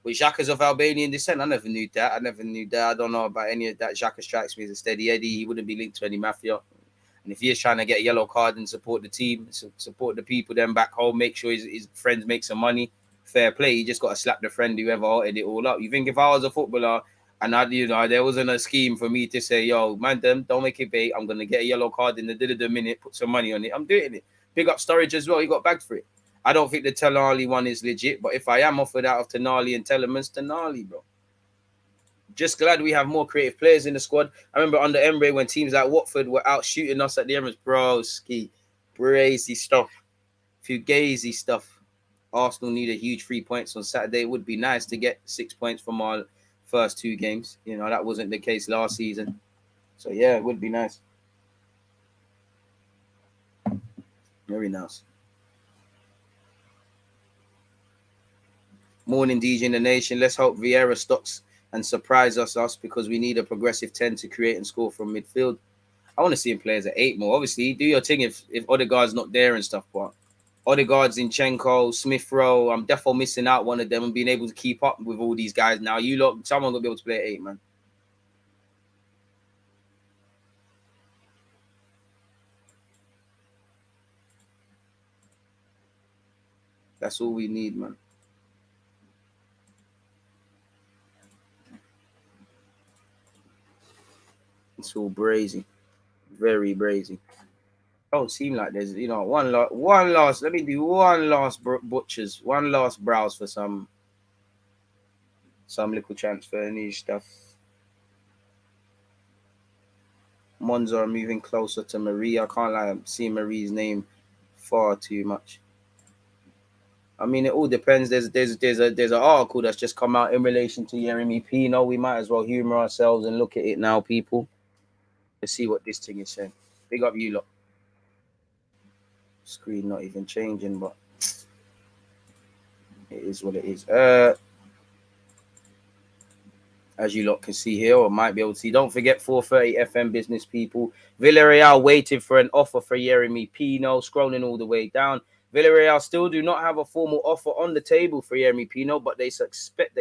With Xhaka's of Albanian descent, I never knew that. I don't know about any of that. Xhaka strikes me as a steady Eddie. He wouldn't be linked to any mafia. And if he is trying to get a yellow card and support the team, support the people, then back home, make sure his friends make some money, fair play. You just got to slap the friend whoever halted it all up. You think if I was a footballer and there wasn't a scheme for me to say, yo, man, don't make it bait. I'm going to get a yellow card in the minute, put some money on it. I'm doing it. Big up Storage as well. He got bagged for it. I don't think the Tonali one is legit, but if I am offered out of Tonali and Tielemans, Tonali, bro. Just glad we have more creative players in the squad. I remember under Emre when teams like Watford were out shooting us at the Emirates. Bro, brazy stuff. Fugazi stuff. Arsenal need a huge 3 points on Saturday. It would be nice to get 6 points from our first 2 games. You know, that wasn't the case last season. So, yeah, it would be nice. Very nice. Morning, DJ in the Nation. Let's hope Vieira stocks and surprise us because we need a progressive 10 to create and score from midfield. I want to see him play as an 8 more. Obviously, do your thing if Odegaard's not there and stuff, but Odegaard, Zinchenko, Smith Rowe, I'm definitely missing out one of them and being able to keep up with all these guys now. You lot, someone gonna be able to play at 8, man. That's all we need, man. It's all brazy, very brazy. Don't seem like there's, one last. Let me do one last butchers, one last browse for some little transfer news stuff. Monza are moving closer to Marie. I can't lie, I'm seeing Marie's name far too much. I mean, it all depends. There's an article that's just come out in relation to Yeremy Pino. We might as well humor ourselves and look at it now, people. Let's see what this thing is saying. Big up you lot. Screen not even changing, but it is what it is. As you lot can see here, or might be able to see. Don't forget 4:30 FM business, people. Villarreal waited for an offer for Yeremy Pino, scrolling all the way down. Villarreal still do not have a formal offer on the table for Yeremy Pino, but they suspect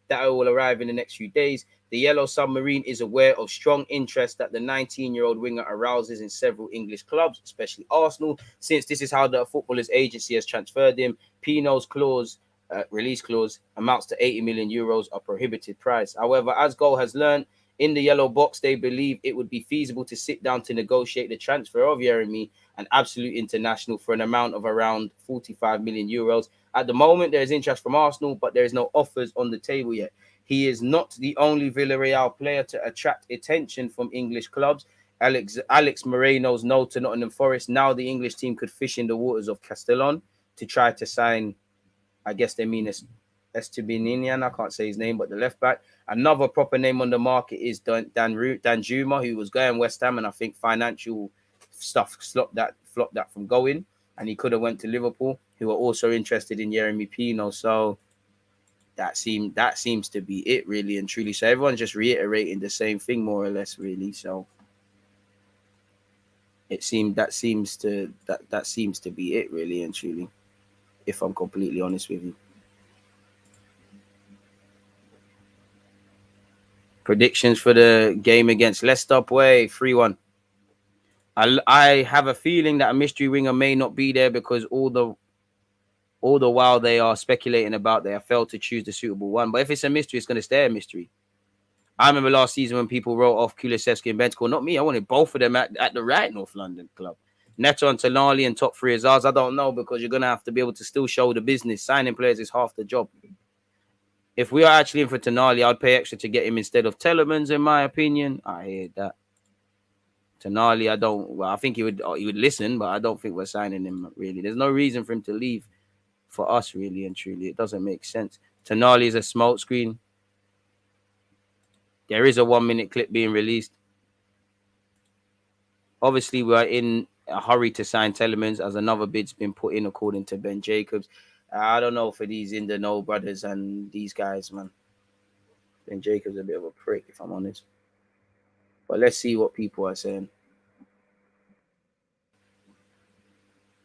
that it will arrive in the next few days. The Yellow Submarine is aware of strong interest that the 19-year-old winger arouses in several English clubs, especially Arsenal, since this is how the footballer's agency has transferred him. Pino's release clause amounts to 80 million euros, a prohibited price. However, as Goal has learned, in the yellow box, they believe it would be feasible to sit down to negotiate the transfer of Yeremy, an absolute international, for an amount of around 45 million euros. At the moment, there is interest from Arsenal, but there is no offers on the table yet. He is not the only Villarreal player to attract attention from English clubs. Alex Moreno's no to Nottingham Forest. Now the English team could fish in the waters of Castellon to try to sign, I guess they mean Estebinian. I can't say his name, but the left back. Another proper name on the market is Dan Juma, who was going West Ham, and I think financial stuff flopped that from going, and he could have went to Liverpool, who are also interested in Yeremy Pino. So that seems to be it, really and truly. So everyone's just reiterating the same thing, more or less, really. So that seems to be it, really and truly, if I'm completely honest with you. Predictions for the game against Leicester, boy, 3-1. I have a feeling that a mystery winger may not be there because all the while they are speculating about they have failed to choose the suitable one. But if it's a mystery, it's going to stay a mystery. I remember last season when people wrote off Kulusevski and Bentancur. Not me. I wanted both of them at the right North London club. Neto and Tonali and top three as ours. I don't know, because you're going to have to be able to still show the business. Signing players is half the job. If we are actually in for Tonali, I'd pay extra to get him instead of Tielemans, in my opinion. I hear that. Tonali, I think he would listen, but I don't think we're signing him, really. There's no reason for him to leave for us, really and truly. It doesn't make sense. Tonali is a smoke screen. There is a 1-minute clip being released. Obviously, we're in a hurry to sign Tielemans, as another bid's been put in, according to Ben Jacobs. I don't know for these in the know brothers and these guys, man. Ben Jacobs a bit of a prick, if I'm honest. But let's see what people are saying.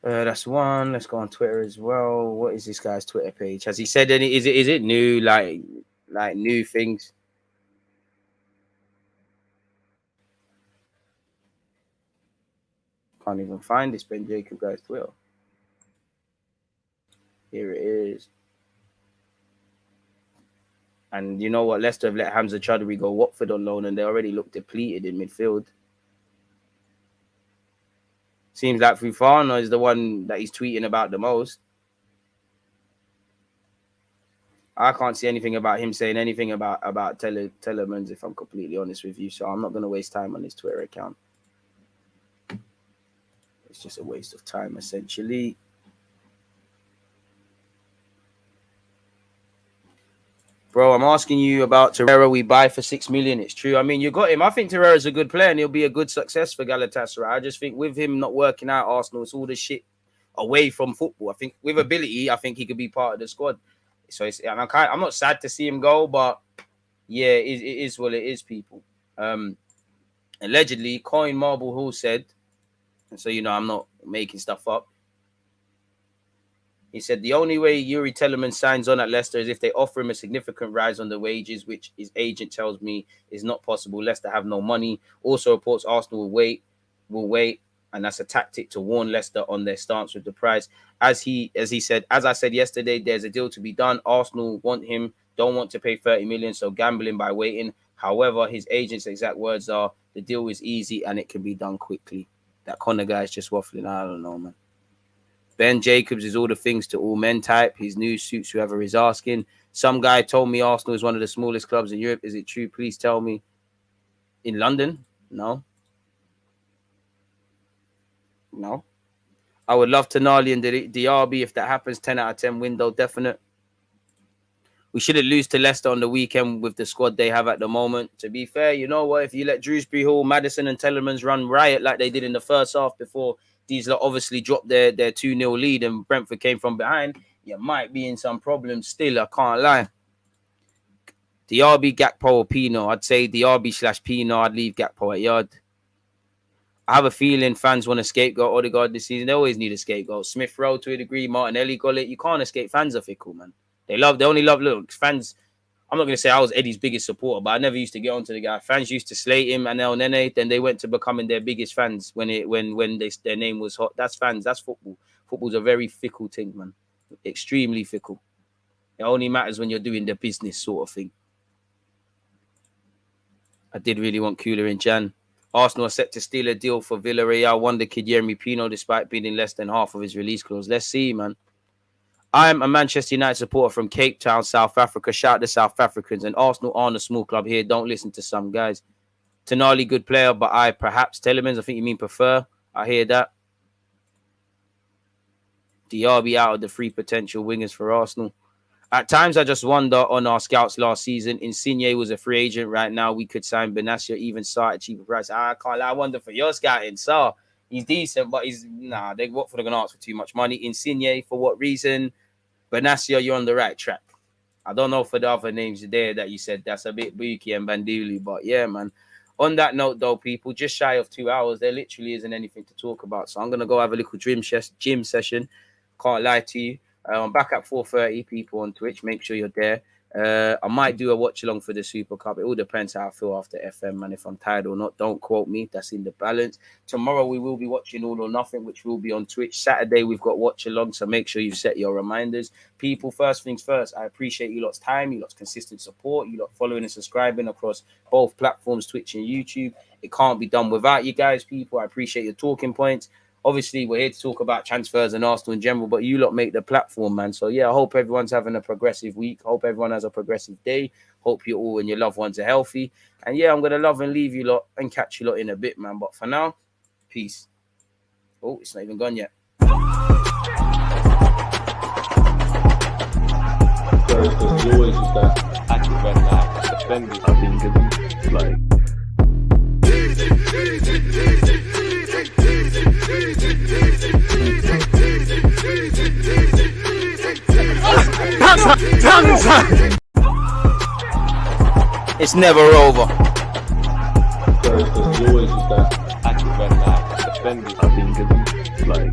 That's one. Let's go on Twitter as well. What is this guy's Twitter page? Has he said any? Is it new? Like new things? Can't even find this Ben Jacob guy's Twitter. Here it is. And you know what? Leicester have let Hamza Choudhury go Watford on loan, and they already look depleted in midfield. Seems like Fofana is the one that he's tweeting about the most. I can't see anything about him saying anything about Tielemans, if I'm completely honest with you. So I'm not going to waste time on his Twitter account. It's just a waste of time, essentially. Bro, I'm asking you about Torreira we buy for 6 million. It's true. I mean, you got him. I think Torreira's a good player and he'll be a good success for Galatasaray. I just think with him not working out Arsenal, it's all the shit away from football. I think with ability, I think he could be part of the squad. So I'm not sad to see him go, but yeah, it is what it is, people. Allegedly, Coin Marble Hall said, and so I'm not making stuff up. He said the only way Youri Tielemans signs on at Leicester is if they offer him a significant rise on the wages, which his agent tells me is not possible. Leicester have no money. Also reports Arsenal will wait, and that's a tactic to warn Leicester on their stance with the price. As I said yesterday, there's a deal to be done. Arsenal want him, don't want to pay 30 million, so gambling by waiting. However, his agent's exact words are, the deal is easy and it can be done quickly. That Connor guy is just waffling. I don't know, man. Ben Jacobs is all the things to all men type. His news suits whoever is asking. Some guy told me Arsenal is one of the smallest clubs in Europe. Is it true? Please tell me. In London? No. No. I would love Tonali and Diaby if that happens. 10 out of 10 window, definite. We shouldn't lose to Leicester on the weekend with the squad they have at the moment. To be fair, you know what? If you let Dewsbury Hall, Maddison and Tielemans run riot like they did in the first half before these lot obviously dropped their 2-0 lead and Brentford came from behind, you might be in some problems still, I can't lie. Diaby, Gakpo or Pino? I'd say Diaby/Pino. I'd leave Gakpo at yard. I have a feeling fans want a scapegoat Odegaard this season. They always need a scapegoat. Smith Rowe to a degree, Martinelli got it. You can't escape. Fans are fickle, man. They only love fans. I'm not going to say I was Eddie's biggest supporter, but I never used to get onto the guy. Fans used to slate him and El Nene. Then they went to becoming their biggest fans when their name was hot. That's fans. That's football. Football's a very fickle thing, man. Extremely fickle. It only matters when you're doing the business sort of thing. I did really want Cooler in Jan. Arsenal are set to steal a deal for Villarreal wonder kid Yeremy Pino despite being in less than half of his release clause. Let's see, man. I'm a Manchester United supporter from Cape Town, South Africa. Shout out to South Africans. And Arsenal aren't a small club here. Don't listen to some guys. Tonali, good player, but perhaps Tielemans, I think you mean prefer. I hear that. Diaby out of the three potential wingers for Arsenal. At times, I just wonder on our scouts last season. Insigne was a free agent. Right now, we could sign Benassia, even Sarr at cheaper price. I can't lie. I wonder for your scouting. Sarr, he's decent, but they're going to ask for too much money. Insigne, for what reason? Benassia, you're on the right track. I don't know for the other names there that you said. That's a bit Buki and Banduli, but yeah, man. On that note, though, people, just shy of 2 hours, there literally isn't anything to talk about. So I'm going to go have a little gym session. Can't lie to you. I'm back at 4:30, people on Twitch. Make sure you're there. I might do a watch along for the Super Cup. It all depends how I feel after FM, man. If I'm tired or not, don't quote me. That's in the balance. Tomorrow we will be watching All or Nothing, which will be on Twitch. Saturday we've got watch along, so make sure you've set your reminders. People, first things first, I appreciate you lot's time, you lot's consistent support, you lot following and subscribing across both platforms, Twitch and YouTube. It can't be done without you guys, people. I appreciate your talking points. Obviously, we're here to talk about transfers and Arsenal in general, but you lot make the platform, man. So, yeah, I hope everyone's having a progressive week. Hope everyone has a progressive day. Hope you all and your loved ones are healthy. And, yeah, I'm going to love and leave you lot and catch you lot in a bit, man. But for now, peace. Oh, it's not even gone yet. There's always just that active red flag defenders. I think it's like... It's never over. There's always just that active red flag defenders. I think it's like...